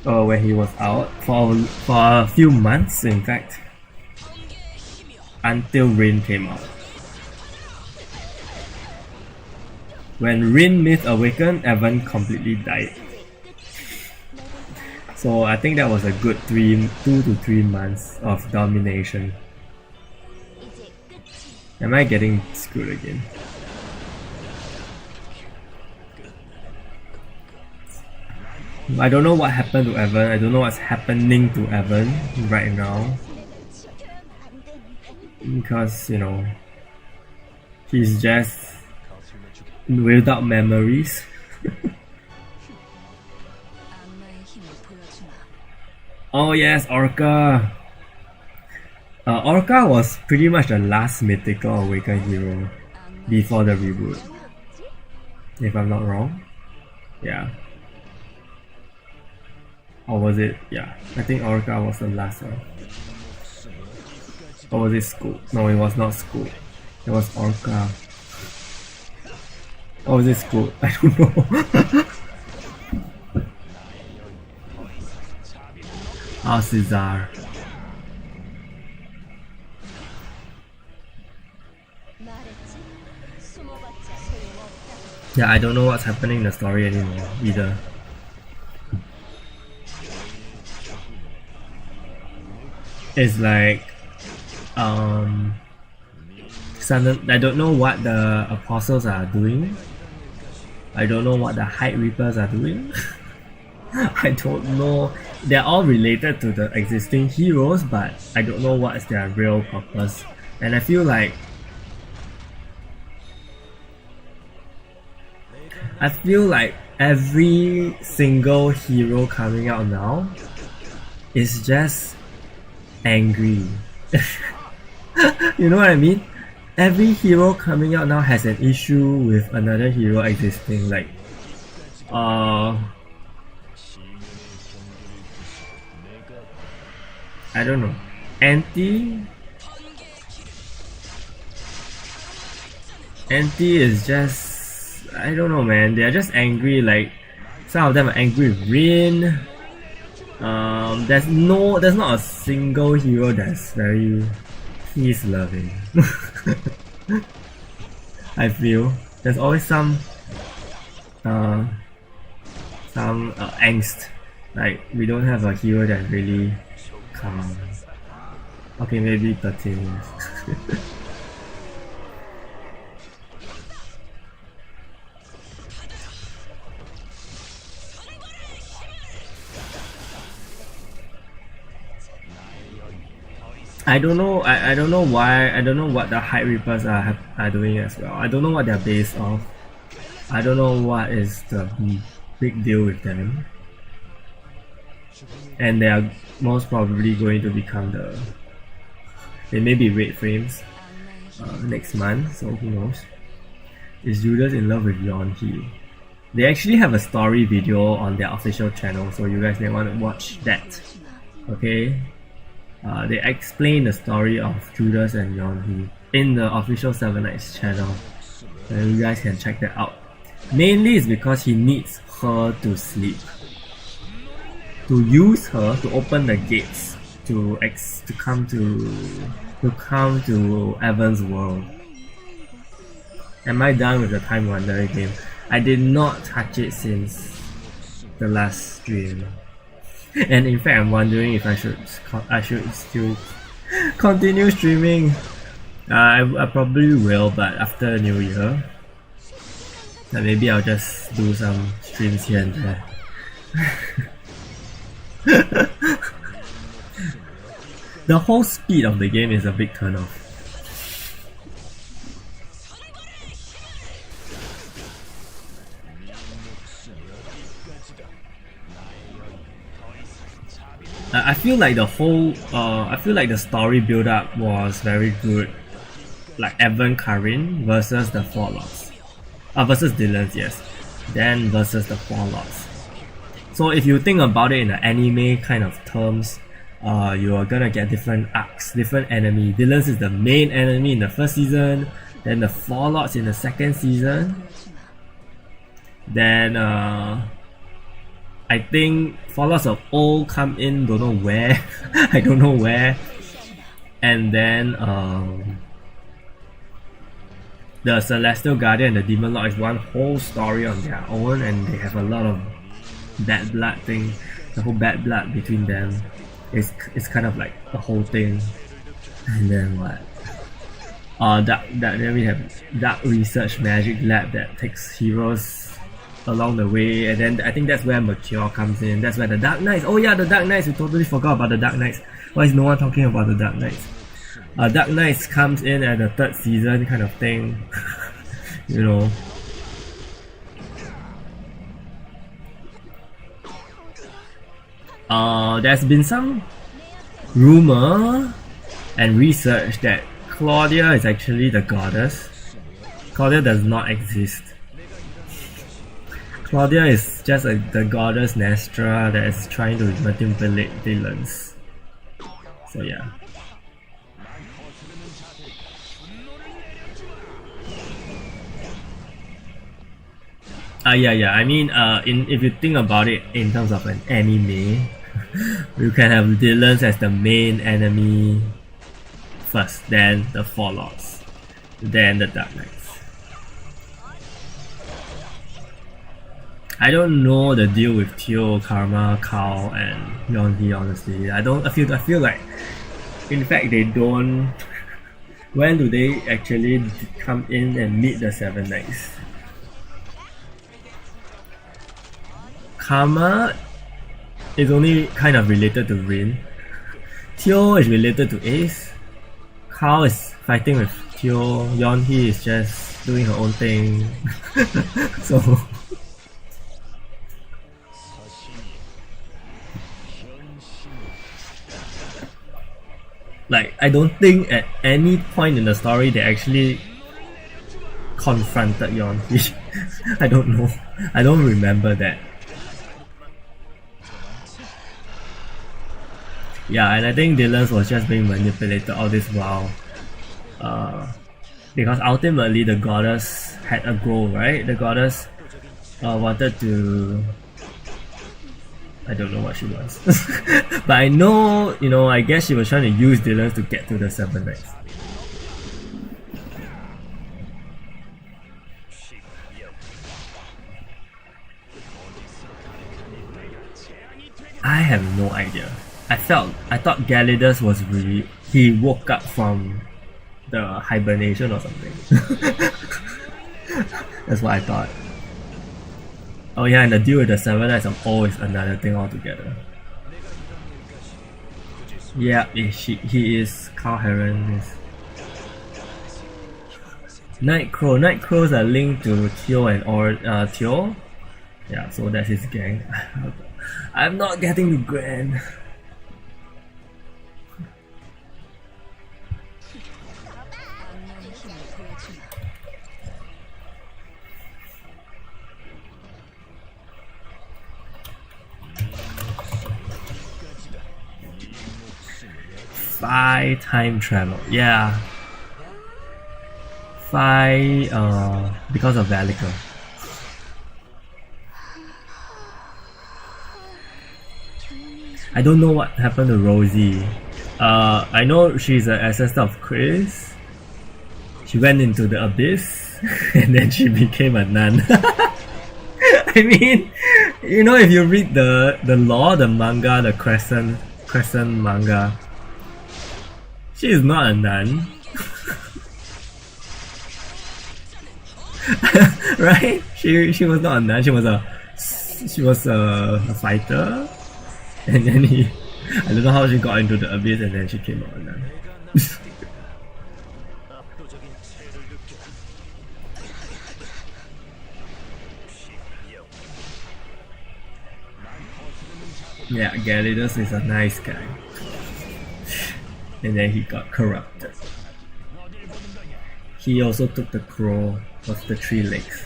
When he was out for a few months, in fact, until Rin came out. When Rin Myth awakened, Evan completely died. So I think that was a good 2 to 3 months of domination. Am I getting screwed again? I don't know what happened to Evan. I don't know what's happening to Evan right now. Because, you know, he's just without memories. Oh yes, Orca! Orca was pretty much the last mythical awakened hero before the reboot. If I'm not wrong. Yeah. Or was it? Yeah, I think Orca was the last one. Or was it Scoop? No, it was not Scoop. It was Orca. Or was it Scoop? I don't know. Oh, Caesar. Yeah, I don't know what's happening in the story anymore either. It's like I don't know what the apostles are doing. I don't know what the Hide Reapers are doing. I don't know. They're all related to the existing heroes, but I don't know what's their real purpose. And I feel like every single hero coming out now is just angry. You know what I mean? Every hero coming out now has an issue with another hero existing. Like, I don't know. Anti is just, I don't know, man. They're just angry. Like, some of them are angry with Rin. There's not a single hero that's very peace loving. I feel there's always some angst. Like, we don't have a hero that's really calm. Okay, maybe 13 years. I don't know. I don't know why. I don't know what the Hype Reapers are doing as well. I don't know what they're based off. I don't know what is the big deal with them. And they are most probably going to become the. They may be red frames next month. So who knows? Is Judas in love with Yonhee? They actually have a story video on their official channel, so you guys may want to watch that. Okay. They explain the story of Judas and Yonhee in the official Seven Knights channel. And you guys can check that out. Mainly it's because he needs her to sleep. To use her to open the gates to come to Evan's world. Am I done with the Time Wanderer game? I did not touch it since the last stream. And in fact, I'm wondering if I should still continue streaming. I probably will, but after New Year, maybe I'll just do some streams here and there. The whole speed of the game is a big turn off. I feel like the whole, I feel like the story build up was very good. Like Evan Karin versus the Four Lords. Versus Dylan's, yes. Then versus the Four Lords. So if you think about it in the anime kind of terms, you are gonna get different arcs, different enemy. Dylan's is the main enemy in the first season, then the Four Lords in the second season. Then I think Four Lords of all come in, don't know where. I don't know where. And then the Celestial Guardian and the Demon Lord is one whole story on their own, and they have a lot of bad blood thing. The whole bad blood between them is kind of like the whole thing. And then what? Then we have Dark Research Magic Lab that takes heroes along the way, and then I think that's where Mercure comes in. That's where the Dark Knights. Oh yeah, the Dark Knights. We totally forgot about the Dark Knights. Why is no one talking about the Dark Knights? Dark Knights comes in at the third season kind of thing. You know. There's been some rumor and research that Claudia is actually the goddess. Claudia does not exist. Claudia is just the goddess Nestra that is trying to manipulate villains. So yeah. Yeah. I mean, if you think about it in terms of an anime, you can have Dylan's as the main enemy first, then the Four Lords, then the Dark Knights. I don't know the deal with Teo, Karma, Kao, and Yonhee. Honestly, I feel like, in fact, they don't. When do they actually come in and meet the Seven Knights? Karma is only kind of related to Rin. Teo is related to Ace. Kao is fighting with Teo. Yonhee is just doing her own thing. So. Like, I don't think at any point in the story they actually confronted Yonhee. I don't know. I don't remember that. Yeah, and I think Dylan's was just being manipulated all this while. Because ultimately the goddess had a goal, right? The goddess wanted to... I don't know what she wants. But I know, I guess she was trying to use Dylan to get to the Seven Knights. I have no idea. I thought Galidus was he woke up from the hibernation or something. That's what I thought. Oh yeah, and the deal with the Seven Knights of All is another thing altogether. Yeah, he is Carl Heron. Yes. Nightcrow. Nightcrows are linked to Teo and Teo. Yeah, so that's his gang. I'm not getting the grand. 악마의 힘을 보여주마. Phi time travel. Yeah. Phi because of Valica. I don't know what happened to Rosie. I know she's an ancestor of Chris. She went into the abyss and then she became a nun. I mean, you know, if you read the lore, the manga, the Crescent manga, she is not a nun. Right? She was not a nun. She was a fighter, and then I don't know how she got into the abyss, and then she came out a nun. Yeah, Galidus is a nice guy. And then he got corrupted. He also took the crow of the 3 legs.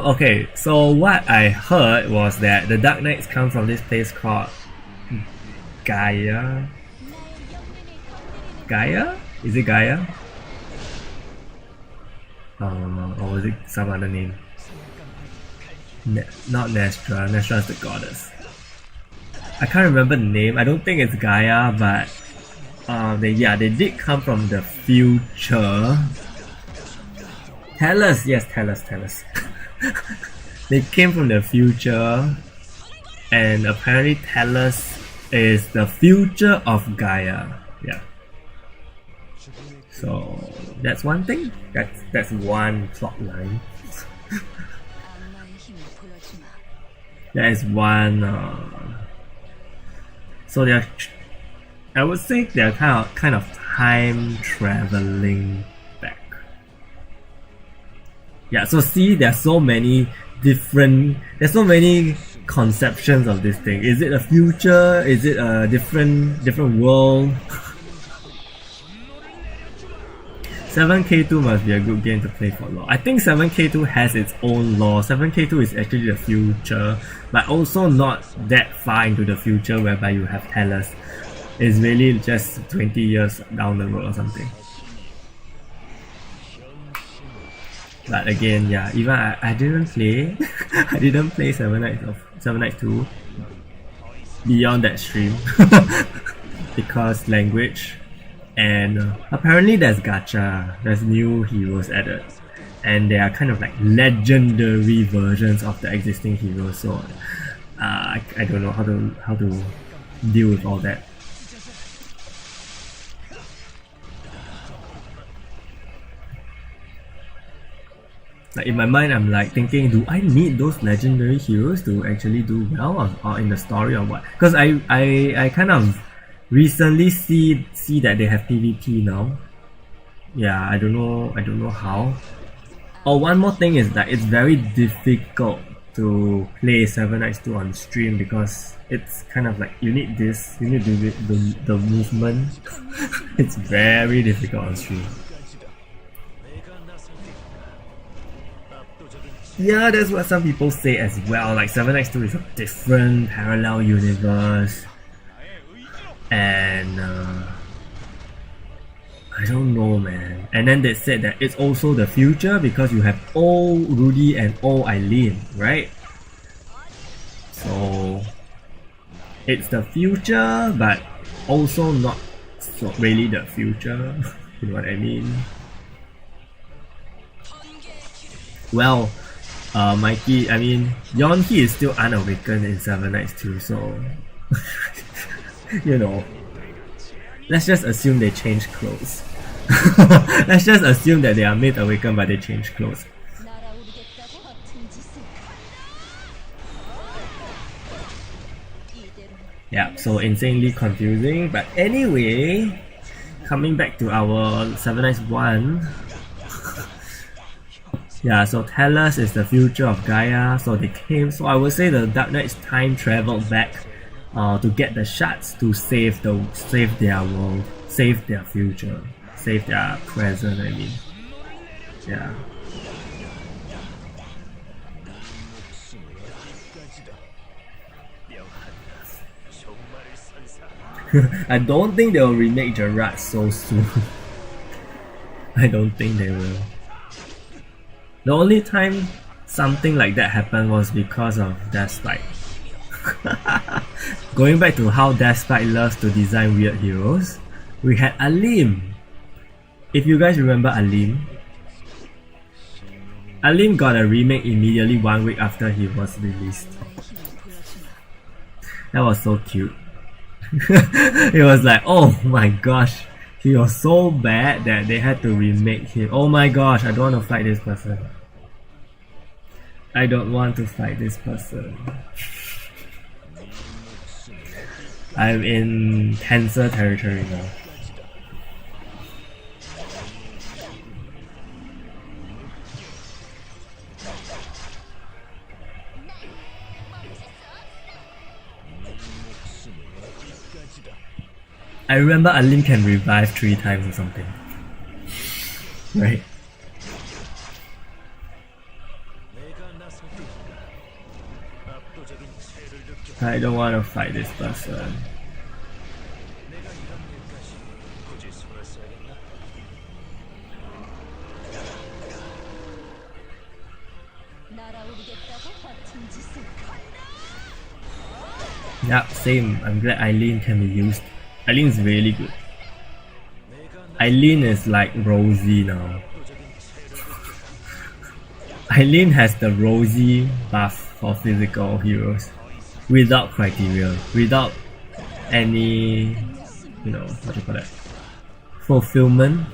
Okay, so what I heard was that the Dark Knights come from this place called Gaia. Gaia? Is it Gaia? Or was it some other name? Not Nestra. Nestra is the goddess. I can't remember the name. I don't think it's Gaia, but they did come from the future. Tellus, yes, Tellus. They came from the future, and apparently Tellus is the future of Gaia. Yeah. So that's one thing. That's one plot line. 악마의 힘을 보여주마. That is one. So I would say they're kind of time traveling back. Yeah. So see, there's so many conceptions of this thing. Is it a future? Is it a different world? 7K2 must be a good game to play for lore. I think 7K2 has its own lore. 7K2 is actually the future, but also not that far into the future whereby you have Tellus. It's really just 20 years down the road or something. But again, yeah, even I didn't play I didn't play 7 Nights 2 beyond that stream because language. And apparently there's gacha, there's new heroes added, and they are kind of like legendary versions of the existing heroes. So I don't know how to deal with all that. Like in my mind, I'm like thinking, do I need those legendary heroes to actually do well or in the story or what? Because I kind of recently see that they have PvP now. Yeah, I don't know how. Oh, one more thing is that it's very difficult to play 7 Nights 2 on stream because it's kind of like you need the movement. It's very difficult on stream. Yeah, that's what some people say as well. Like 7 Nights 2 is a different parallel universe. And I don't know, man. And then they said that it's also the future because you have old Rudy and old Eileene, right? So it's the future, but also not So really the future, you know what I mean? Well, Mikey, I mean, Yonki is still unawakened in Seven Nights too, so you know, let's just assume they change clothes. Let's just assume that they are made awakened but they change clothes. 날아오르겠다고 같은 짓을. 이대로 Yeah, so insanely confusing. But anyway, coming back to our 7 Nights 1. Yeah, so Talos is the future of Gaia. So they came. So I would say the Dark Knights time traveled back to get the shards to save their world, save their future, save their present. I mean, yeah. I don't think they'll remake Gerard so soon. I don't think they will. The only time something like that happened was because of Deathspite. Going back to how Deathspite loves to design weird heroes, we had Eileene. If you guys remember Eileene, Eileene got a remake immediately 1 week after he was released. That was so cute. It was like, oh my gosh, he was so bad that they had to remake him. Oh my gosh, I don't want to fight this person. I don't want to fight this person. I'm in cancer territory now. I remember Eileene can revive 3 times or something. Right? I don't want to fight this person. 날아오르겠다고 같은 짓을. Yep, same. I'm glad Eileene can be used. Eileene's really good. Eileene is like Rosie now. Eileene has the Rosie buff for physical heroes without criteria, without any, you know, what do you call that? Fulfillment.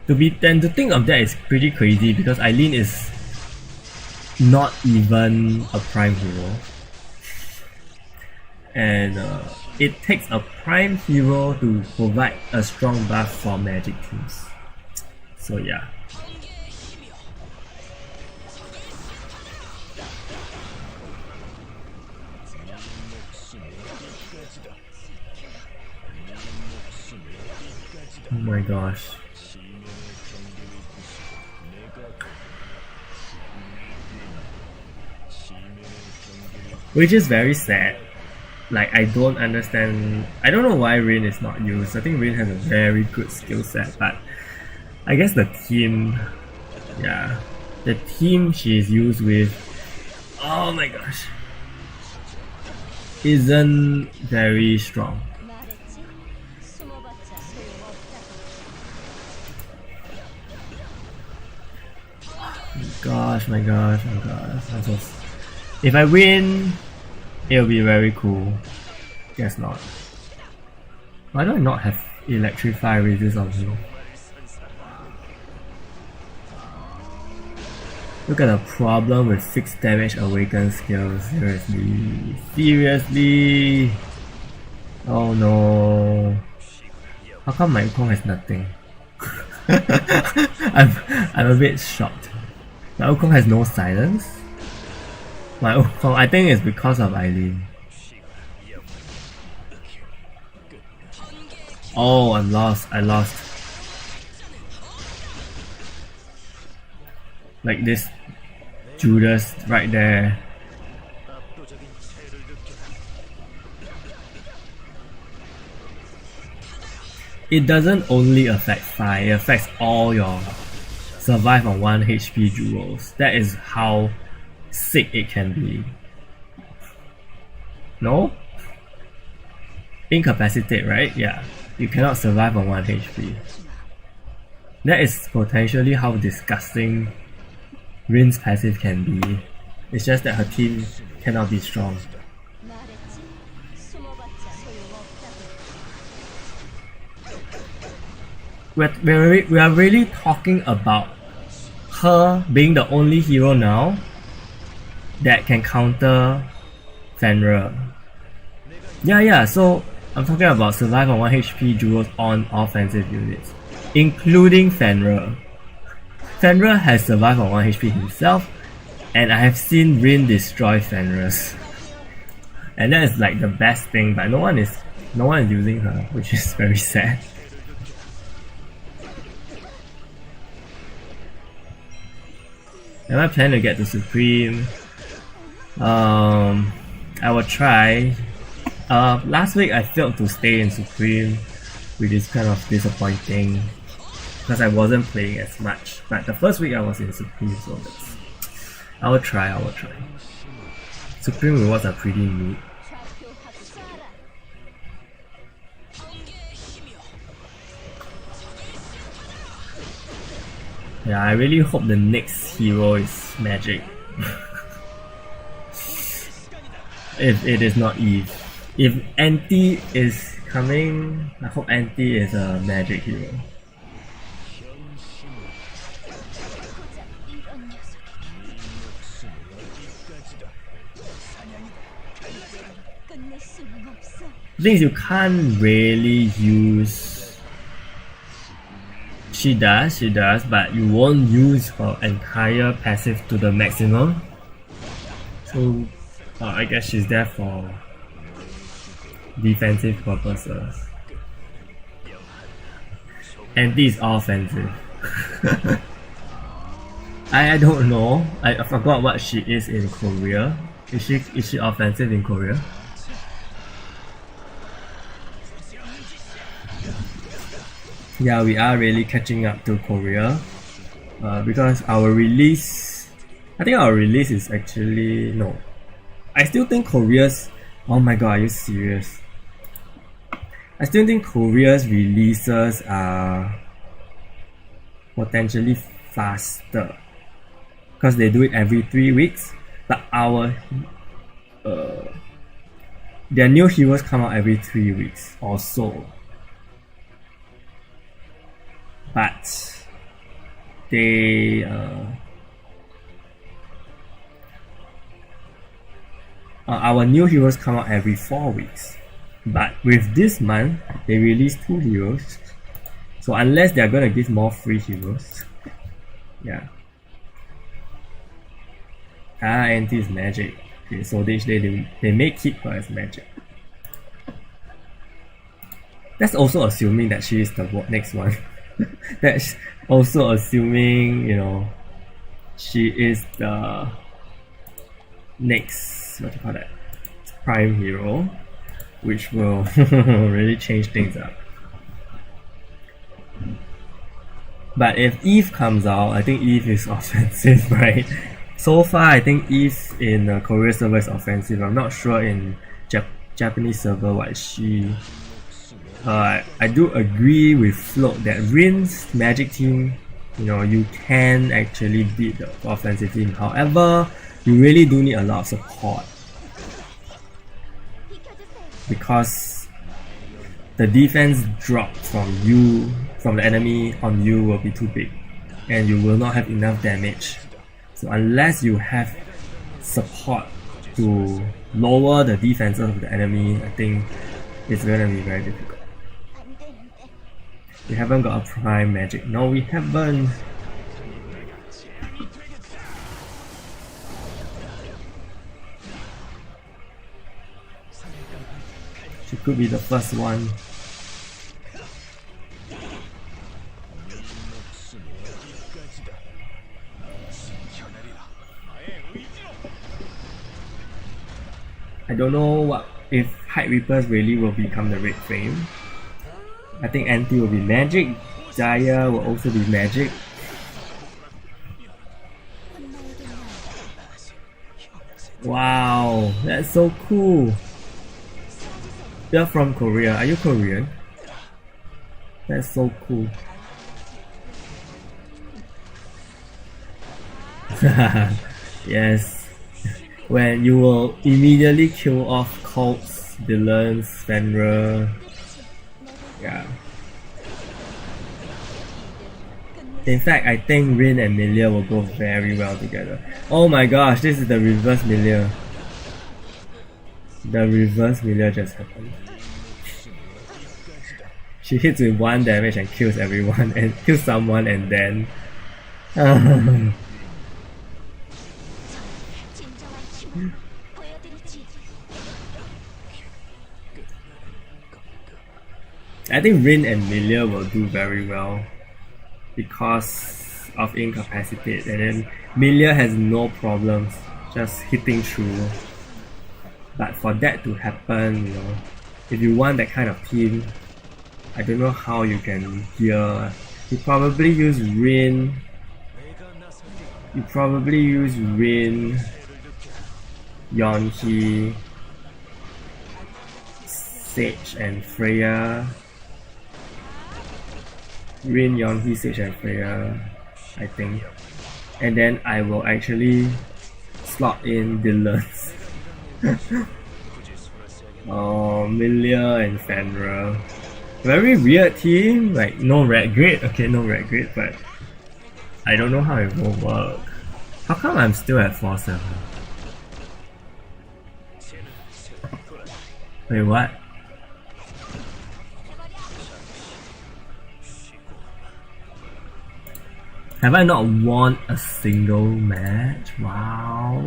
To think of that is pretty crazy because Eileene is not even a prime hero. And it takes a prime hero to provide a strong buff for magic teams. So yeah. Oh my gosh. Which is very sad. Like, I don't understand. I don't know why Rain is not used. I think Rain has a very good skill set, but I guess the team, yeah, the team she's used with, oh my gosh, isn't very strong. 말했지? 숨어봤자 소용없다고. My gosh. If I win, it'll be very cool. Guess not. Why do I not have Electrify Resist on me? Look at the problem with 6 damage awakened skills. Seriously. Oh no. How come my Wukong has nothing? I'm a bit shocked. My Wukong has no silence? My Wukong, I think it's because of Eileene. Oh, I lost. Like this Judas right there. It doesn't only affect fire, it affects all your survive on 1 HP jewels. That is how sick it can be. No? incapacitate, right? Yeah. You cannot survive on 1 HP. That is potentially how disgusting Rin's passive can be. It's just that her team cannot be strong. 말했지. 숨어봤자 소용없다고. We are really talking about her being the only hero now that can counter Fenrir. Yeah, so I'm talking about survive on 1 HP duels on offensive units, including Fenrir. Fenrir has survived on 1 HP himself, and I have seen Rin destroy Fenrir's. And that is like the best thing, but no one is using her, which is very sad. Am I planning to get to Supreme? I will try. Last week I failed to stay in Supreme, which is kind of disappointing because I wasn't playing as much. But the first week I was in Supreme, so I will try. Supreme rewards are pretty neat. Yeah, I really hope the next hero is magic. If it is not Eve. If Anti is coming, I hope Anti is a magic hero. 끝낼 수는 없어. The thing is, you can't really use. She does, but you won't use her entire passive to the maximum. So, I guess she's there for defensive purposes. And this is offensive. I don't know. I forgot what she is in Korea. Is she offensive in Korea? Yeah, we are really catching up to Korea because our release, I think our release is actually, no, I still think Korea's, oh my god, are you serious? I still think Korea's releases are potentially faster because they do it every 3 weeks, but our their new heroes come out every 3 weeks or so. But they our new heroes come out every 4 weeks. But with this month, they release 2 heroes. So unless they're gonna give more free heroes, yeah. Anti is magic. Okay, so they may keep her as magic. That's also assuming that she is the next one. That's also assuming, you know, she is the next, what do you call that, prime hero, which will really change things up. But if Eve comes out, I think Eve is offensive, right? So far, I think Eve in Korea server is offensive. I'm not sure in Japanese server what is she. I do agree with Float that Rin's magic team, you know, you can actually beat the offensive team. However, you really do need a lot of support because the defense drop from the enemy on you will be too big and you will not have enough damage. So unless you have support to lower the defenses of the enemy, I think it's gonna be very difficult. We haven't got a prime magic. No, we haven't. She could be the first one. I don't know what if Hide Reapers really will become the red frame. I think Anti will be magic, Jaya will also be magic. Wow, that's so cool. You're from Korea. Are you Korean? That's so cool. Yes. When you will immediately kill off cults, villains, Fenrir. Yeah. In fact, I think Rin and Milia will go very well together. Oh my gosh, this is the reverse Milia. The reverse Milia just happened. She hits with 1 damage and kills everyone and kills someone and then I think Rin and Milia will do very well because of incapacitate, and then Milia has no problems just hitting through. But for that to happen, you know, if you want that kind of team, I don't know how you can gear. You probably use Rin. Yonhi, Sage and Freya. Rin, Yonhi, Sage and Freya, I think. And then I will actually slot in villains. Oh, Milia and Fenrir. Very weird team, like no red grid. Okay, no red grid, but I don't know how it will work. How come I'm still at 4-7? Wait, what? Have I not won a single match? Wow.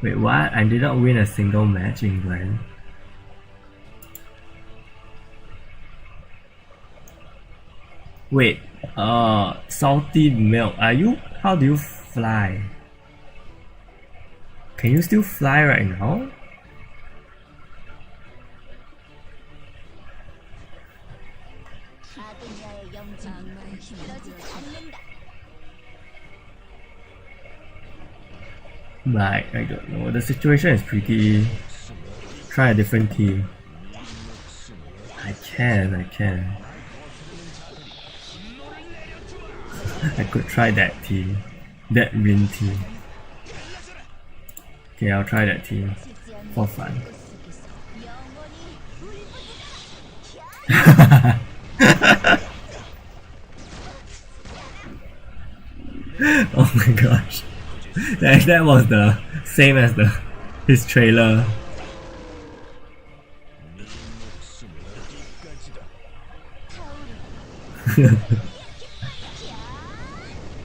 Wait, what? I did not win a single match in Glen. Wait, salty milk. Are you? How do you fly? Can you still fly right now? Right, I don't know. The situation is pretty. Try a different team. I can. I could try that team. That Rin team. Okay, I'll try that team. For fun. Oh my gosh. That was the same as his trailer.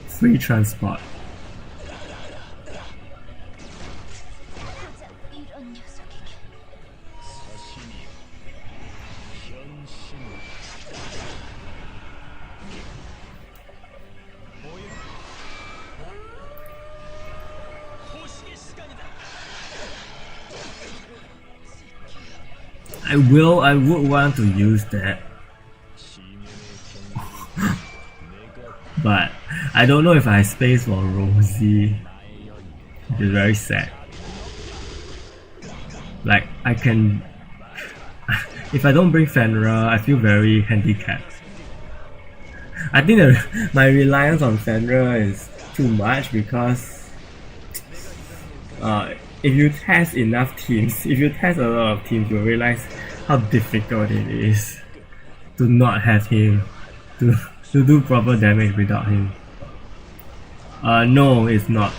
Free transport. I would want to use that. But I don't know if I have space for Rosie. Which is very sad. Like, I can... If I don't bring Fenrir, I feel very handicapped. I think that my reliance on Fenrir is too much because if you test enough teams, if you test a lot of teams, you'll realize how difficult it is to not have him, to do proper damage without him. No, it's not.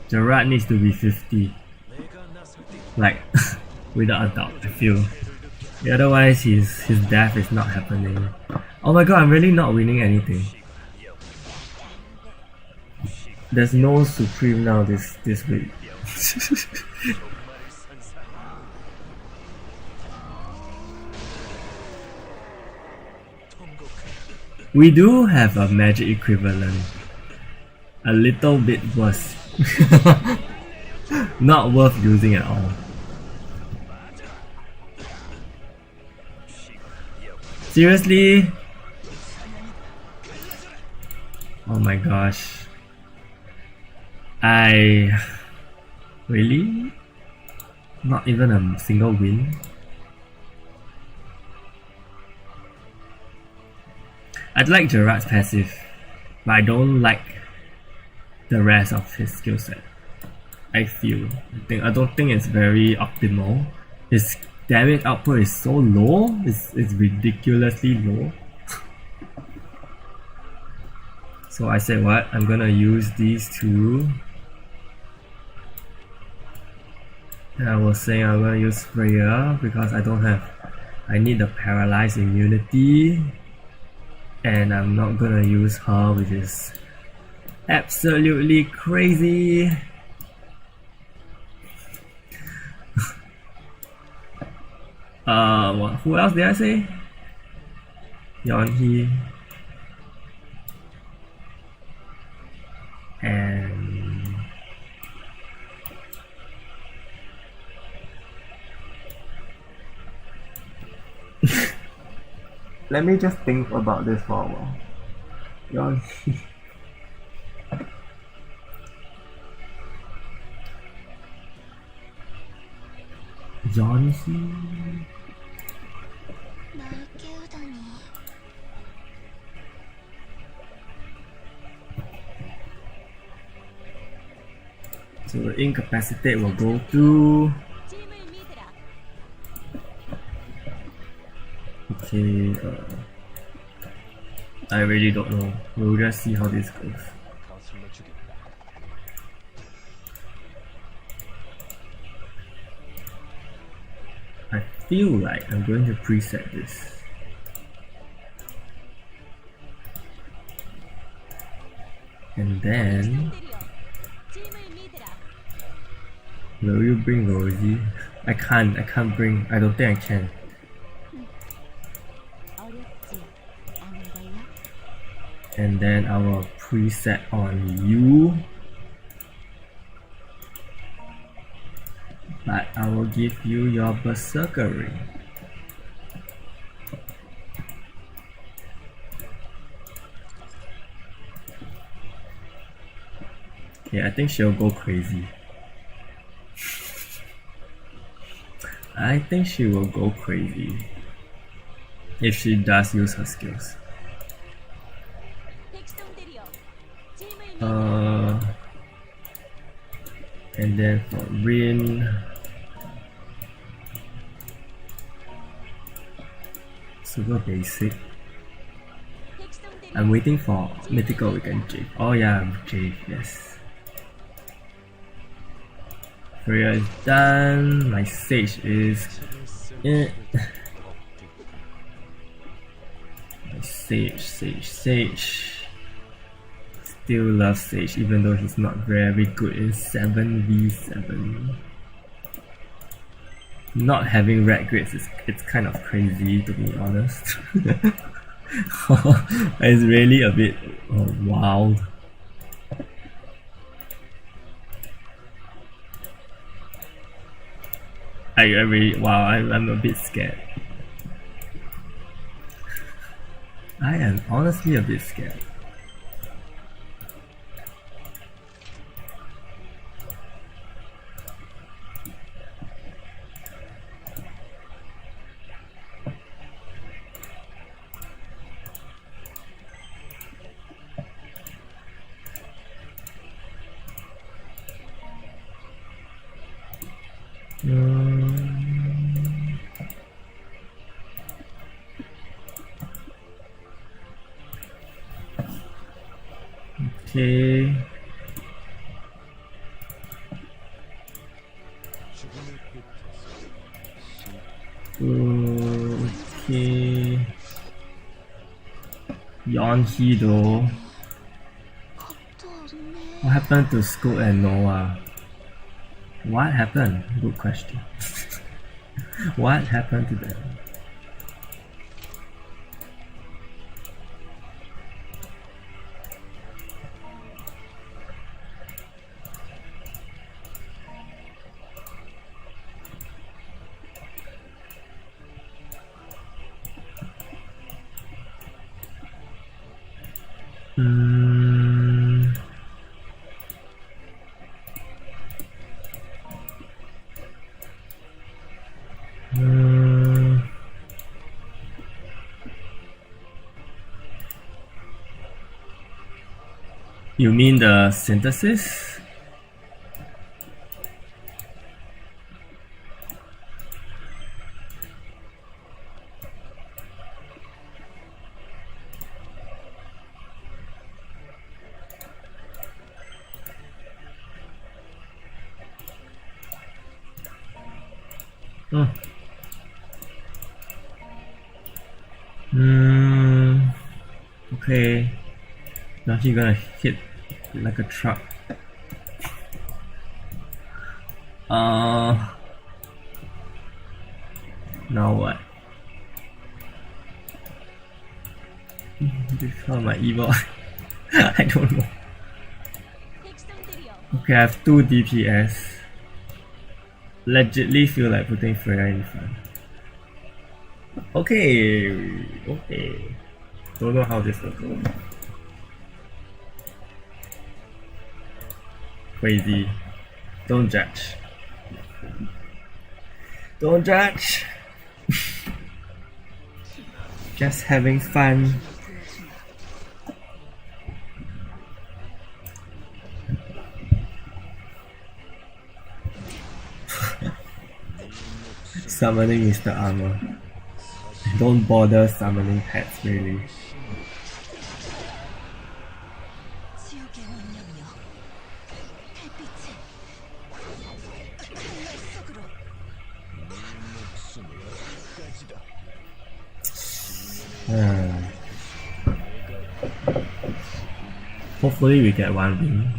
Gerard needs to be 50. Like, without a doubt, I feel. Otherwise, his death is not happening. Oh my god, I'm really not winning anything. There's no Supreme now this week. We do have a magic equivalent. A little bit worse. Not worth using at all. Seriously? Oh my gosh. Really? Not even a single win. I'd like Gerard's passive, but I don't like the rest of his skill set. I don't think it's very optimal. His damage output is so low, it's ridiculously low. So I said what? I'm gonna use these two. And I was saying I'm gonna use Freya because I need the paralyzed immunity. And I'm not gonna use her, which is absolutely crazy. Who else did I say? Yeonhee. And let me just think about this for a while. Yeonhee. Yeonhee. 날 깨우다니. So the incapacitate will go to. 팀을 믿으라. Okay, I really don't know. We'll just see how this goes. I feel like I'm going to preset this. And then, 팀을 믿으라. will you bring Rosie? I can't bring, I don't think I can. 어렵지 않은걸요? And then I will preset on you. But I will give you your Berserker ring. Okay, I think she'll go crazy. I think she will go crazy if she does use her skills. 백성들이여, 팀을 믿으라. And then for Rin, super basic. I'm waiting for Mythical Weekend Jade. Oh yeah, Jade, yes. Freya is done. My Sage is. My Sage. Still love Sage, even though he's not very good in 7v7. Not having red grades it's kind of crazy, to be honest. It's really a bit wild. I'm a bit scared. I am honestly a bit scared. Okay. Okay. Yeonhee though. 겁도 없네. What happened to Scoot and Noah? What happened? Good question. What happened to them? You mean the synthesis? Okay. Now he's gonna hit like a truck. Now what? Become my evil. I don't know. Okay, I have 2 DPS. Legitly feel like putting Freya in front. Okay. Don't know how this will go. Crazy. Don't judge. Don't judge. Just having fun. Summoning Mr. Armor. Don't bother summoning pets, really. Hopefully we get 1 win.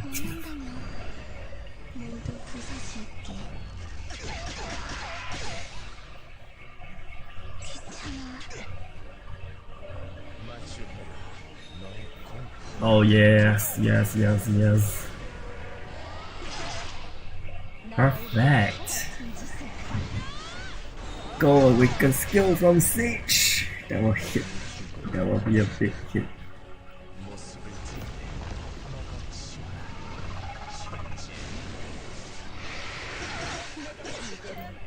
Oh yes. Perfect. Go awaken skill from Siege. That will hit. That will be a big hit.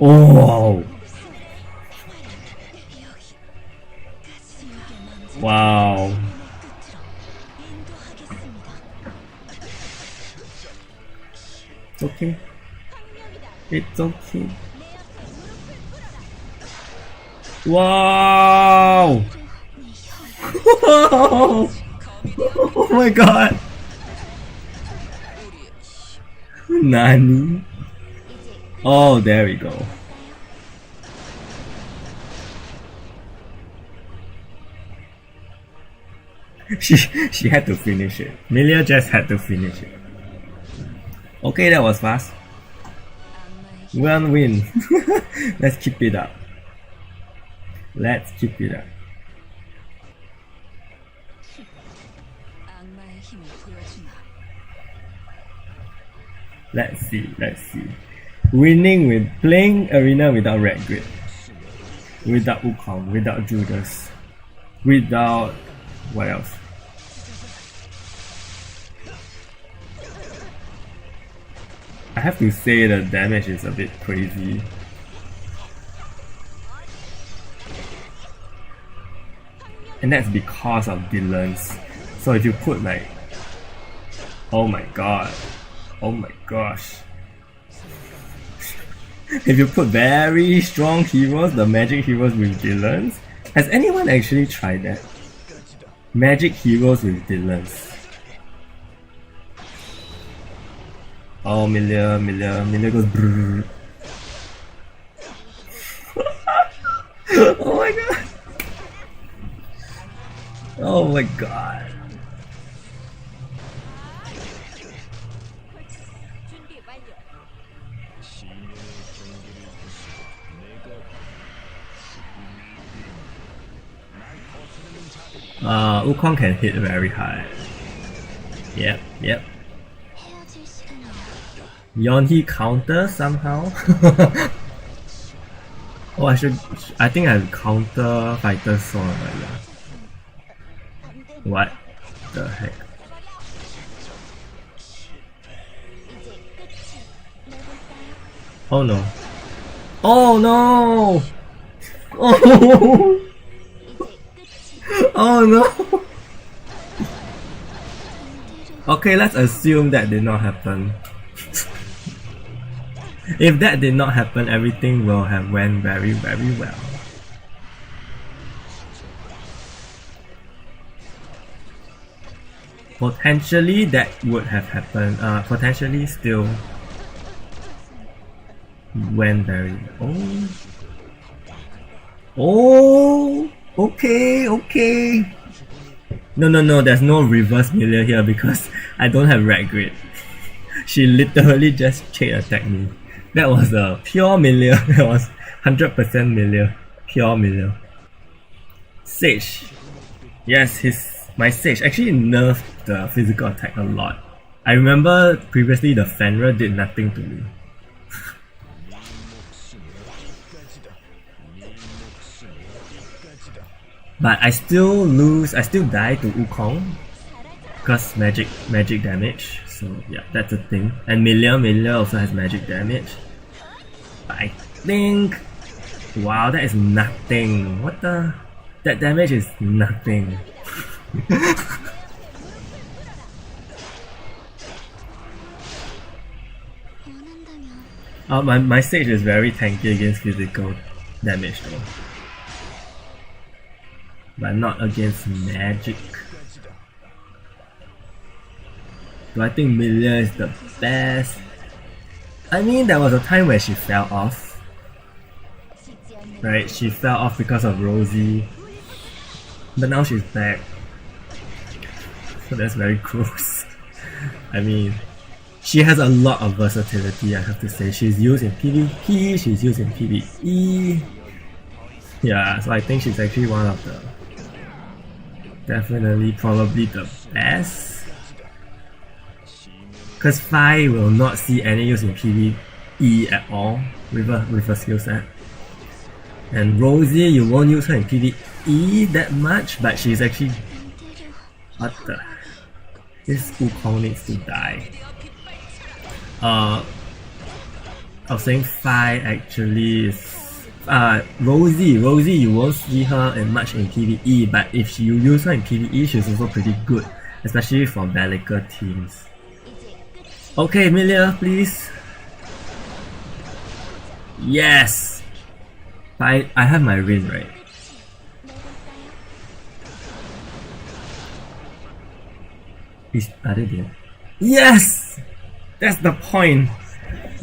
Oh! Wow. It's okay. It's okay. Wow! Oh my god! Nani? Oh, there we go. She had to finish it. Milia just had to finish it. Okay, that was fast. 1 win. Let's keep it up. Let's keep it up. Let's see. Winning with playing arena without red grid, without Wukong, without Judas, without what else? I have to say the damage is a bit crazy. And that's because of Dylan's. So if you put like, oh my god, oh my gosh. If you put very strong heroes, the magic heroes with Dylan's, has anyone actually tried that? Magic heroes with Dylan's. Oh, Milia goes brrrr. Oh my god. Oh my god. Wukong can hit very high. Yep. Yonhi counter somehow. Oh, I think I counter fighter sword. Yeah. What the heck? Oh no! Oh no! Oh! Oh no! Okay, let's assume that did not happen. If that did not happen, everything will have went very, very well. Potentially that would have happened. Potentially still went very. Oh, okay. No, there's no reverse Milia here because I don't have red grid. She literally just chain attacked me. That was a pure Milia. That was 100% Milia. Pure Milia. Sage. Yes, my Sage actually nerfed the physical attack a lot. I remember previously the Fenrir did nothing to me. But I still die to Wukong because magic damage. So yeah, that's a thing. And Milia also has magic damage. But I think, wow, that is nothing. What the? That damage is nothing. My Sage is very tanky against physical damage though. But not against magic. Do I think Milia is the best? I mean, there was a time where she fell off. Right, she fell off because of Rosie. But now she's back. So that's very gross. I mean, she has a lot of versatility, I have to say. She's used in PvP, she's used in PvE. Yeah, so I think she's actually one of the... Definitely, probably the best. Because Phi will not see any use in PvE at all with a skill set. And Rosie, you won't use her in PvE that much, but she's actually... What the... This Wukong needs to die. I was saying Phi actually is... Rosie, you won't see her in much in PvE, but if you use her in PvE, she's also pretty good, especially for Bellica teams. Okay, Milia, please. Yes! I have my ring, right? Are they there? Yes! That's the point!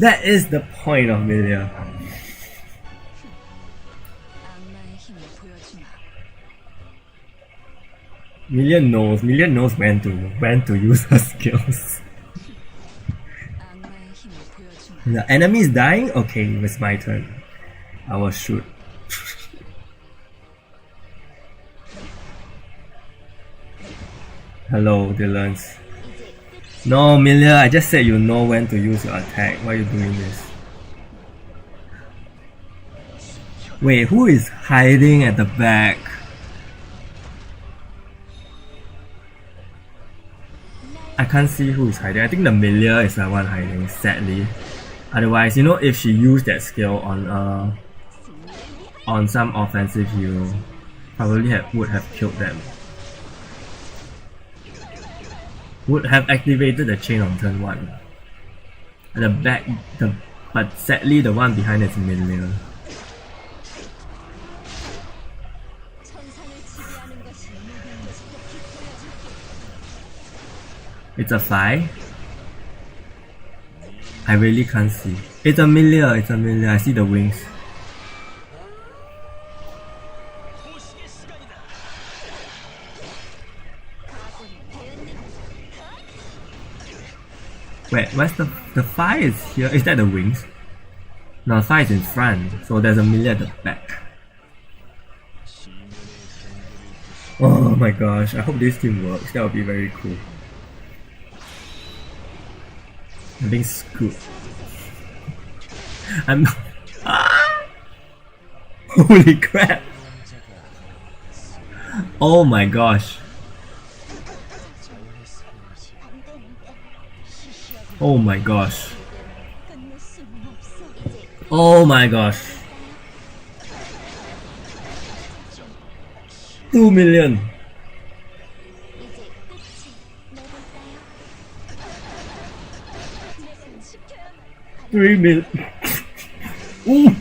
That is the point of Milia. Milia knows when to use her skills. The enemy is dying? Okay, it's my turn. I will shoot. Hello, Dylans. No, Milia, I just said you know when to use your attack. Why are you doing this? Wait, who is hiding at the back? I can't see who is hiding. I think the Milia is the one hiding, sadly. Otherwise, you know, if she used that skill on some offensive hero, probably would have killed them. Would have activated the chain on turn 1. But sadly the one behind is Milia. It's a Phi. I really can't see. It's a Milia, I see the wings. Wait, where's the Phi is here? Is that the wings? No, Phi is in front, so there's a Milia at the back. Oh my gosh, I hope this team works. That would be very cool. I'm being screwed. I'm... Holy crap! Oh my gosh. Oh my gosh. Oh my gosh. 2 million. 3 minutes. Ooh.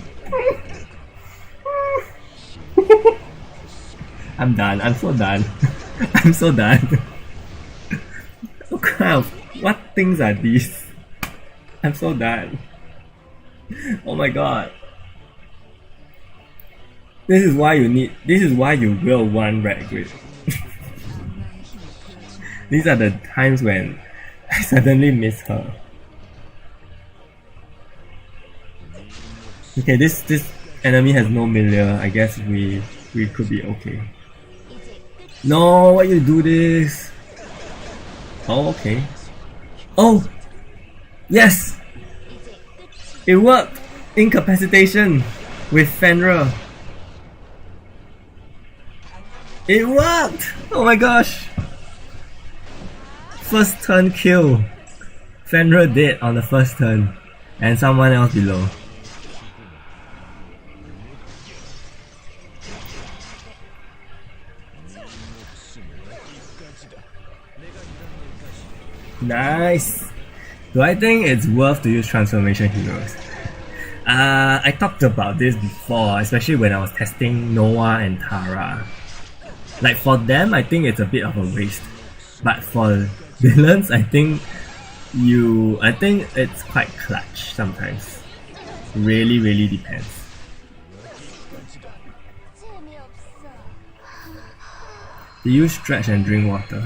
I'm done. I'm so done. I'm so done. What kind of what things are these? I'm so done. Oh my god. This is why you will want red grip. These are the times when I suddenly miss her. Okay, this enemy has no Milia. I guess we could be okay. No, why you do this? Oh, okay. Oh! Yes! It worked! Incapacitation with Fenrir. It worked! Oh my gosh! First turn kill. Fenrir dead on the first turn. And someone else below. Nice! Do I think it's worth to use transformation heroes? I talked about this before, especially when I was testing Noah and Tara. Like for them, I think it's a bit of a waste. But for villains, I think it's quite clutch sometimes. Really, really depends. Do you stretch and drink water?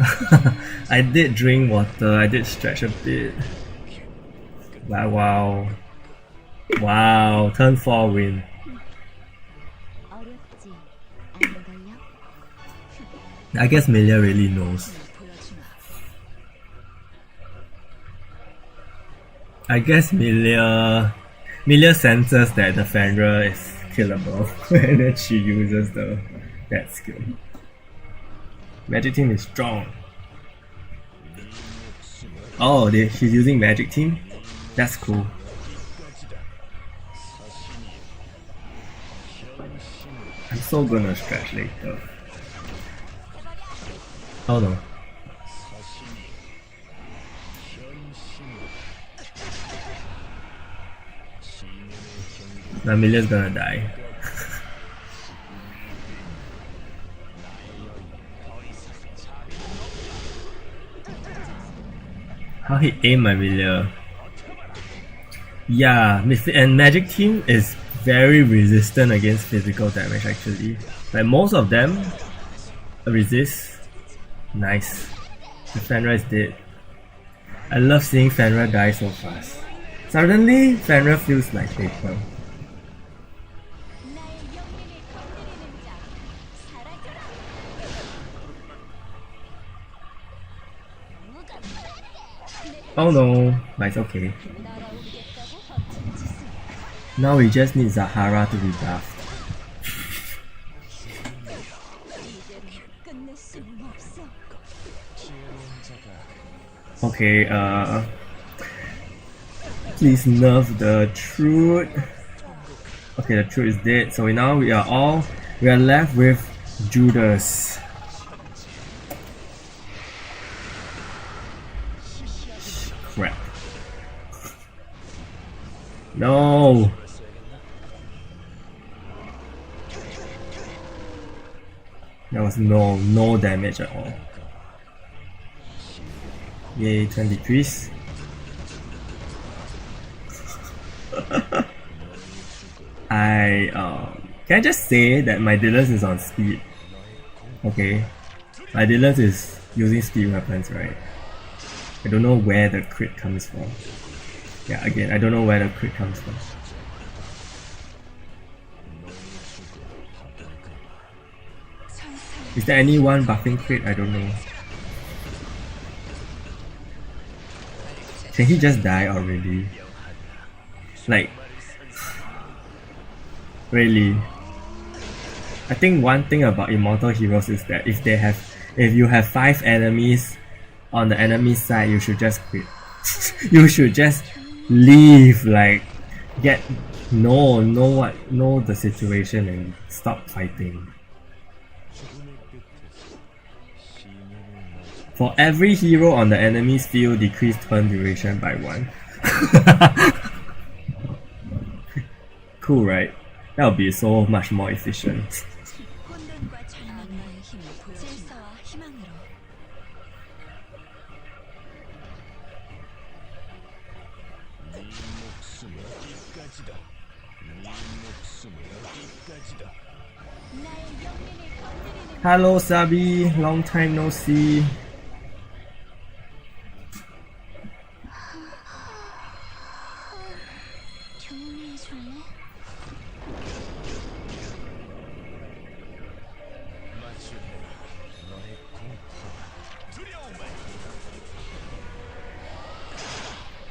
I did drink water, I did stretch a bit. Wow. Wow, turn 4 win. I guess Milia really knows. I guess Milia senses that the Fenrir is killable and then she uses that skill. Magic team is strong. Oh, she's using magic team? That's cool. I'm so gonna stretch later. Oh no. Now Milia's gonna die. How he aimed my Milia. Yeah, and magic team is very resistant against physical damage actually. Like most of them resist. Nice. The Fenrir is dead. I love seeing Fenrir die so fast. Suddenly, Fenrir feels like paper. Oh no, but it's okay. Now we just need Zahara to be buffed. Okay, please nerf the Truth. Okay, the Truth is dead, so now we are left with Judas. Crap. No! There was no damage at all. Yay, 10 decrease. Can I just say that my Dylan is on speed? Okay. My Dylan is using speed weapons, right? I don't know where the crit comes from. Yeah, again, I don't know where the crit comes from. Is there anyone buffing crit? I don't know. Can he just die already? Like, really? I think one thing about immortal heroes is that if you have 5 enemies on the enemy side, you should just quit. You should just leave, like know the situation and stop fighting. For every hero on the enemy's field, decrease turn duration by 1. cool, right? That would be so much more efficient. 혼돈과 절망의 힘을 보여주마. 질서와 희망으로. 나의 영혼을 건드리는 Hello, Sabi. Long time no see. 조용히 해줄래?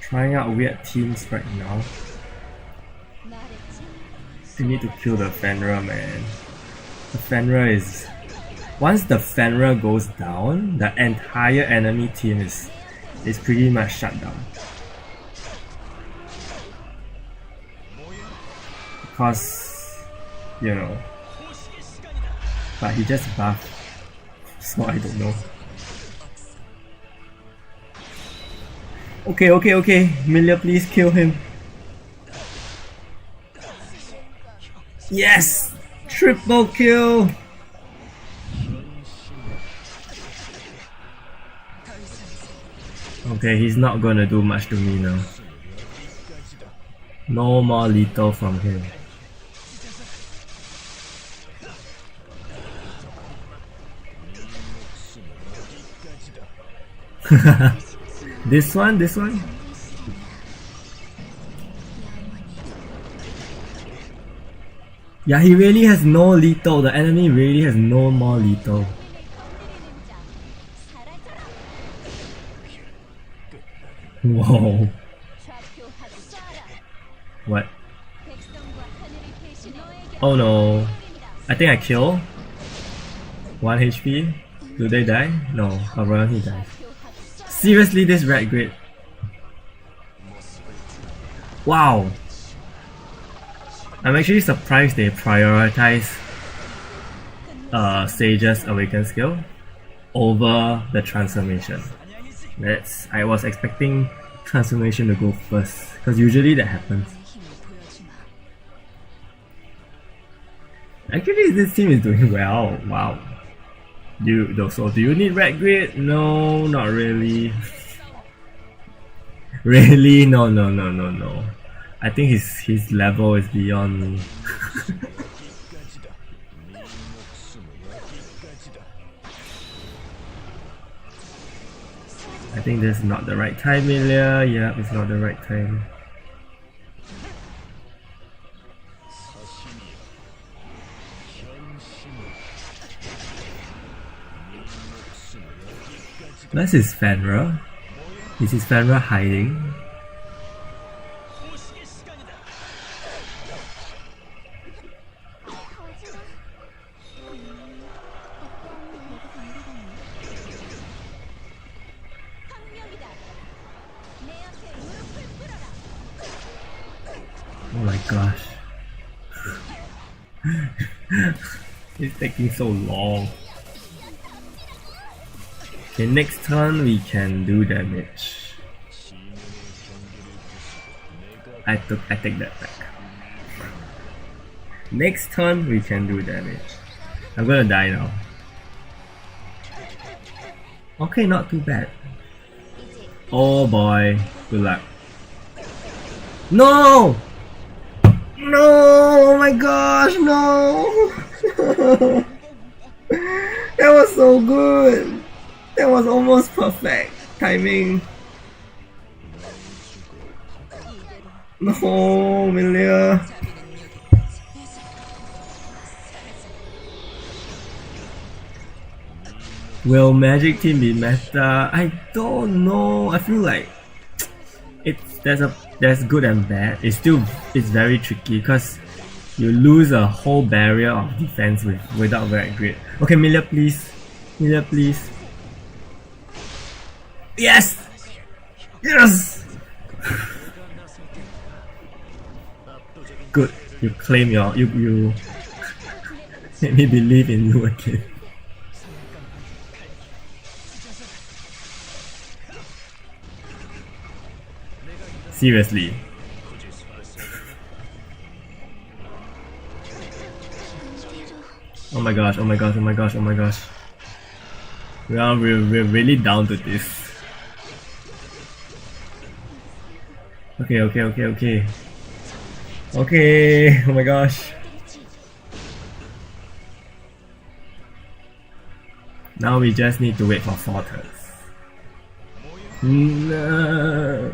Trying out weird teams right now. 말했지. We need to kill the Fenrir, man. The Fenrir is... Once the Fenrir goes down, the entire enemy team is pretty much shut down. Because, you know... But he just buffed, so I don't know. Okay. Milia, please kill him. Yes! Triple kill! Okay, he's not gonna do much to me now. No more lethal from him. This one? Yeah, he really has no lethal. The enemy really has no more lethal. Whoa. What? Oh no. I think I kill. 1 HP. Do they die? No. Around he dies. Seriously, this rat grid. Wow. I'm actually surprised they prioritize Sage's Awaken skill over the transformation. I was expecting transformation to go first, because usually that happens. Actually, this team is doing well. Wow. Do you need red grid? No, not really. Really? No. I think his level is beyond me. I think this is not the right time, Milia. Yeah, it's not the right time. Where's his Fenrir? Is his Fenrir hiding? Oh my gosh. It's taking so long. Okay, next turn we can do damage. I take that back. Next turn we can do damage. I'm gonna die now. Okay, not too bad. Oh boy, good luck. No! No! Oh my gosh, no! That was so good! That was almost perfect timing. No, Milia. Will Magic Team be meta? I don't know. I feel like there's good and bad. It's very tricky because you lose a whole barrier of defense without very great. Okay, Milia, please. Milia, please. Yes! Yes! Good. You claim you made me believe in you again. Seriously. Oh my gosh, oh my gosh, oh my gosh, oh my gosh. We're really down to this. Okay. Okay, oh my gosh. Now we just need to wait for 4 turns. No.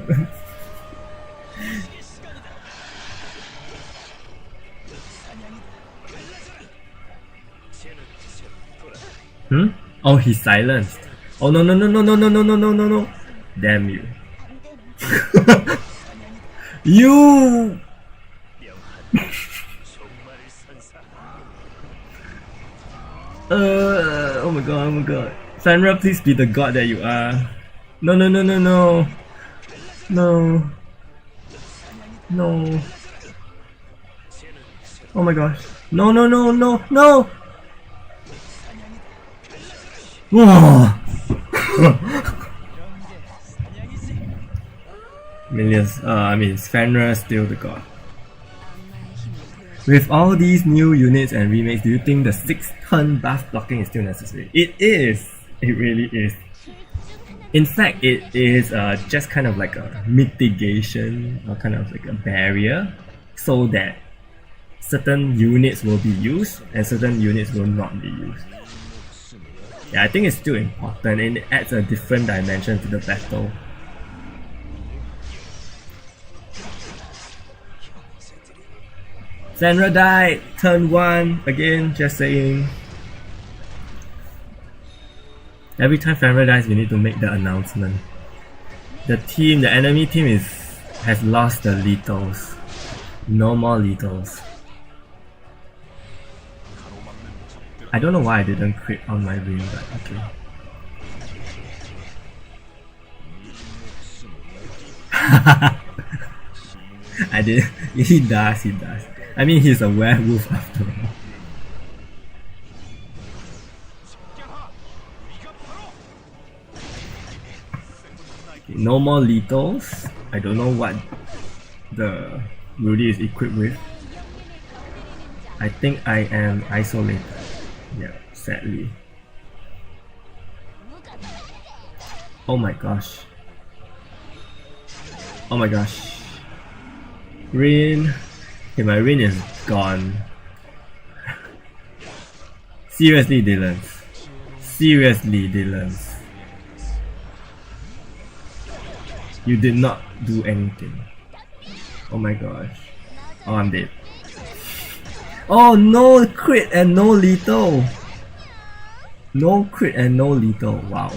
Oh, he's silenced. Oh no. Damn you. You. Oh my god. Sandra, please be the god that you are. No. Oh my gosh. No. Whoa. Svenra is still the god. With all these new units and remakes, do you think the 6-turn buff blocking is still necessary? It is! It really is. In fact, it is just kind of like a mitigation or kind of like a barrier so that certain units will be used and certain units will not be used. Yeah, I think it's still important and it adds a different dimension to the battle. Sandra died, turn 1, again, just saying. Every time Sandra dies, we need to make the announcement. The enemy team has lost the lethals. No more lethals. I don't know why I didn't crit on my ring, but okay. I did. He does. I mean, he's a werewolf after all. Okay, no more lethals. I don't know what the Rudy is equipped with. I think I am isolated. Yeah, sadly. Oh my gosh. Rin. Okay, my Rin is gone. Seriously, Dylan. You did not do anything. Oh my gosh. Oh, I'm dead. Oh, no crit and no lethal. No crit and no lethal. Wow.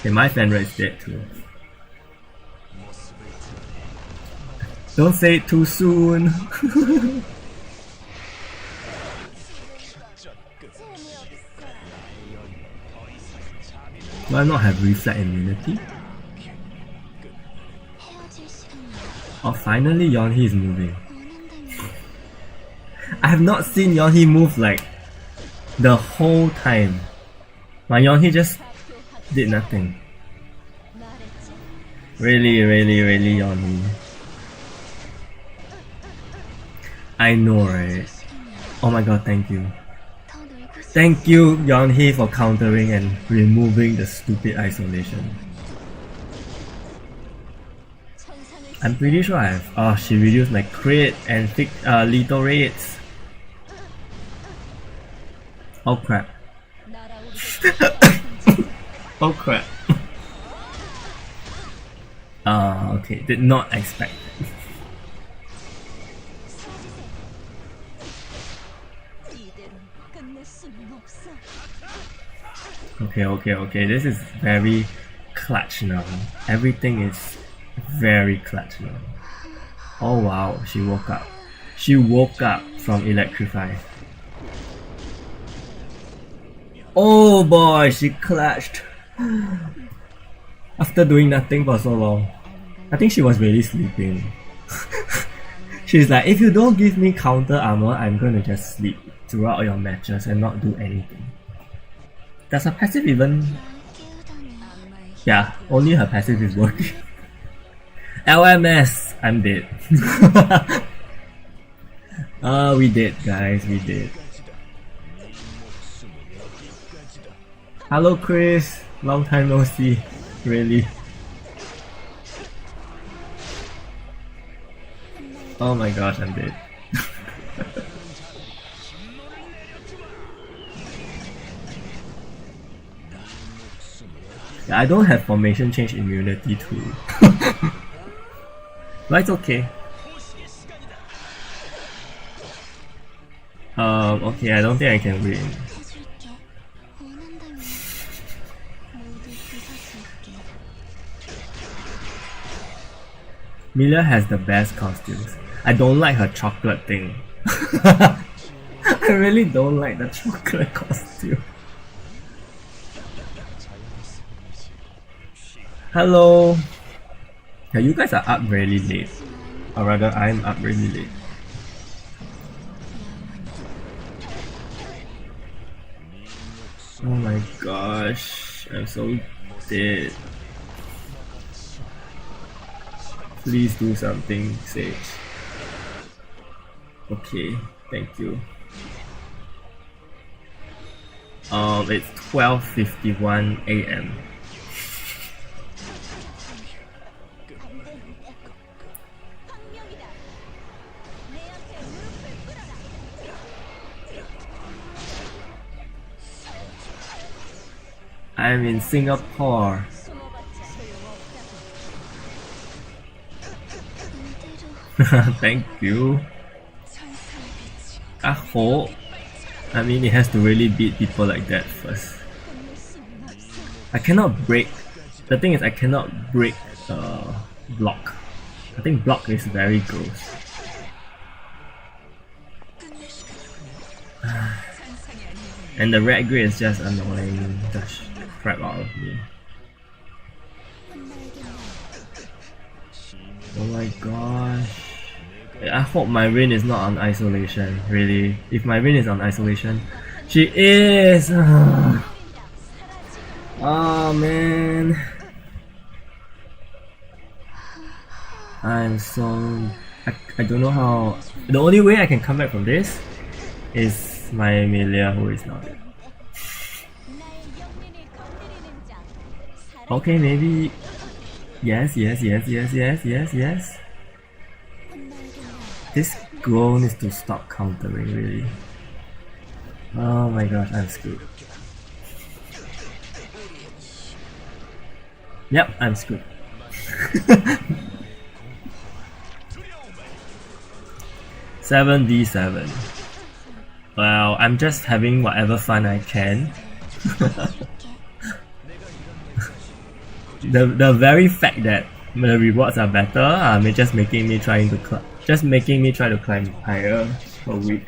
Okay, my Fenrir is dead too. Don't say it too soon. Do I not have reflect immunity? Oh, finally Yonhee is moving. I have not seen Yonhee move like the whole time. My Yonhee just did nothing. Really Yonhee. I know, right? Oh my god, thank you. Thank you, Yonhee, for countering and removing the stupid isolation. I'm pretty sure I have. Oh, she reduced my crit and lethal rates. Oh crap. Oh crap. Okay, did not expect it. Okay, this is very clutch now. Everything is very clutch now. Oh wow, she woke up. She woke up from electrify. Oh boy, she clutched. After doing nothing for so long. I think she was really sleeping. She's like, if you don't give me counter armor, I'm gonna just sleep throughout your matches and not do anything. Does her passive even... Yeah, only her passive is working. LMS! I'm dead. We did, guys, we did. Hello Chris, long time no see. Really. Oh my gosh, I'm dead. Yeah, I don't have formation change immunity too. But it's okay. Okay, I don't think I can win. 해줄게. 원한다면 모두 부숴줄게. Mila has the best costumes. I don't like her chocolate thing. I really don't like the chocolate costume. Hello. Yeah, you guys are up really late. Or rather, I'm up really late. Oh my gosh, I'm so dead. Please do something, Sage. Okay, thank you. It's 12:51 a.m. I'm in Singapore. Thank you. I hope. I mean, it has to really beat people like that first. I cannot break. The thing is, I cannot break block. I think block is very gross. And the red grid is just annoying the crap out of me. Oh my gosh. I hope my Rin is not on isolation, really. If my Rin is on isolation, she is! Oh man. I'm so... I don't know how... The only way I can come back from this is my Amelia who is not. Okay, maybe... Yes. This girl needs to stop countering, really. Oh my gosh, I'm screwed. Yep, I'm screwed. Seven v7. Well, I'm just having whatever fun I can. the very fact that the rewards are better just making me try to climb higher per week,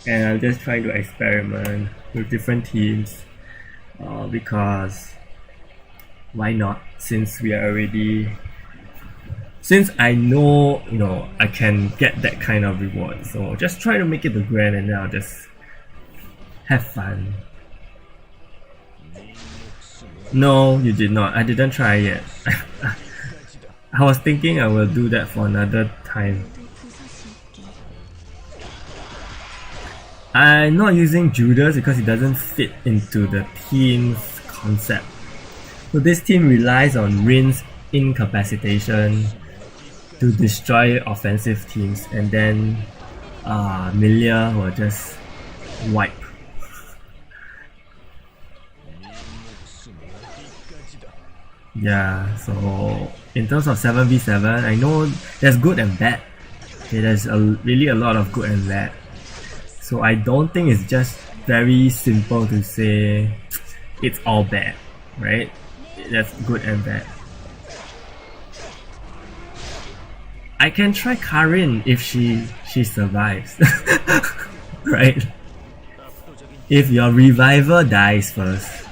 and I'm just trying to experiment with different teams because why not, since I know I can get that kind of reward, so just try to make it the grand and then I'll just have fun. No, you did not. I didn't try yet. I was thinking I will do that for another time. I'm not using Judas because it doesn't fit into the team's concept. So this team relies on Rin's incapacitation to destroy offensive teams, and then Milia will just wipe. Yeah, so in terms of 7v7, I know there's good and bad. Okay, there's really a lot of good and bad. So I don't think it's just very simple to say it's all bad, right? That's good and bad. I can try Karin if she survives, right? If your reviver dies first,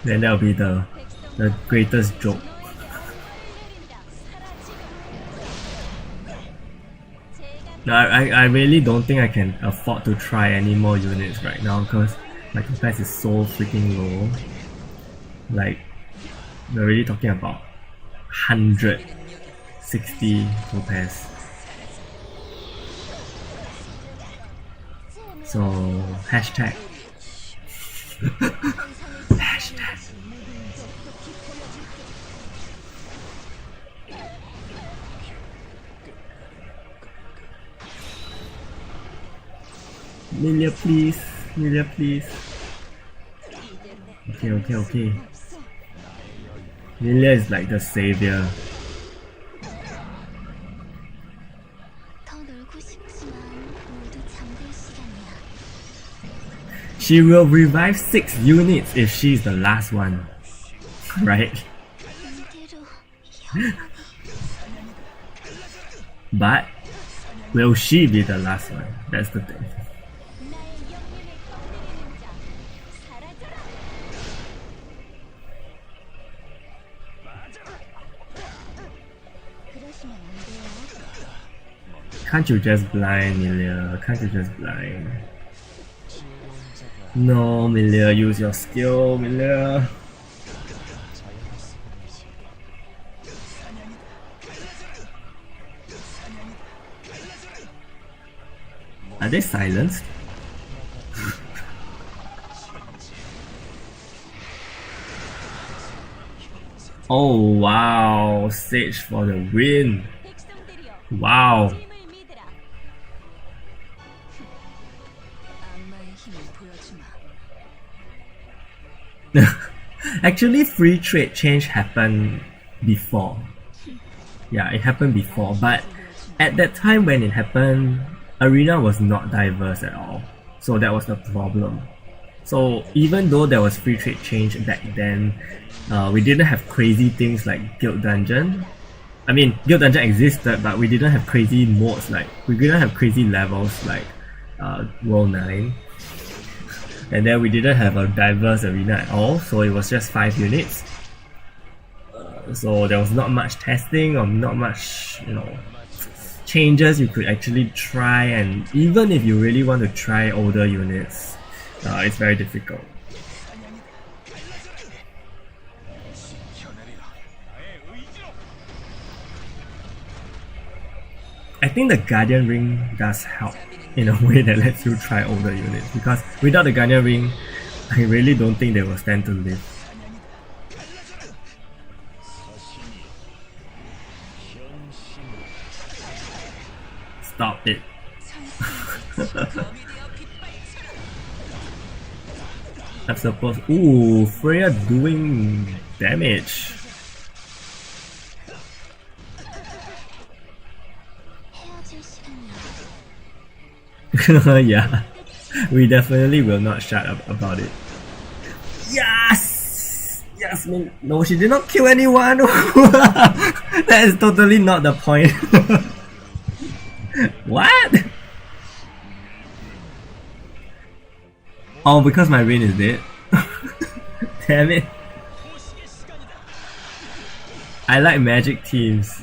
then that'll be the greatest joke. No, I really don't think I can afford to try any more units right now because my capacity is so freaking low. Like, we're really talking about 160 topaz. So, hashtag. Hashtag. Milia, please. Milia, please. Okay. Milia is like the savior. 더 놀고 싶지만 모두 잠들 시간이야. She will revive 6 units if she's the last one. Right? 이대로 영원히. But will she be the last one? That's the thing. 그러시면 안 돼요. Can't you just blind, Milia? Can't you just blind? No, Milia, use your skill, Milia. Are they silenced? Oh wow, Sage for the win. Wow. Actually, free trade change happened before. Yeah, it happened before, but at that time when it happened, Arena was not diverse at all. So that was the problem. So even though there was free trade change back then, we didn't have crazy things like Guild Dungeon. I mean, Guild Dungeon existed, but we didn't have crazy modes like, we didn't have crazy levels like World 9. And then we didn't have a diverse arena at all, so it was just 5 units. So there was not much testing or not much, changes you could actually try, and even if you really want to try older units, it's very difficult. I think the Guardian Ring does help in a way that lets you try older units, because without the Guardian Ring, I really don't think they will stand to live. Stop it. I suppose. Ooh, Freya doing damage. 헤어질 시간이야. Yeah, we definitely will not shut up about it. Yes! Yasmin. No, she did not kill anyone. That is totally not the point. What? Oh, because my rain is dead. Damn it. I like magic teams.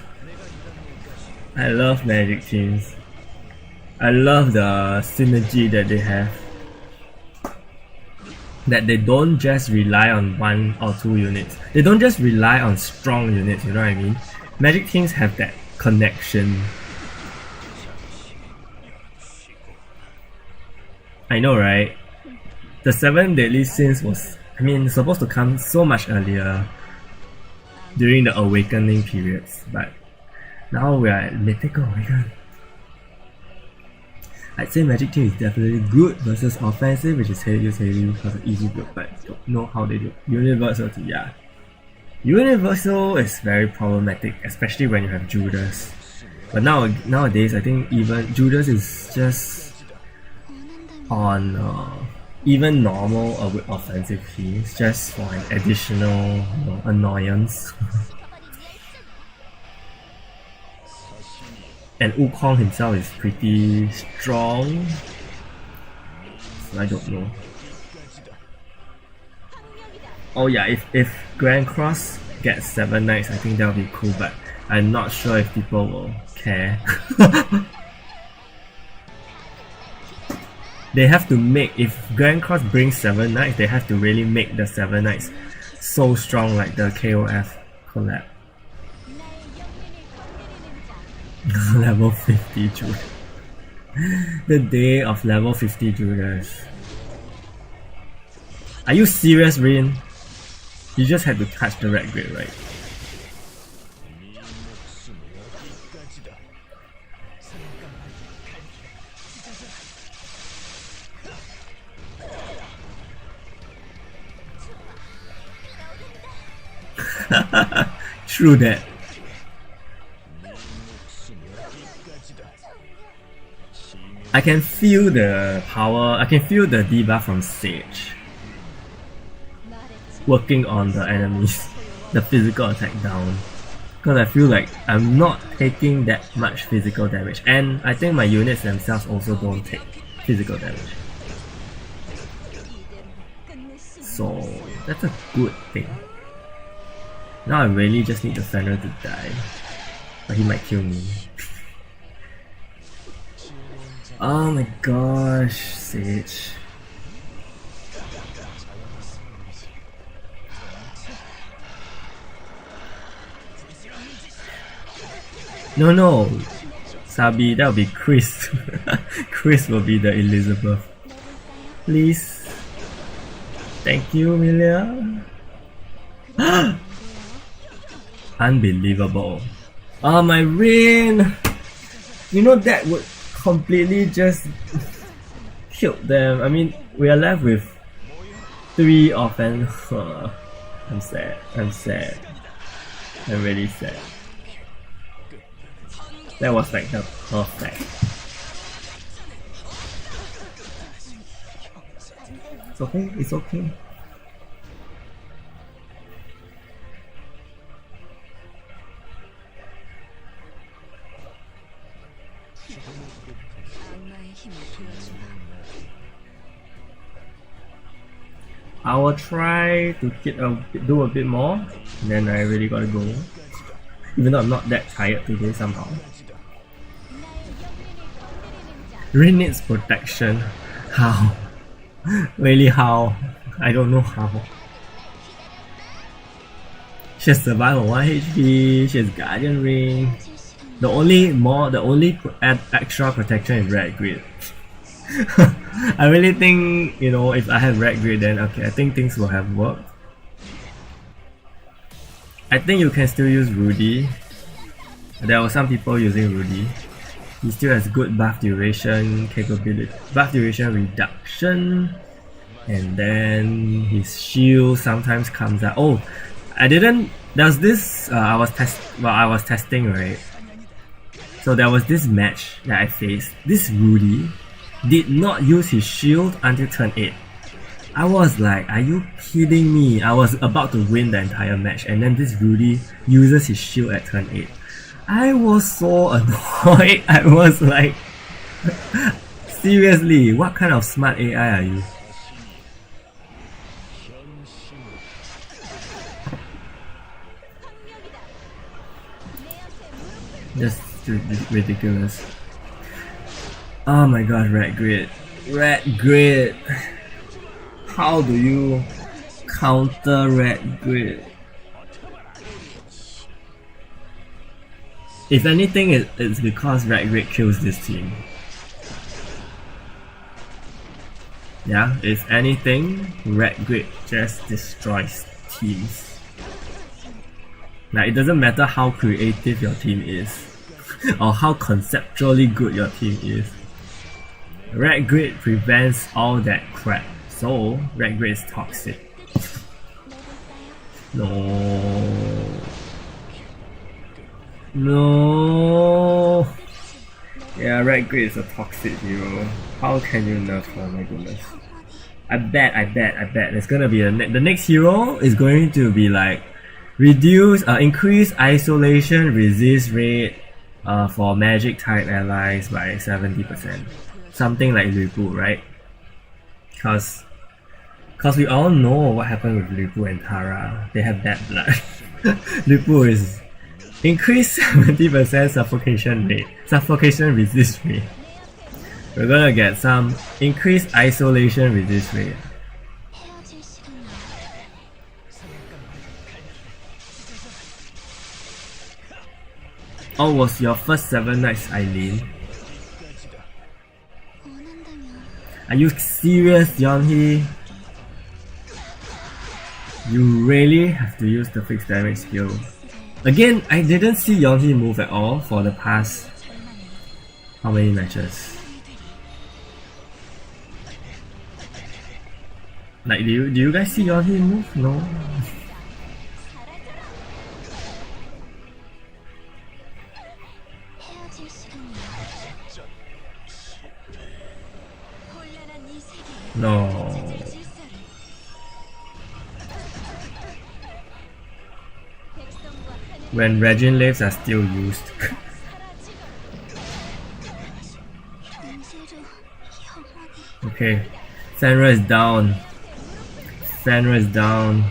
I love magic teams. I love the synergy that they have. That they don't just rely on 1 or 2 units. They don't just rely on strong units, you know what I mean? Magic teams have that connection. I know, right? The 7 deadly sins was, supposed to come so much earlier during the awakening periods, but now we are at mythical awakening. I'd say magic team is definitely good versus offensive, which is heavy because of easy build, but don't know how they do. Universal, yeah. Universal is very problematic, especially when you have Judas. But nowadays, I think even Judas is just on even normal offensive teams, just for an additional annoyance. And Wukong himself is pretty strong, so I don't know. Oh yeah, if Grand Cross gets 7 knights, I think that would be cool, but I'm not sure if people will care. They have to make, if Grand Cross brings 7 knights, they have to really make the 7 knights so strong like the KOF collab. Level 50 Judas. The day of level 50 Judas. Are you serious, Rain? You just had to touch the red grid, right? True that. I can feel the power, I can feel the debuff from Sage working on the enemies, the physical attack down. Because I feel like I'm not taking that much physical damage, and I think my units themselves also don't take physical damage. So that's a good thing. Now I really just need the Fenrir to die, but he might kill me. Oh my gosh, Sage. No, Sabi, that will be Chris. Chris will be the Elizabeth. Please. Thank you, Amelia. Unbelievable. Oh, my Rain! You know, that would completely just kill them. I mean, we are left with 3 offense. I'm sad. I'm really sad. That was like the perfect. It's okay, it's okay. I will try to do a bit more, then I really gotta go. Even though I'm not that tired today somehow. Rain needs protection. How? Really how? I don't know how. She has survived on 1 HP, she has Guardian Ring. The only extra protection is Red Grid. I really think, you know, if I have Red Grid, then okay, I think things will have worked. I think you can still use Rudy. There were some people using Rudy. He still has good buff duration capability, buff duration reduction, and then his shield sometimes comes out. Oh, I didn't. There's this. I was testing, right? So there was this match that I faced. This Rudy did not use his shield until turn 8. I was like, are you kidding me? I was about to win the entire match, and then this Rudy uses his shield at turn 8. I was so annoyed. I was like, seriously, what kind of smart AI are you? Just ridiculous. Oh my god, Red Grid. Red Grid. How do you counter Red Grid? If anything, it's because Red Grid kills this team. Yeah, if anything, Red Grid just destroys teams. Like, it doesn't matter how creative your team is, or how conceptually good your team is. Red Grid prevents all that crap, so Red Grid is toxic. No. Yeah, Red Grid is a toxic hero. How can you nerf her? My goodness. I bet. It's gonna be the next hero is going to be like increase isolation resist rate for magic type allies by 70%. Something like Lupu, right? Cause we all know what happened with Lupu and Tara. They have bad blood. Lupu is increase 70% suffocation resist rate. We're gonna get some increased isolation resist rate. Oh, was your first 7 nights Eileene? Are you serious, Yeonhee? You really have to use the fixed damage skill. Again, I didn't see Yonhi move at all for the past how many matches? Like, do you guys see Yonhi move? No. 헤어질 시간이야. 혼란한 이 세계에 No. 질서를 백성과 하늘 When Regin leaves are still used. 사라지거라. 문제로 영원히 Okay. Senra is down. Senra is down.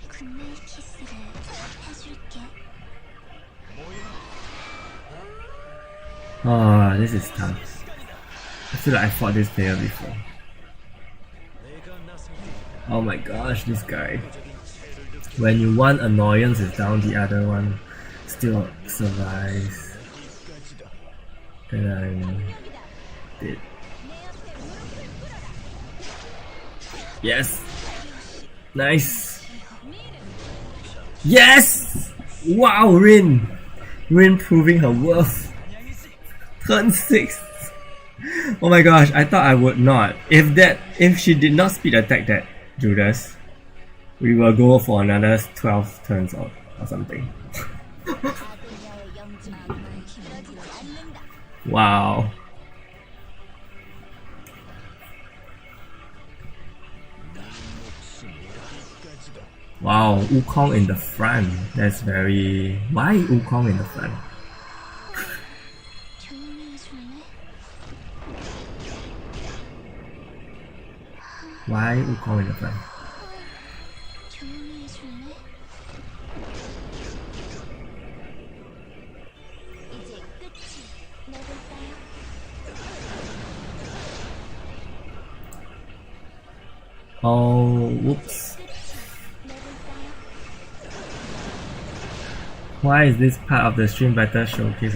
굿나잇 키스를 해줄게. Ah, this is tough. I feel like I fought this player before. Oh my gosh, this guy. When you one annoyance is down, the other one still survives. And I'm dead. Yes! Nice! Yes! Wow, Rin! Rin proving her worth. Turn 6. Oh my gosh, I thought I would not. If she did not speed attack that Judas, we will go for another 12 turns or something. Wow. Wow, Wukong in the front. That's very... Why Wukong in the front? 조용히 해줄래? Why Wukong in the front? 조용히 해줄래? 이제 끝이 나볼까요? Oh, whoops. 나볼까요? Why is this part of the stream better showcase?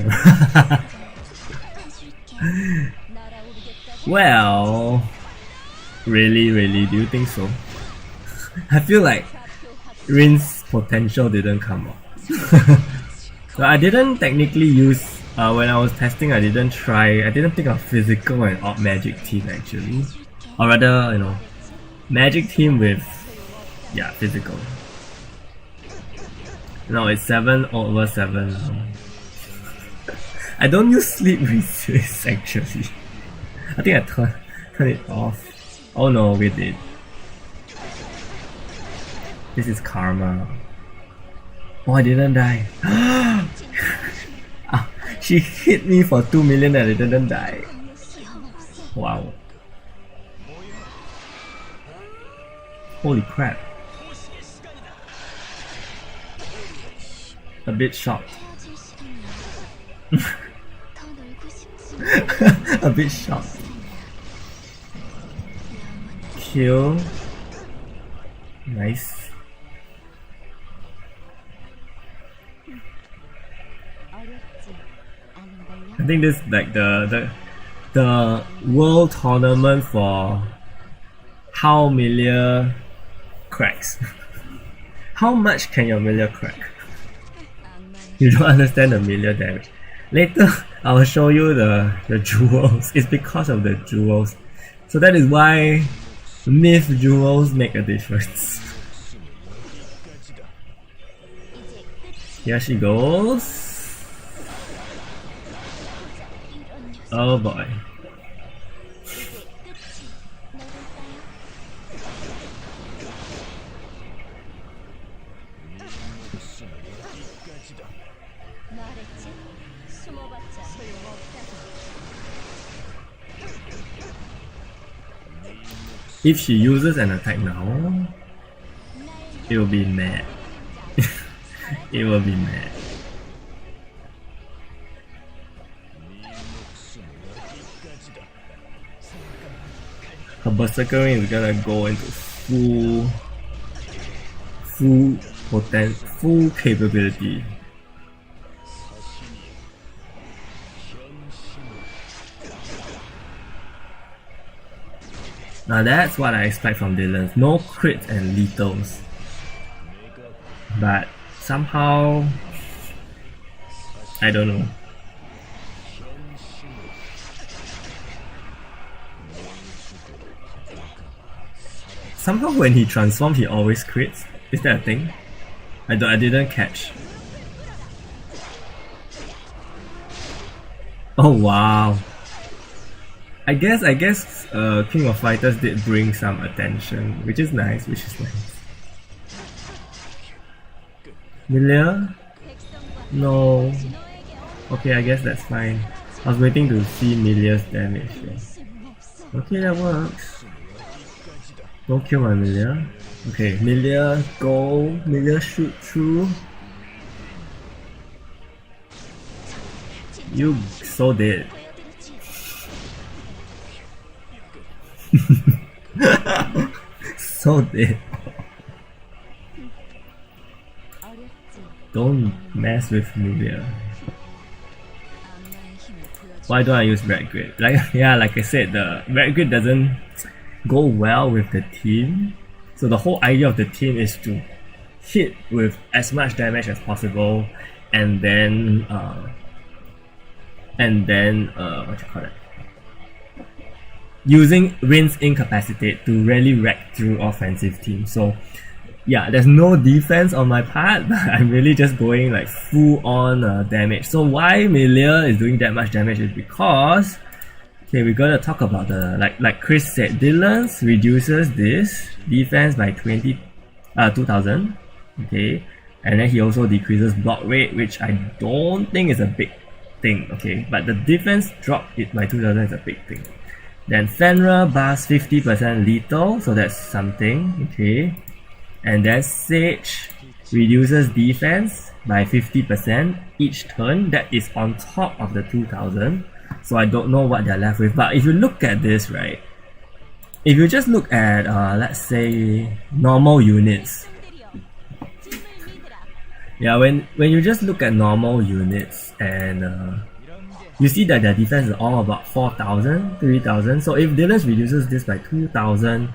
해줄게. Well, really, do you think so? I feel like Rin's potential didn't come out. So I didn't technically use, when I was testing, I didn't think of physical and odd magic team actually. Or rather, you know, magic team with, yeah, physical. No, it's 7/7. I don't use sleep resist actually. I think I turn it off. Oh no, we did. This is karma. Oh, I didn't die. Ah, she hit me for 2 million and I didn't die. Wow. Holy crap. A bit shocked. 헤어질 시간이야. 더 놀고 싶지만 A bit shocked. Kill. Nice. I think this is like the world tournament for how Milia cracks. How much can your Milia crack? You don't understand the Milia damage. Later I will show you the jewels. It's because of the jewels. So that is why myth jewels make a difference. Here she goes. Oh boy. 말했지? 숨어봤자 소용없다고. If she uses an attack now, it will be mad. It will be mad. Her berserkering is gonna go into full capability. Now that's what I expect from Dylan. No crits and lethals. But somehow, I don't know. Somehow when he transforms, he always crits. Is that a thing? I didn't catch. Oh wow. I guess King of Fighters did bring some attention, which is nice. Milia? No. Okay, I guess that's fine. I was waiting to see Milia's damage. Yeah. Okay, that works. Don't kill my Milia. Okay, Milia, go. Milia, shoot through. You so dead. So dead. Don't mess with Milia. Why don't I use Red Grid? Like I said, the Red Grid doesn't go well with the team. So the whole idea of the team is to hit with as much damage as possible, and then what you call it? Using Rin's Incapacitate to really wreck through offensive teams. So yeah, there's no defense on my part, but I'm really just going like full on damage. So why Milia is doing that much damage is because, okay, we gotta talk about the, like Chris said, Dylan's reduces this defense by 2000, okay, and then he also decreases block rate, which I don't think is a big thing, okay, but the defense drop it by 2000 is a big thing. Then Fenrir buffs 50% lethal, so that's something, okay. And then Sage reduces defense by 50% each turn. That is on top of the 2000. So I don't know what they're left with. But if you look at this, right, if you just look at let's say normal units, yeah, when you just look at normal units and you see that their defense is all about 4000, 3000. So if Dylan reduces this by 2000,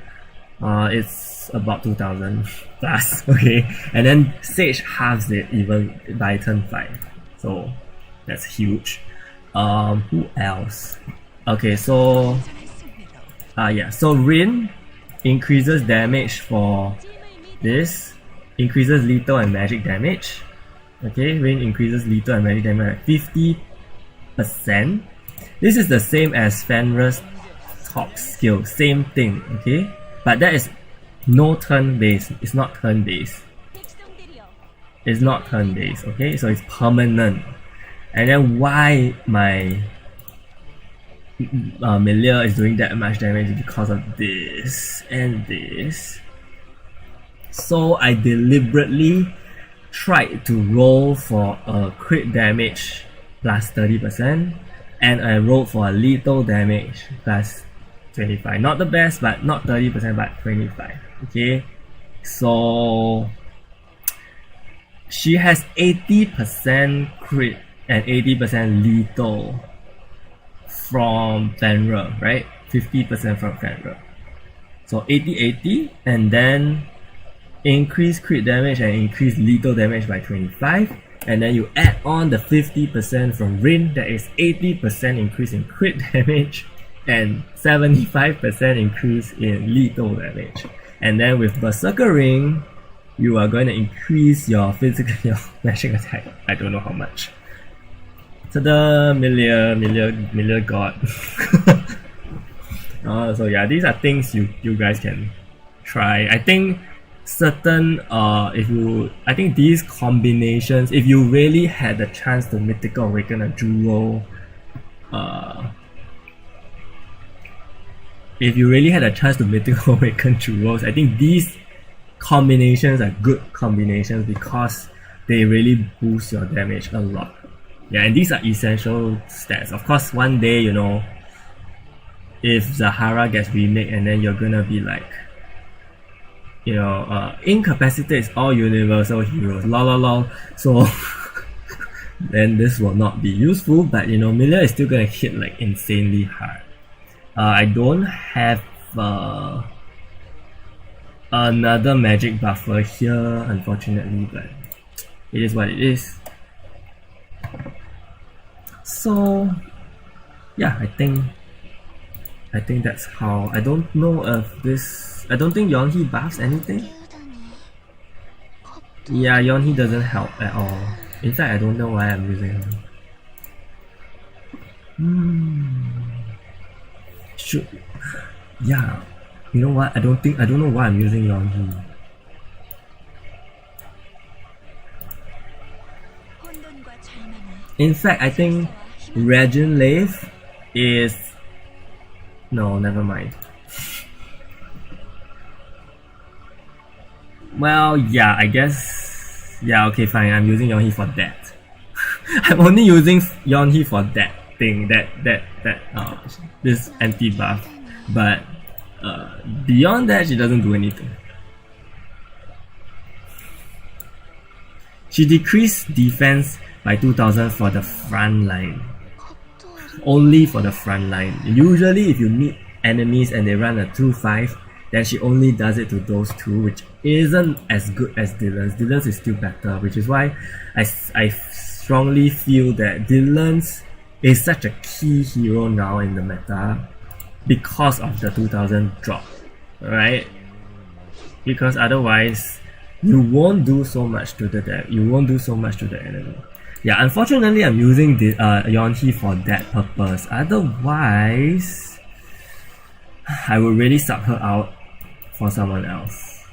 it's about 2000 plus, okay, and then Sage halves it even by turn 5, so that's huge. Who else? Okay, so yeah, so Rin increases damage for this, increases lethal and magic damage. Okay, Rin increases lethal and magic damage at 50%. This is the same as Fenrir's top skill, same thing, okay, but that is no turn based. It's not turn based. It's not turn based, okay, so it's permanent. And then why my Milia is doing that much damage is because of this and this. So I deliberately tried to roll for a crit damage plus 30%, and I rolled for a lethal damage plus 25. Not the best, but not 30%, but 25. Okay, so she has 80% crit and 80% lethal from Fenrir, right? 50% from Fenrir. So 80-80, and then increase crit damage and increase lethal damage by 25, and then you add on the 50% from Rin, that is 80% increase in crit damage and 75% increase in lethal damage. And then with Berserker Ring, you are going to increase your physical, your magic attack. I don't know how much. Ta-da! Milia God. So yeah, these are things you guys can try. I think certain I think these combinations, if you really had the chance to Mythical Awaken a Jewel, if you really had a chance to Mythical Awaken Jewels, I think these combinations are good combinations because they really boost your damage a lot. Yeah, and these are essential stats. Of course, one day, you know, if Zahara gets remade and then you're gonna be like, you know, Incapacitate is all universal heroes, lol. So then this will not be useful, but you know, Milia is still gonna hit like insanely hard. I don't have another magic buffer here, unfortunately, but it is what it is. So yeah, I think that's how. I don't know if this. I don't think Yonhee buffs anything. 깨우다니 겁도 Yeah, Yonhee doesn't help at all. In fact, I don't know why I'm using her. Should. Yeah. You know what? I don't know why I'm using Yonhee. 혼돈과 절망을 In fact, I think Regenlave is. No, never mind. Well, yeah, I guess. Yeah, okay, fine. I'm using Yonhee for that. I'm only using Yonhee for that thing, this anti buff. But beyond that, she doesn't do anything. She decreased defense by 2000 for the front line. 겁도 Only for the front line. Usually, if you meet enemies and they run a 2-5, then she only does it to those two, which isn't as good as Dylan's. Dylan's is still better, which is why I strongly feel that Dylan's is such a key hero now in the meta because of the 2000 drop, right? Because otherwise, you won't do so much to the enemy. Yeah, unfortunately, I'm using the Yonhee for that purpose. Otherwise, I would really sub her out for someone else.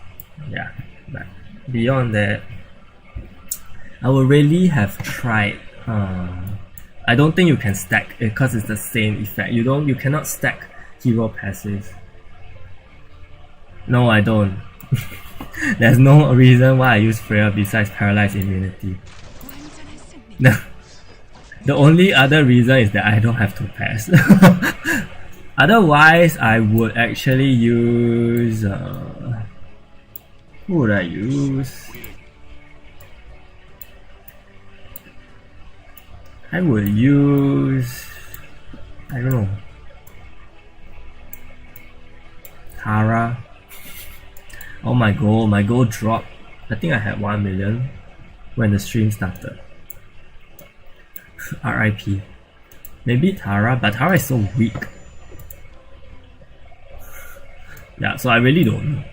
Yeah, but beyond that, I would really have tried. I don't think you can stack it because it's the same effect. You cannot stack hero passive. No, I don't. There's no reason why I use Freya besides paralyzed immunity. 완전한 승리. No. The only other reason is that I don't have to pass. Otherwise, I would actually use. Who would I use? I would use. I don't know. Tara. Oh, my goal dropped. I think I had 1 million when the stream started. RIP. Maybe Tara, but Tara is so weak. Yeah, so I really don't know.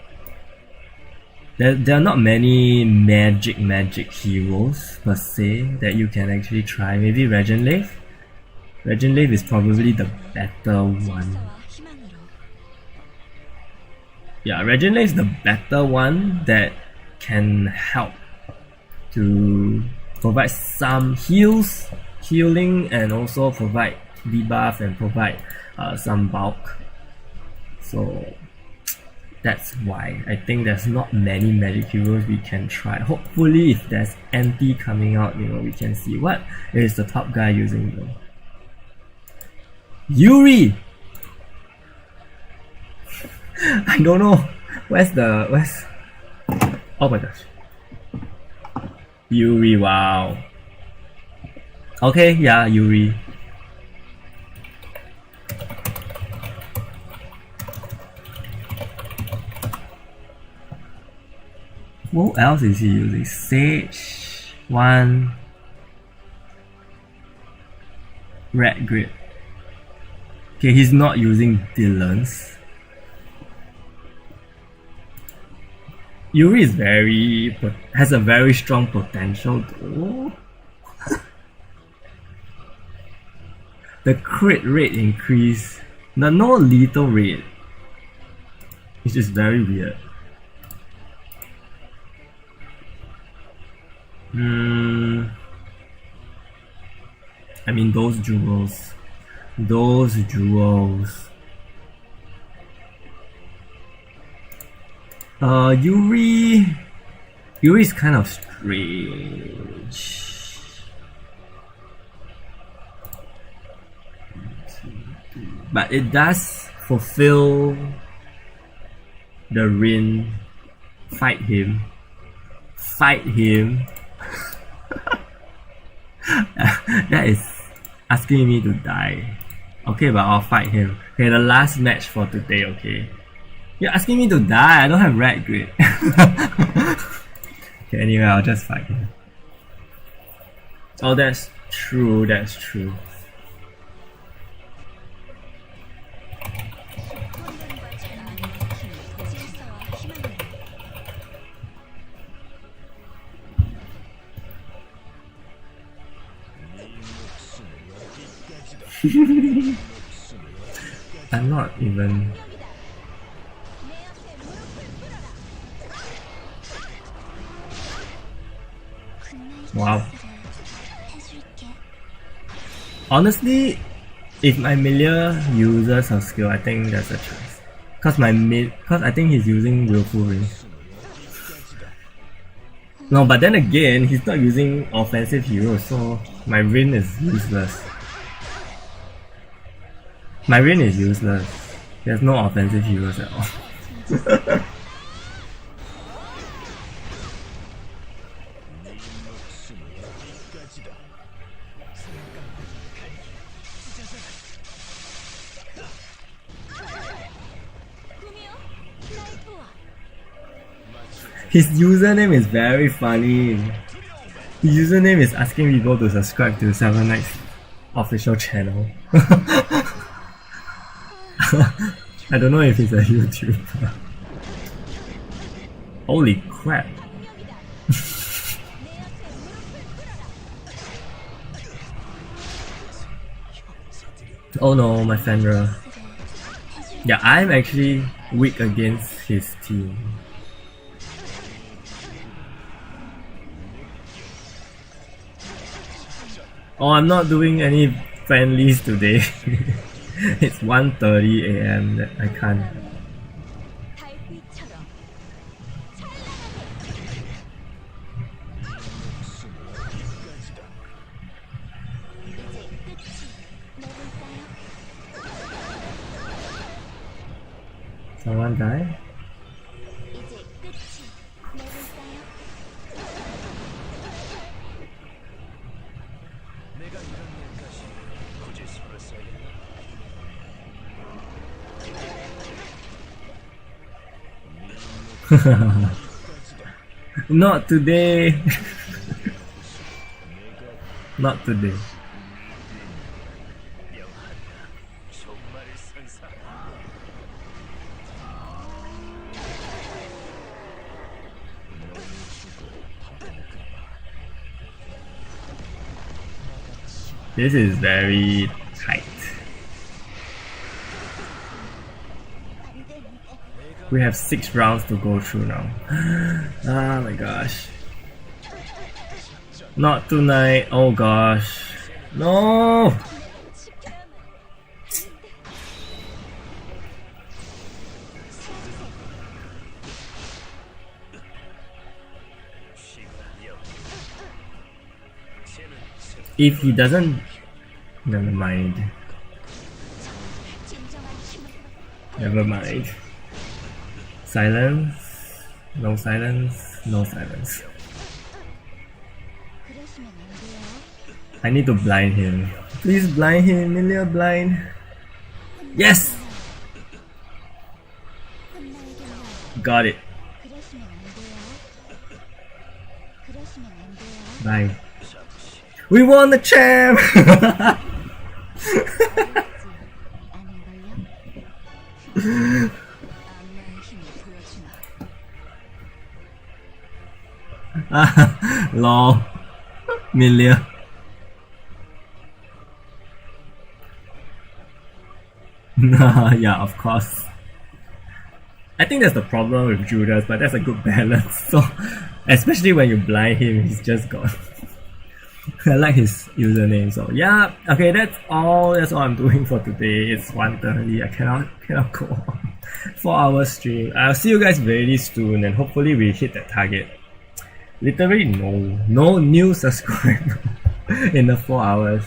There are not many magic heroes per se that you can actually try. Maybe Regenlave? Regenlave is probably the better one. 질서와 희망으로 Yeah, Regenlave is the better one that can help to provide some healing, and also provide debuff and provide some bulk. So that's why I think there's not many magic heroes we can try. Hopefully, if there's anti coming out, we can see what is the top guy using though. Yuri! I don't know. Where's oh my gosh. Yuri, wow. Okay, yeah, Yuri. What else is he using? Sage, one, Red Grid. Okay, he's not using Dylan's. Yuri is has a very strong potential though. The crit rate increase, the no lethal rate, it's just very weird. I mean those jewels. Yuri is kind of strange. But it does fulfill the Rin. Fight him. That is asking me to die. Okay, but I'll fight him. Okay, the last match for today, okay. You're asking me to die. I don't have red grid. Okay, anyway, I'll just fight him. Oh, that's true. That's true. 혼돈과 전환의 힘, 질서와 희망입니다. I'm not even. Wow. 해줄게. Honestly, if my Milia uses her skill, I think there's a chance. Cause I think he's using Willful Ring. No, but then again, he's not using offensive heroes, so my Rin is useless. My Rin is useless. There's no offensive heroes at all. His username is very funny. His username is asking people to subscribe to Seven Knights official channel. I don't know if he's a YouTuber. Holy crap. Oh no, my Fenrir. Yeah, I'm actually weak against his team. Oh, I'm not doing any friendlies today. It's 1:30 AM. I can't. 달빛처럼 Someone die? 이제 끝이 내릴까요? Not today. Not today. This is very tight. We have 6 rounds to go through now. Oh my gosh. Not tonight. Oh gosh. No! If he doesn't, never mind. Never mind. Silence. No silence. No silence. 그러시면 안 돼요. I need to blind him. Please blind him, Milia blind. Yes! Got it. 그러시면 안 돼요. 그러시면 안 돼요. Bye. We won the champ! 아닌걸요? 악마의 힘을 보여주마. Lol. Milia. Yeah, of course. I think that's the problem with Judas, but that's a good balance. So, especially when you blind him, he's just gone. I like his username. So yeah, okay, that's all. That's all I'm doing for today. It's 1:30. I cannot go on. 4-hour stream. I'll see you guys very soon, and hopefully we hit that target. Literally no new subscriber in the 4 hours.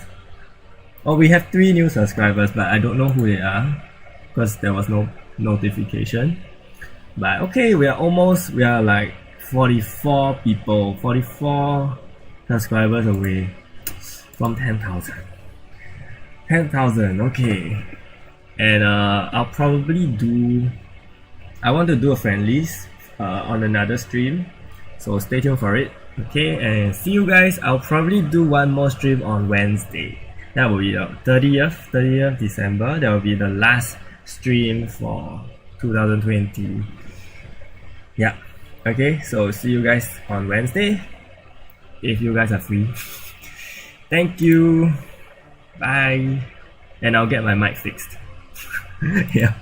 Oh, we have 3 new subscribers, but I don't know who they are because there was no notification. But okay, we are like 44 people, 44 subscribers away from 10,000. 10,000, okay. And I'll probably do I want to do a friendlies on another stream, so stay tuned for it. Okay, and see you guys. I'll probably do one more stream on Wednesday. That will be the 30th December. That will be the last stream for 2020. Yeah. Okay, so see you guys on Wednesday if you guys are free. Thank you. Bye. And I'll get my mic fixed. Yeah.